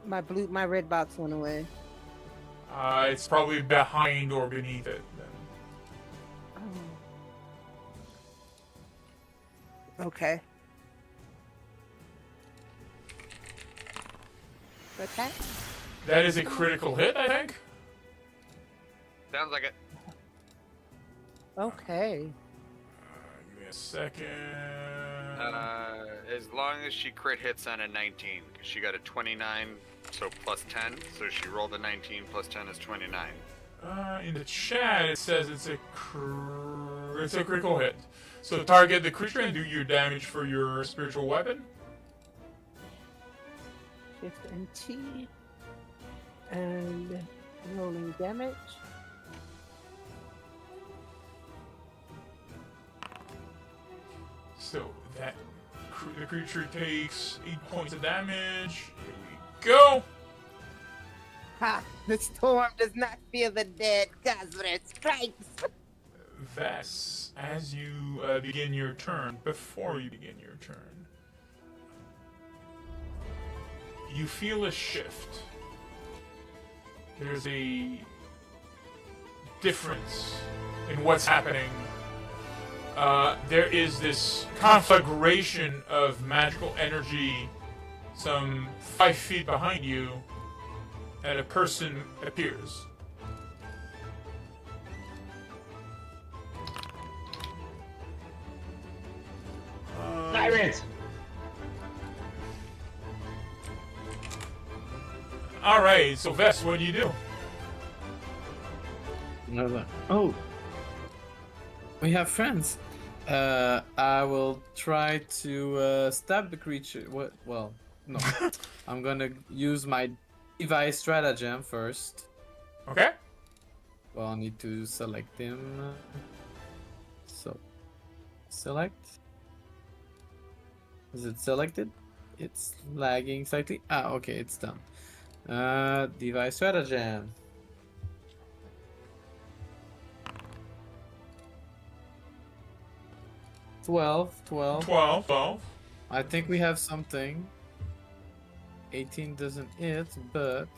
My red box went away. It's probably behind or beneath it. Then. Oh. Okay. Attack? That is a critical hit, I think. Sounds like it. Okay. Give me a second. As long as she crit hits on a 19, because she got a 29, so plus 10. So she rolled a 19 plus 10 is 29. In the chat, it says it's a critical hit. So target the creature and do your damage for your spiritual weapon. Shift and T. And rolling damage. So that the creature takes 8 points of damage. Here we go. Ha! The storm does not fear the dead, cause when it strikes. Vess, as you begin your turn, before you begin your turn, you feel a shift. There's a difference in what's happening. There is this conflagration of magical energy some 5 feet behind you, and a person appears. Sirens! Alright, so Vess, what do you do? Oh, we have friends. I will try to stab the creature. What? Well, no. I'm gonna use my device stratagem first. Okay. Well, I need to select him. So, select. Is it selected? It's lagging slightly. Ah, okay, it's done. Device stratagem. 12. I think we have something. 18 doesn't hit, but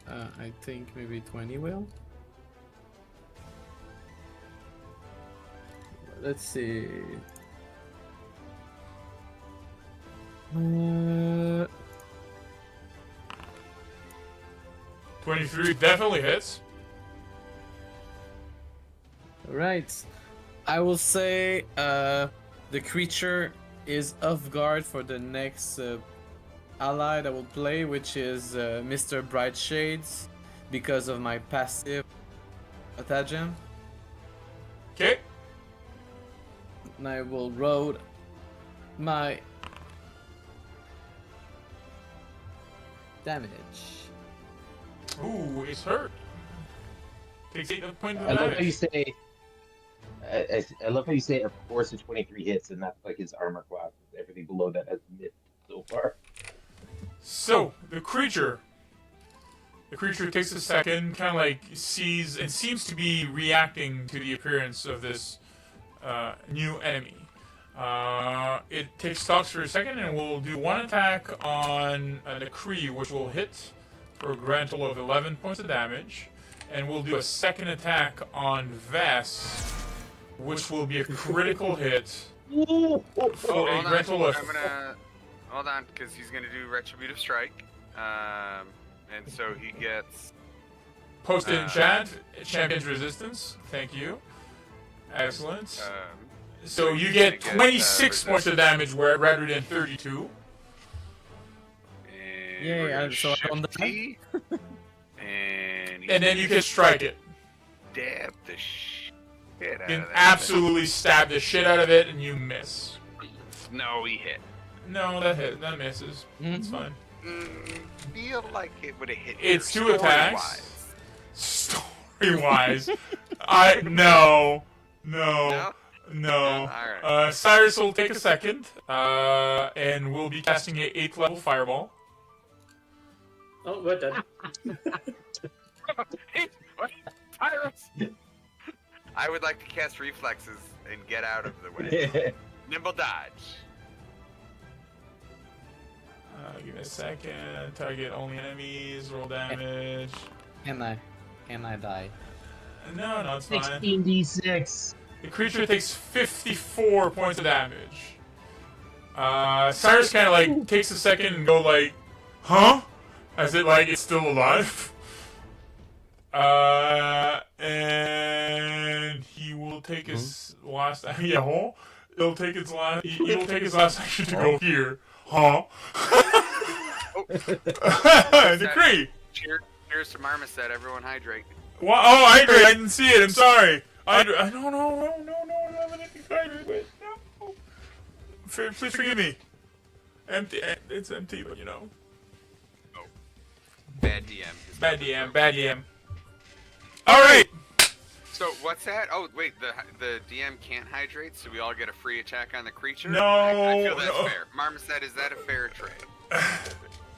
I think maybe 20 will. Let's see. 23 definitely hits. Right. I will say the creature is off guard for the next ally that will play, which is Mr. Brightshades, because of my passive attachment. Okay. And I will roll my damage. Ooh, it's hurt. Takes 8 points of I love damage. how you say. I love how you say, of course, a 23 hits, and that's like his armor class. Everything below that has missed so far. So the creature takes a second, kind of like sees and seems to be reacting to the appearance of this new enemy. It takes stock for a second and will do one attack on the Kree, which will hit for a grand total of 11 points of damage, and we'll do a second attack on Vess, which will be a critical hit for a grand total of. I'm gonna hold on, because he's gonna do Retributive Strike, and so he gets Posted enchant, Champion's Resistance. Thank you. Excellent. So you get 26 points of damage rather than 32. Yeah, so on the T, and then you can strike it. Stab the shit You out can of that absolutely stab the shit out of it, and you miss. thing. No, he hit. No, that misses. It's fine. Feel like it would have hit. It's your 2 attacks. story-wise. Story-wise, no. No? Alright. Cyrus will take a second, and we'll be casting a 8th level fireball. Oh, we're dead. What? Pirates? I would like to cast reflexes and get out of the way. Nimble dodge. Give me a second. Target only enemies. Roll damage. and I die. No, it's fine. 16d6. The creature takes 54 points of damage. Cyrus kind of like takes a second and go like, huh? As it like it's still alive. And he will take his last. He'll take his last. He will take his last action to go here. Huh? Decree. Cheers to Marmoset. Everyone hydrate. Well, oh, I agree. I didn't see it. I'm sorry. No, please forgive me. Empty. It's empty, but you know. bad DM. Bad DM, bad DM. Alright! So what's that? Oh wait, the DM can't hydrate, so we all get a free attack on the creature. No, I feel that's no. fair. Marmoset, is that a fair trade?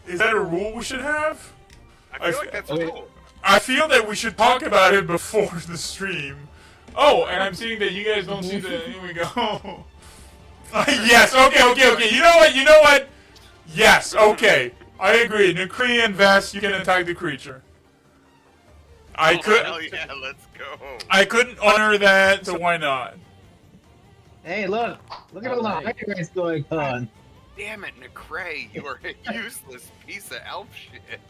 Is that a rule we should have? I feel like that's a rule. I feel that we should talk about it before the stream. Oh, and I'm seeing that you guys don't see the. Here we go. Yes. Okay. You know what? Yes. Okay. I agree. Nuclean vest. You can attack the creature. Hell yeah, let's go. I couldn't honor that, so why not? Hey, look at all the hydrates going on. Damn it, Necray, you are a useless piece of elf shit.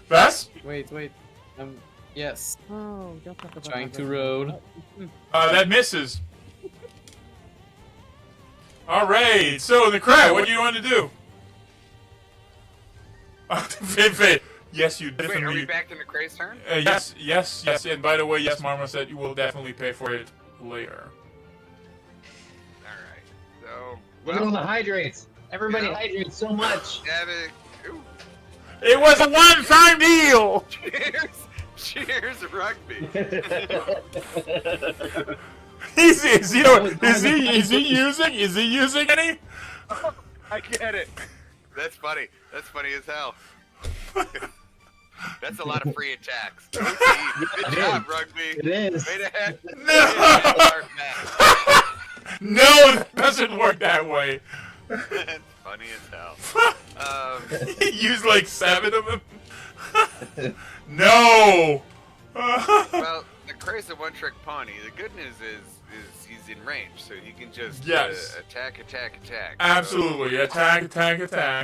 Vest? Wait. Yes. Oh, don't talk about Trying my to vest. roll. That misses. Alright, so Necray, what do you want to do? Yes, you definitely. Wait, are we back to Necray's turn? Yes. And by the way, yes, Marma said you will definitely pay for it later. Alright, so... Look at all the hydrates. Everybody hydrates so much. It was a one-time deal! Cheers, rugby. Is he using any? I get it. That's funny. That's funny as hell. That's a lot of free attacks. Good job, rugby. It is. Way to head. No, it doesn't work that way. That's funny as hell. He used like 7 of them. No. Well, the Necray's a one-trick pony. The good news is he's in range, so he can just attack. Absolutely, so, attack.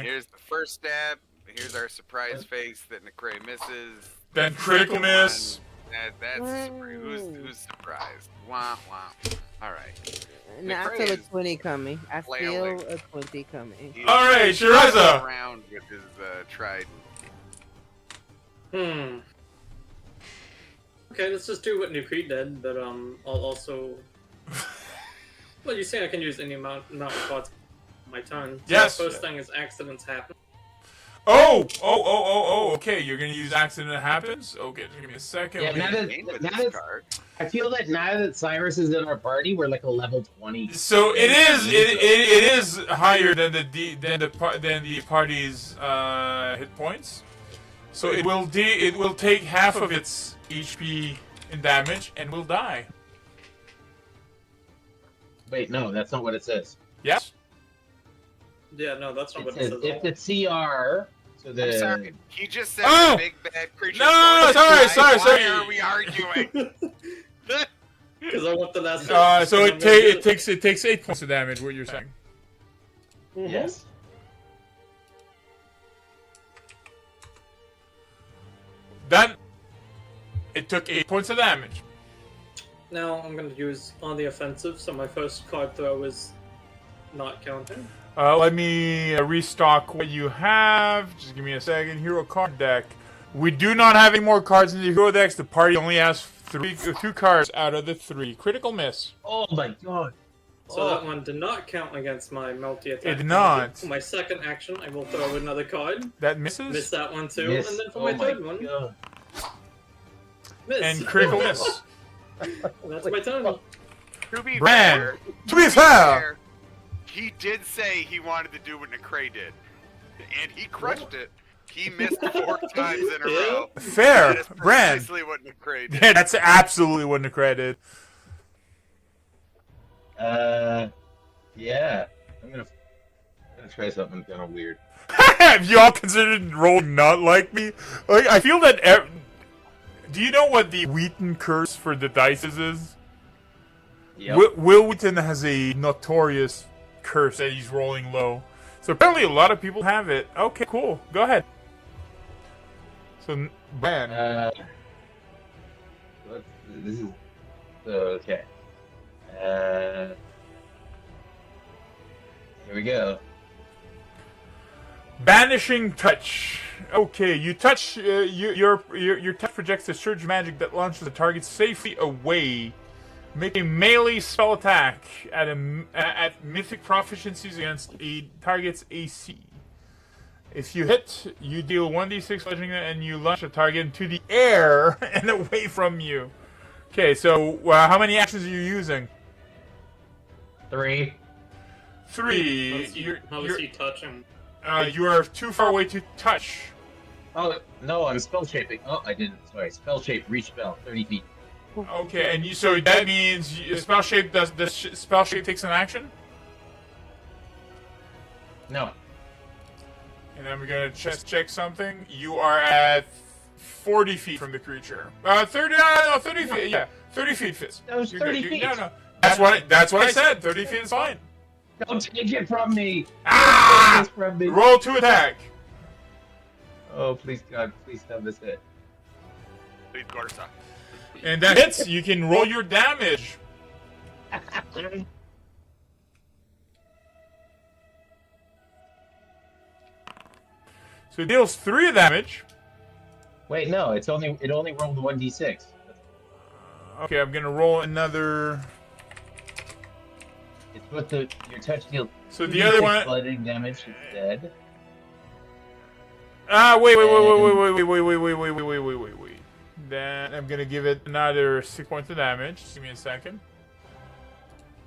Here's the first stab. Here's our surprise face that Necray misses. Then critical miss. That's who's surprised? Wah wah. All right. Now I feel a 20 coming. I feel a 20 coming. All right, Shiraza. Around with his trident. Okay, let's just do what Nukreed did, but I'll also. Well, you say I can use any amount of cards on my turn. So Yes. The first thing is accidents happen. Oh, okay, you're gonna use accident that happens? Okay, just give me a second. Yeah, I feel that now that Cyrus is in our party, we're like a level 20. So it is higher than the party's hit points. So it will take half of its HP in damage and will die. Wait, no, that's not what it says. Yes? Yeah, no, that's not It what says it says. if the CR, so the... I'm sorry. He just said Oh! the big bad creature. No, sorry. Why are we arguing? Because I want the last. So it takes 8 points of damage. What you're saying? Yes. Then it took 8 points of damage. Now I'm going to use on the offensive, so my first card throw is not counting. Let me restock what you have. Just give me a second. Hero card deck. We do not have any more cards in the hero decks. The party only has 2 cards out of the 3. Critical miss. Oh my god. So that one did not count against my multi-attack. It did not. For my second action, I will throw another card. That misses? Miss that one too. Miss. And then for Oh my third one, god. miss. And critical miss. That's my turn. To be Bran, fair, to be fair. He did say he wanted to do what Necray did, and he crushed it. He missed 4 times in a row. Fair, That is Bran. precisely what Necray did. Yeah, that's absolutely what Necray did. Yeah. I'm gonna try something kind of weird. Have you all considered rolling not like me? Like, I feel that. Do you know what the Wheaton curse for the dices is? Yep. Will Wheaton has a notorious curse that he's rolling low. So apparently a lot of people have it. Okay, cool. Go ahead. So, Bran. This is okay. Here we go. Banishing touch. Okay, you touch. Your touch projects a surge magic that launches the target safely away. Make a melee spell attack at mythic proficiencies against a target's AC. If you hit, you deal 1d6 bludgeoning and you launch a target into the air and away from you. Okay, so how many actions are you using? 3. 3. How is he touching? You are too far away to touch. Oh, no, I'm spell shaping. Oh, I didn't. Sorry, spell shape, reach spell, 30 feet. Okay, and so that means spell shape spell shape takes an action? No. And I'm gonna just check something. You are at 40 feet from the creature. 30 feet. Yeah, 30 feet fits. That was 30 feet. No. That's what I said. 30 feet is fine. Don't take it from me. Ah! Don't take this from me. Roll to attack. Oh, please, God, please have this hit. Please, Garza. And that hits. You can roll your damage. So it deals 3 damage. Wait, no, it only rolled 1d6. Okay, I'm gonna roll another. It's supposed to your touch deals. So the other one. Bludgeoning damage instead. Wait. Then I'm gonna give it another 6 points of damage. Just give me a second.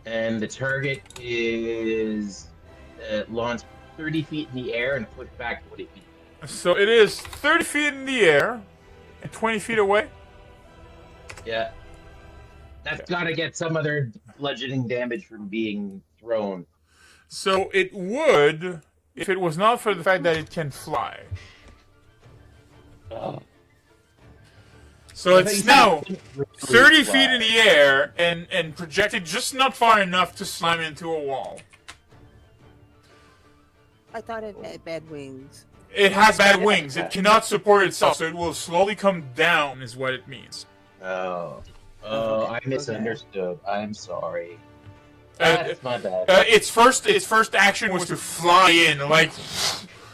And the target is launched 30 feet in the air and pushed back 40 feet. So it is 30 feet in the air and 20 feet away. Yeah. That's gotta get some other bludgeoning damage from being thrown. So it would, if it was not for the fact that it can fly. Oh. So it's now 30 feet in the air and projected just not far enough to slam into a wall. I thought it had bad wings. It has bad wings. It cannot support itself, so it will slowly come down, is what it means. Oh. Oh, I misunderstood. I'm sorry. That's my bad. Its first action was to fly in, like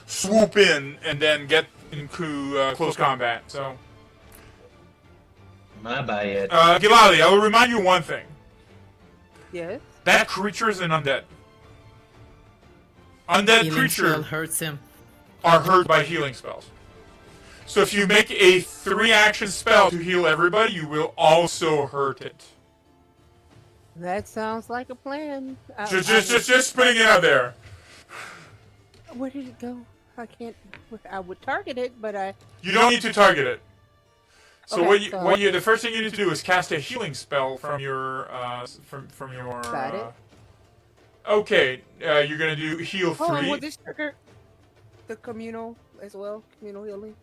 swoop in, and then get into close combat. So, my bad. Gilali, I will remind you one thing. Yes. That creature is an undead. Undead Healing creature spell hurts him. are hurt by healing spells. So if you make a 3-action spell to heal everybody, you will also hurt it. That sounds like a plan. Just putting it out there. Where did it go? I can't. I would target it, but I. You don't need to target it. So Okay, the first thing you need to do is cast a healing spell from your from your. Got it. Okay, you're gonna do heal 3. Oh, will this trigger the communal as well? Communal healing.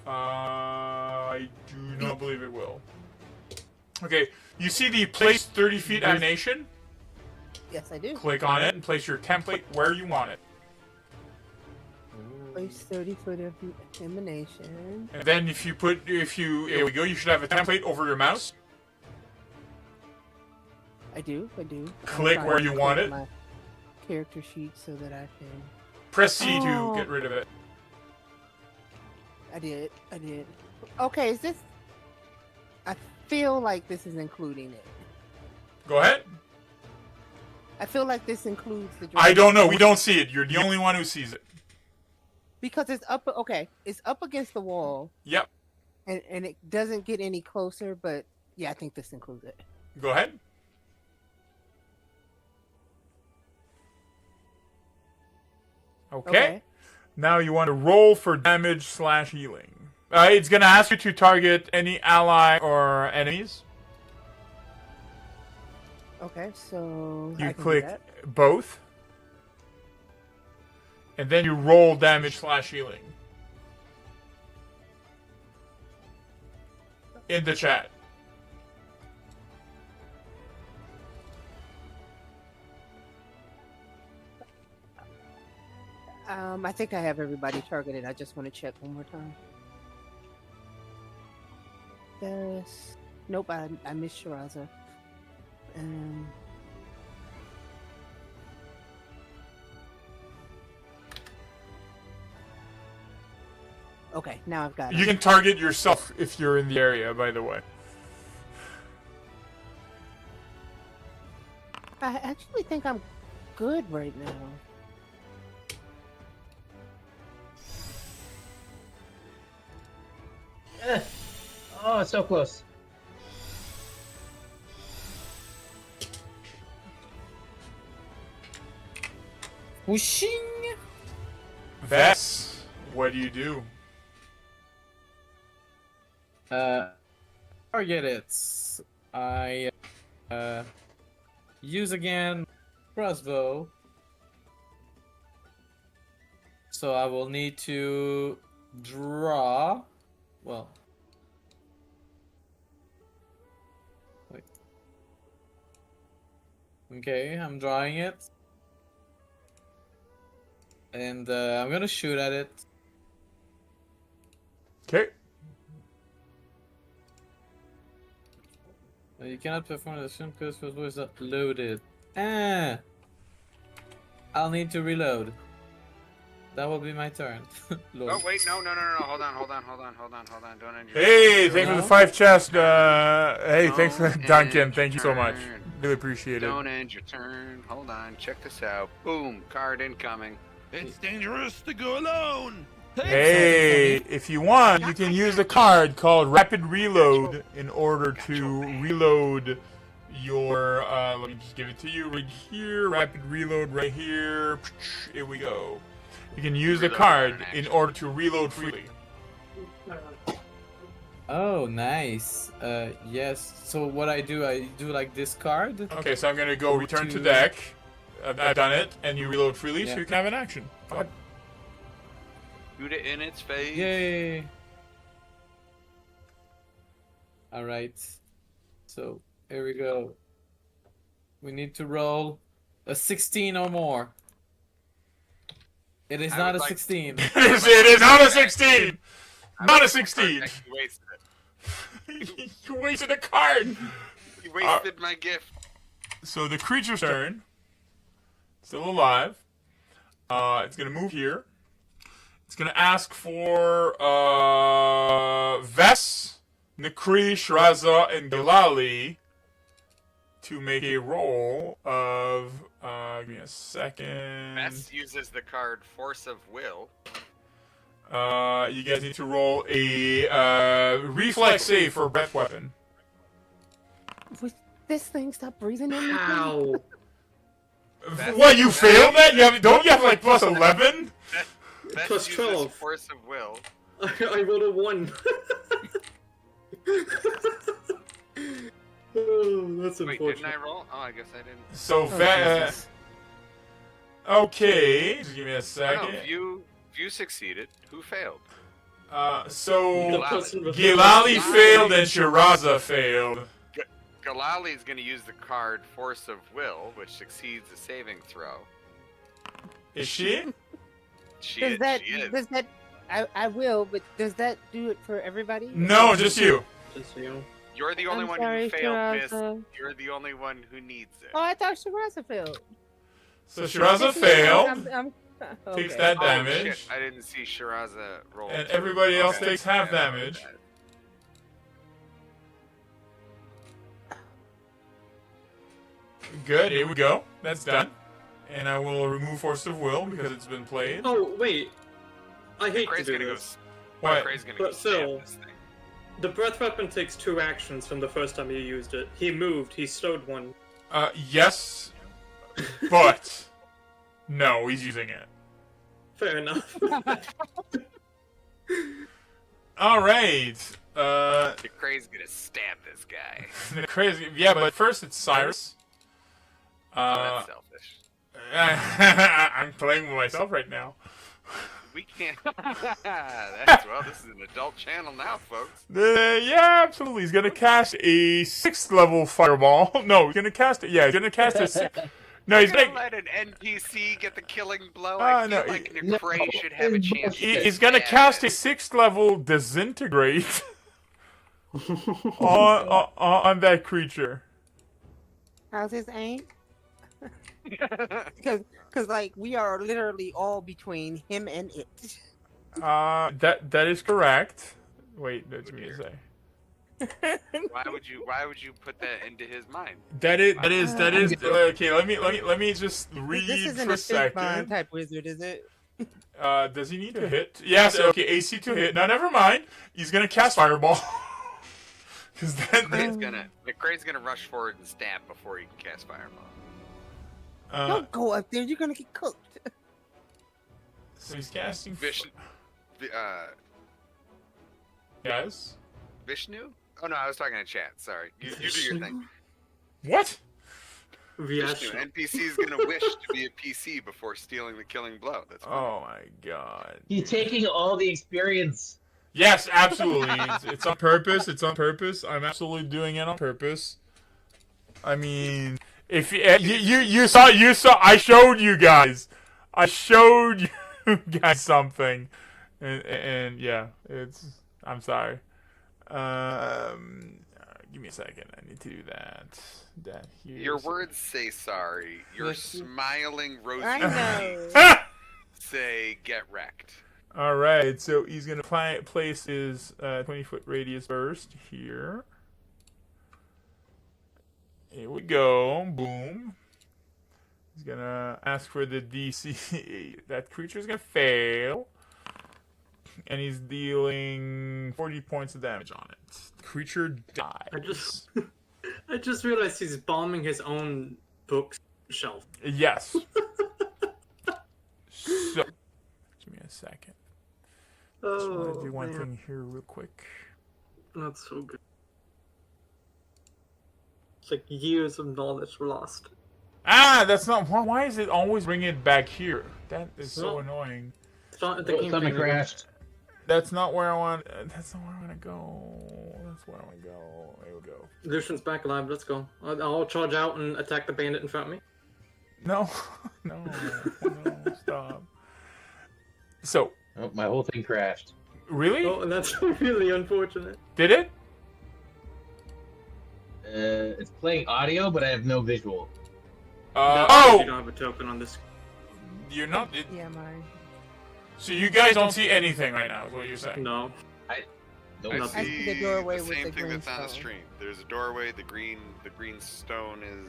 I do not believe it will. Okay, you see the place 30 feet animation? Yes, I do. Click on it and place your template where you want it. Place 30 foot of emanation. And then here we go, you should have a template over your mouse. I do. Click where you want it. My character sheet so that I can. Press C to get rid of it. I did. Okay, is this? I feel like this is including it. Go ahead. I feel like this includes the. I don't know. We don't see it. You're the only one who sees it. Because it's up. Okay, it's up against the wall. Yep. And it doesn't get any closer, but yeah, I think this includes it. Go ahead. Okay. Now you want to roll for damage / healing. It's going to ask you to target any ally or enemies. Okay, so You I can click do that. both. And then you roll damage / healing. In the chat. I think I have everybody targeted. I just want to check one more time. There's... Nope, I missed Shiraza. Okay, now I've got it. You can target yourself if you're in the area, by the way. I actually think I'm good right now. Oh, so close. Whooshing! Vess, what do you do? Target it. I use again crossbow. So I will need to draw. Well. Wait. Okay, I'm drawing it. And I'm gonna shoot at it. Okay. You cannot perform the swim because crossbow is not loaded. Ah! I'll need to reload. That will be my turn. Lord. Oh wait, no. Hold on. Don't end your Hey, turn. thanks for the 5 chest. Hey, thanks for Don't Duncan. end Thank you your so much. turn. Really appreciate it. Don't end your turn. Hold on. Check this out. Boom. Card incoming. It's dangerous to go alone. Hey, if you want, you can use a card called Rapid Reload in order to reload your, let me just give it to you right here. Rapid Reload right here. Here we go. You can use the card in order to reload freely. Oh, nice. Yes. So what I do like this card. Okay, so I'm gonna go return to deck. I've done it, and you reload freely, so you can have an action. Go ahead. Shoot it in its face. Yay! Alright. So, here we go. We need to roll a 16 or more. It is not a 16. It is not a 16! Not a 16! You wasted it. You wasted a card! You wasted my gift. So the creature's turn. Still alive. It's gonna move here. It's gonna ask for Vess, Nakri, Shraza, and Galali to make a roll of give me a second. Vess uses the card Force of Will. You guys need to roll a reflex save for breath weapon. Would this thing stop breathing in me? Ow. What, you failed that? Don't you have like plus 11? Vess Plus uses 12. Force of Will. I rolled a 1. Oh, that's Wait, unfortunate. didn't I roll? Oh, I guess I didn't. So, okay, just give me a second. No, you succeeded. Who failed? So The person with- Gilali failed and Shiraza failed. Galali is going to use the card Force of Will, which succeeds the saving throw. Is she? She Does is. that? I will, but does that do it for everybody? No, just you. Just so you know. You're the only I'm one sorry, who failed, Miss. Shiraza. You're the only one who needs it. Oh, I thought Shiraza failed. So Shiraza failed, Okay. takes that Oh, damage, shit. I didn't see Shiraza roll. and too. everybody else Okay. takes half Yeah, damage. Good, here we go. That's done. And I will remove Force of Will because it's been played. Oh, wait. I hate to Cray's do gonna go. this. What? Cray's gonna But go stab Phil- this thing. The breath weapon takes 2 actions from the first time you used it. He moved, he stowed one. Yes, but no, he's using it. Fair enough. All right. The Cray's gonna stab this guy. The crazy. Yeah, but first it's Cyrus. That's selfish. I'm playing with myself right now. We can't. This is an adult channel now, folks. Yeah, absolutely. He's gonna cast a 6th level fireball. No, he's gonna cast it. Yeah, he's gonna cast a. No, he's You're gonna. gonna let an NPC get the killing blow. I feel no, like Necray should have a chance. He's gonna cast a 6th level disintegrate on that creature. How's his aim? Because like we are literally all between him and it. That is correct. Wait, that's me to say. Why would you put that into his mind? That is okay. Let me just read This isn't for a a second. Fishbone type wizard, is it? Does he need to hit? Yes, okay, AC to hit. No, never mind. He's gonna cast Fireball. Because then... McCrae's gonna rush forward and stab before he can cast Fireball. Don't go up there. You're gonna get cooked. So he's casting... Yes? Vishnu? Oh no, I was talking to chat. Sorry. You do your thing. What? Vishnu. NPC is gonna wish to be a PC before stealing the killing blow. That's oh my god. He's taking all the experience. Yes, absolutely. It's on purpose. It's on purpose. I'm absolutely doing it on purpose. I mean, if you saw, I showed you guys. I showed you guys something, and yeah, I'm sorry. Give me a second. I need to do that. Your words say sorry. Your smiling rosy I face say get wrecked. All right, so he's gonna place his 20-foot radius burst here. Here we go. Boom. He's gonna ask for the DC. That creature's gonna fail. And he's dealing 40 points of damage on it. The creature dies. I just realized he's bombing his own bookshelf. Yes. So, give me a second. Just want to do one thing here real quick. That's so good. It's like years of knowledge lost. Ah, that's not... Why is it always bringing it back here? That is so annoying. Something crashed. That's not where I want... That's not where I want to go. That's where I want to go. There we go. Lucian's back alive. Let's go. I'll charge out and attack the bandit in front of me. No. No, stop. So... Oh, my whole thing crashed. Really? Oh, that's really unfortunate. Did it? It's playing audio, but I have no visual. You don't have a token on this. You're not... Yeah, mine. So you guys don't see anything right now, is what you're saying? No. I see the doorway the with same the thing green that's on the stone. stream. There's a doorway. The green stone is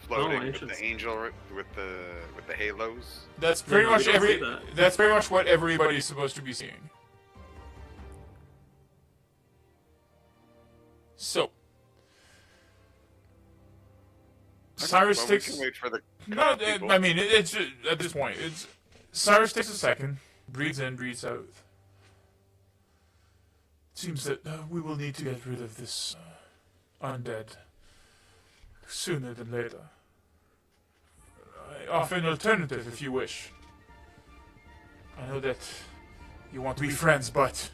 floating with the angel with the halos. That's pretty much that. That's pretty much what everybody's supposed to be seeing. So, Cyrus well, takes. we can wait for the No, people. I mean it's at this point. It's Cyrus takes a second, breathes in, breathes out. It seems that we will need to get rid of this undead sooner than later. I offer an alternative if you wish. I know that you want to be friends, but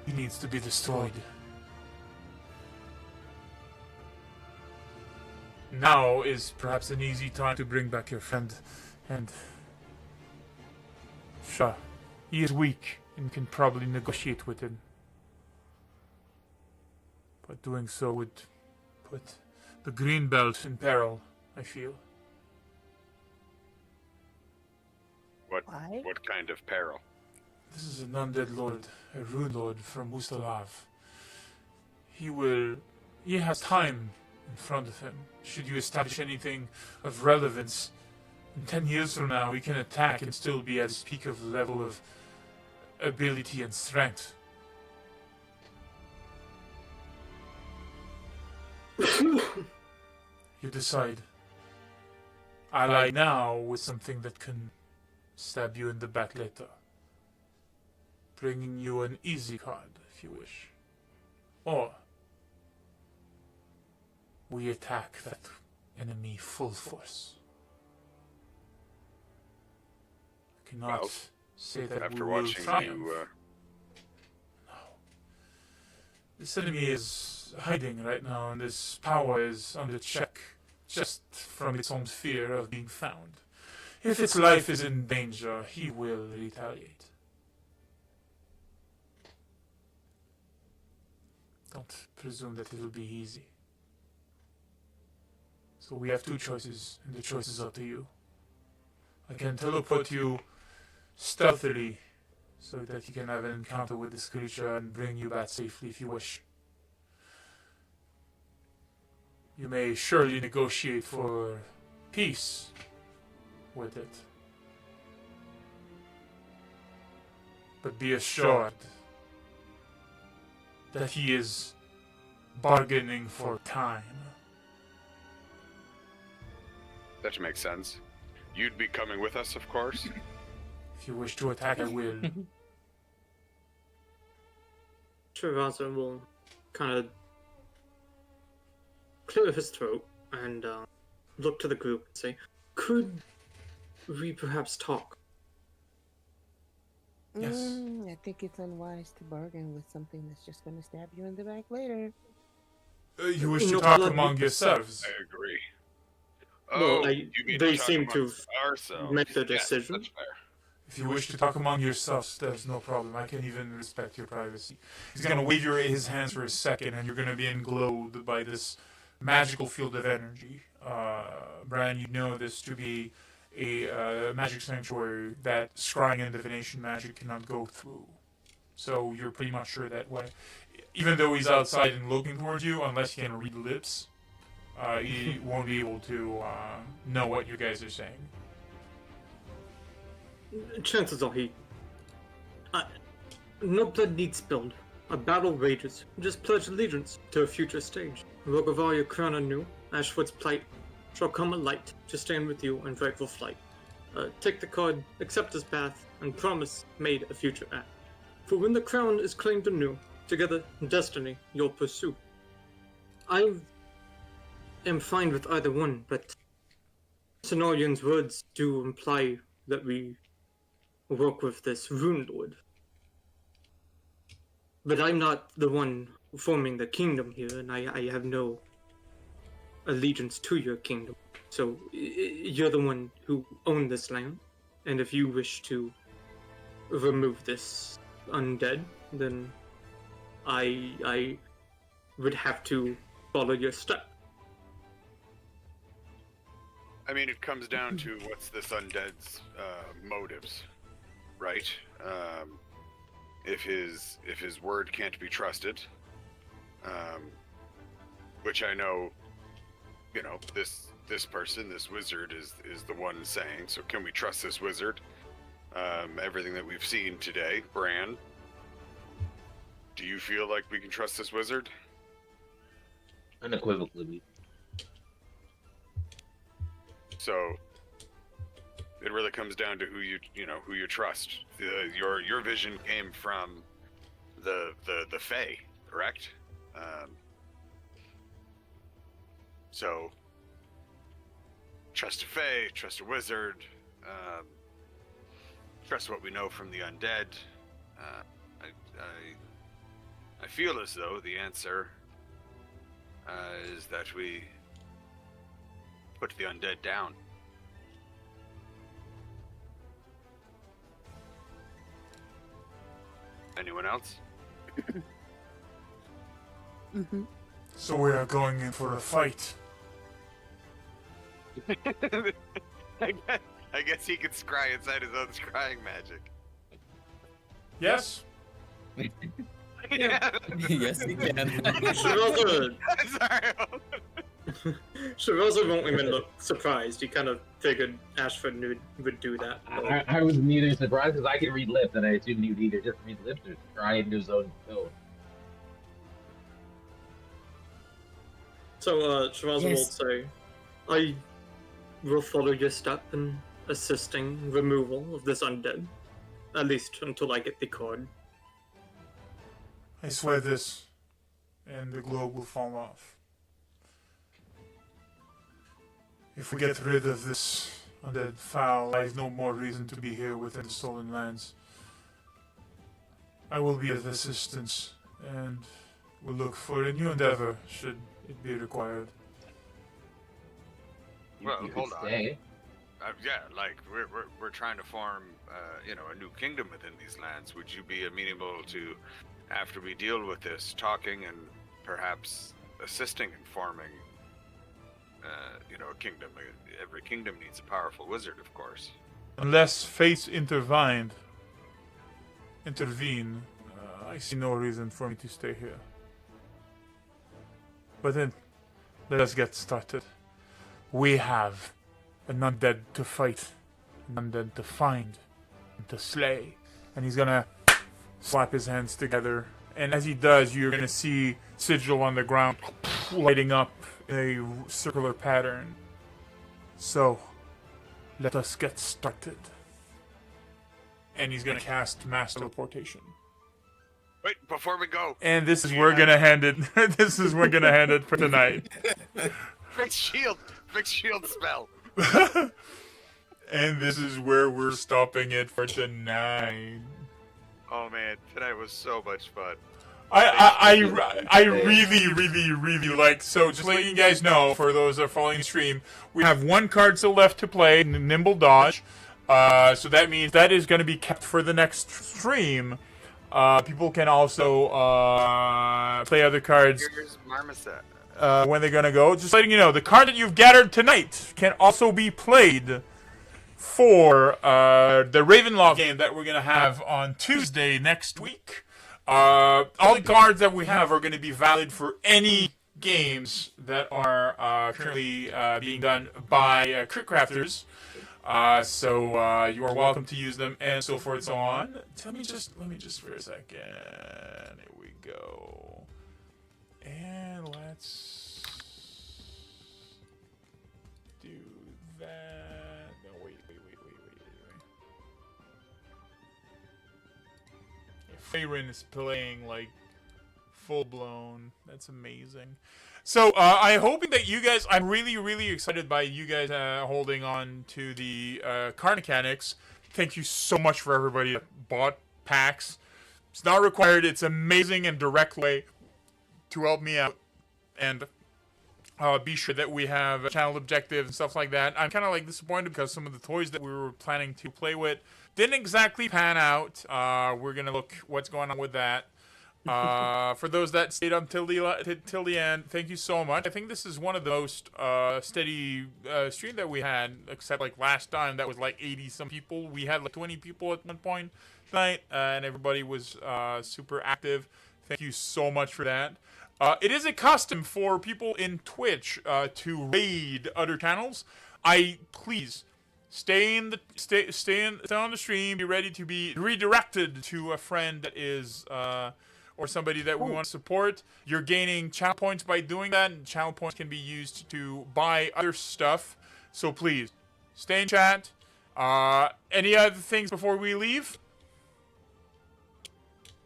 he needs to be destroyed. Now is perhaps an easy time to bring back your friend, and sure, he is weak and can probably negotiate with him. But doing so would put the green belt in peril, I feel. What kind of peril? This is an undead lord, a rune lord from Mustalav. He has time in front of him. Should you establish anything of relevance, in 10 years from now, he can attack and still be at his peak of level of ability and strength. You decide. Ally now with something that can stab you in the back later. Bringing you an easy card, if you wish. Or we attack that enemy full force. I cannot say that After we will watching triumph. you, No. This enemy is hiding right now, and this power is under check, just from its own fear of being found. If its life is in danger, he will retaliate. Don't presume that it will be easy. So we have two choices, and the choice is up to you. I can teleport you stealthily, so that you can have an encounter with this creature and bring you back safely if you wish. You may surely negotiate for peace with it. But be assured that he is bargaining for time. That makes sense. You'd be coming with us, of course. If you wish to attack, I will. Shiraza will kind of clear his throat and look to the group and say, "Could we perhaps talk?" Yes. I think it's unwise to bargain with something that's just going to stab you in the back later. You wish to talk among yourselves? I agree. Well, you mean they talk seem to amongst ourselves. make their Yes, decision. that's fair. If you wish to talk among yourselves, there's no problem. I can even respect your privacy. He's going to wave his hands for a second, and you're going to be englobed by this magical field of energy. Bran, you know this to be a magic sanctuary that scrying and divination magic cannot go through. So you're pretty much sure that even though he's outside and looking towards you, unless he can read lips, he won't be able to know what you guys are saying. Chances are no blood needs spilled. A battle rages. Just pledge allegiance to a future stage. Rogavaria crown anew, Ashwood's plight shall come a light to stand with you in rightful flight. Take the card, accept his path, and promise made a future act. For when the crown is claimed anew, together destiny you'll pursue. I am fine with either one, but Cenarian's words do imply that we work with this Rune Lord. But I'm not the one forming the kingdom here, and I have no allegiance to your kingdom. So you're the one who own this land, and if you wish to remove this undead, then I would have to follow your step. I mean, it comes down to what's this undead's motives, right? If his word can't be trusted, which I know, this person, this wizard, is the one saying. So can we trust this wizard? Everything that we've seen today, Bran. Do you feel like we can trust this wizard? Unequivocally. So it really comes down to who you trust. Your vision came from the Fae, correct? So trust a Fae, trust a wizard, trust what we know from the undead. I feel as though the answer is that we put the undead down. Anyone else? Mm-hmm. So we are going in for a fight. I guess he can scry inside his own scrying magic. Yes? Yeah. Yes, he can. Shiraza won't even look surprised. He kind of figured Ashford would do that. I was neither surprised because I can read lips, and I assumed he would either just read lips or try into his own code. So Shiraza will say, I will follow your step in assisting removal of this undead. At least until I get the card. I swear this, and the globe will fall off. If we get rid of this undead fowl, I have no more reason to be here within the Stolen Lands. I will be of assistance, and will look for a new endeavor, should it be required. Well, You could hold on. stay. Yeah, like we're trying to form, a new kingdom within these lands. Would you be amenable to, after we deal with this, talking and perhaps assisting in forming, a kingdom? Every kingdom needs a powerful wizard, of course. Unless fate intervene, I see no reason for me to stay here. But then, let us get started. We have an undead to fight, an undead to find, and to slay. And he's gonna slap his hands together. And as he does, you're going to see Sigil on the ground lighting up a circular pattern. So, let us get started. And he's going to cast Mass Teleportation. Wait, before we go. And this is where we're going to hand it. This is where we're going to hand it for tonight. Fixed shield spell. And this is where we're stopping it for tonight. Oh man, tonight was so much fun. I really like. So just letting you guys know, for those that are following the stream, we have one card still left to play, Nimble Dodge. So that means that is going to be kept for the next stream. People can also play other cards. Here's Marmoset. When they're going to go. Just letting you know, the card that you've gathered tonight can also be played for the Ravenloft game that we're going to have on Tuesday next week. All the cards that we have are going to be valid for any games that are currently being done by Crit Crafters. So you are welcome to use them and so forth and so on. Let me just for a second. Here we go. And let's do that. No, wait. Faerun is playing like full blown. That's amazing. So I'm hoping that you guys. I'm really excited by you guys holding on to the card mechanics. Thank you so much for everybody that bought packs. It's not required. It's amazing and direct way to help me out and be sure that we have channel objectives and stuff like that. I'm kind of like disappointed because some of the toys that we were planning to play with didn't exactly pan out. We're gonna look what's going on with that. For those that stayed until the end, thank you so much. I think this is one of the most steady stream that we had, except like last time that was like 80 some people. We had like 20 people at one point tonight, and everybody was super active. Thank you so much for that. It is a custom for people in Twitch to raid other channels. Please stay on the stream. Be ready to be redirected to a friend that is or somebody that we want to support. You're gaining channel points by doing that, and channel points can be used to buy other stuff. So please stay in chat. Any other things before we leave?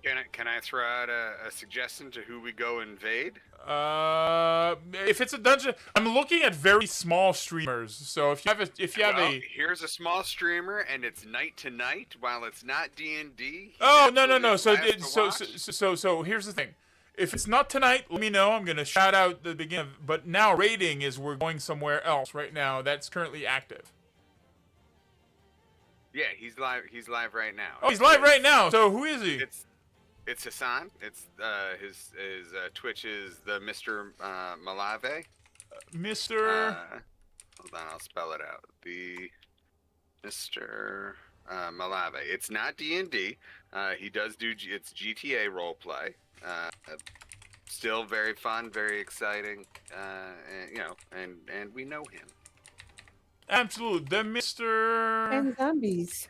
Can I throw out a suggestion to who we go invade? If it's a dungeon, I'm looking at very small streamers. So if you have a here's a small streamer and it's night to night while it's not D&D. Oh no. So here's the thing. If it's not tonight, let me know. I'm gonna shout out the beginning. But now raiding is we're going somewhere else right now. That's currently active. Yeah, he's live. He's live right now. Oh, he's live right now. So who is he? It's Hassan. It's his Twitch is the Mr. Malave. Mr. Hold on, I'll spell it out. The Mr. Malave. It's not D&D. He does do it's GTA roleplay. Still very fun, very exciting. And we know him. Absolutely, the Mr. And zombies.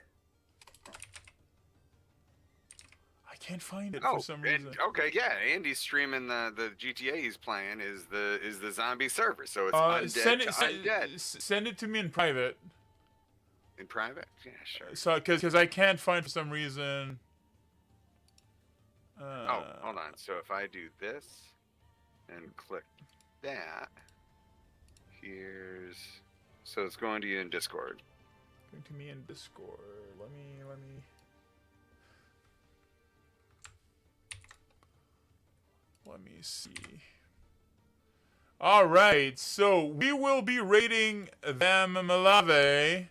I can't find it for some reason. Okay, yeah, Andy's streaming the GTA he's playing is the zombie server, so it's undead to undead. Send it to me in private. In private? Yeah, sure. So, because I can't find for some reason. Hold on. So if I do this and click that, so it's going to you in Discord. Going to me in Discord. Let me. Let me see. All right, so we will be rating them Malave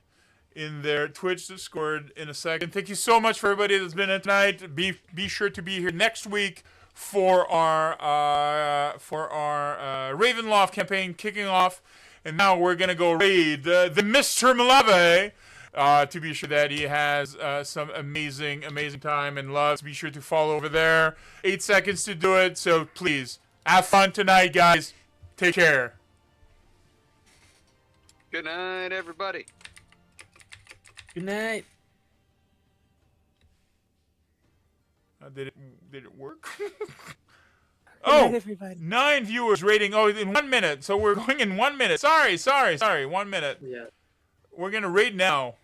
in their Twitch Discord in a second. Thank you so much for everybody that's been in tonight. Be sure to be here next week for our Ravenloft campaign kicking off. And now we're gonna go raid the Mr. Malave. To be sure that he has some amazing time and loves. Be sure to follow over there. 8 seconds to do it, so please have fun tonight, guys. Take care. Good night, everybody. Good night. Did it work? night, Oh, everybody. 9 viewers rating. Oh, in 1 minute. So we're going in 1 minute. Sorry. 1 minute. Yeah. We're gonna rate now.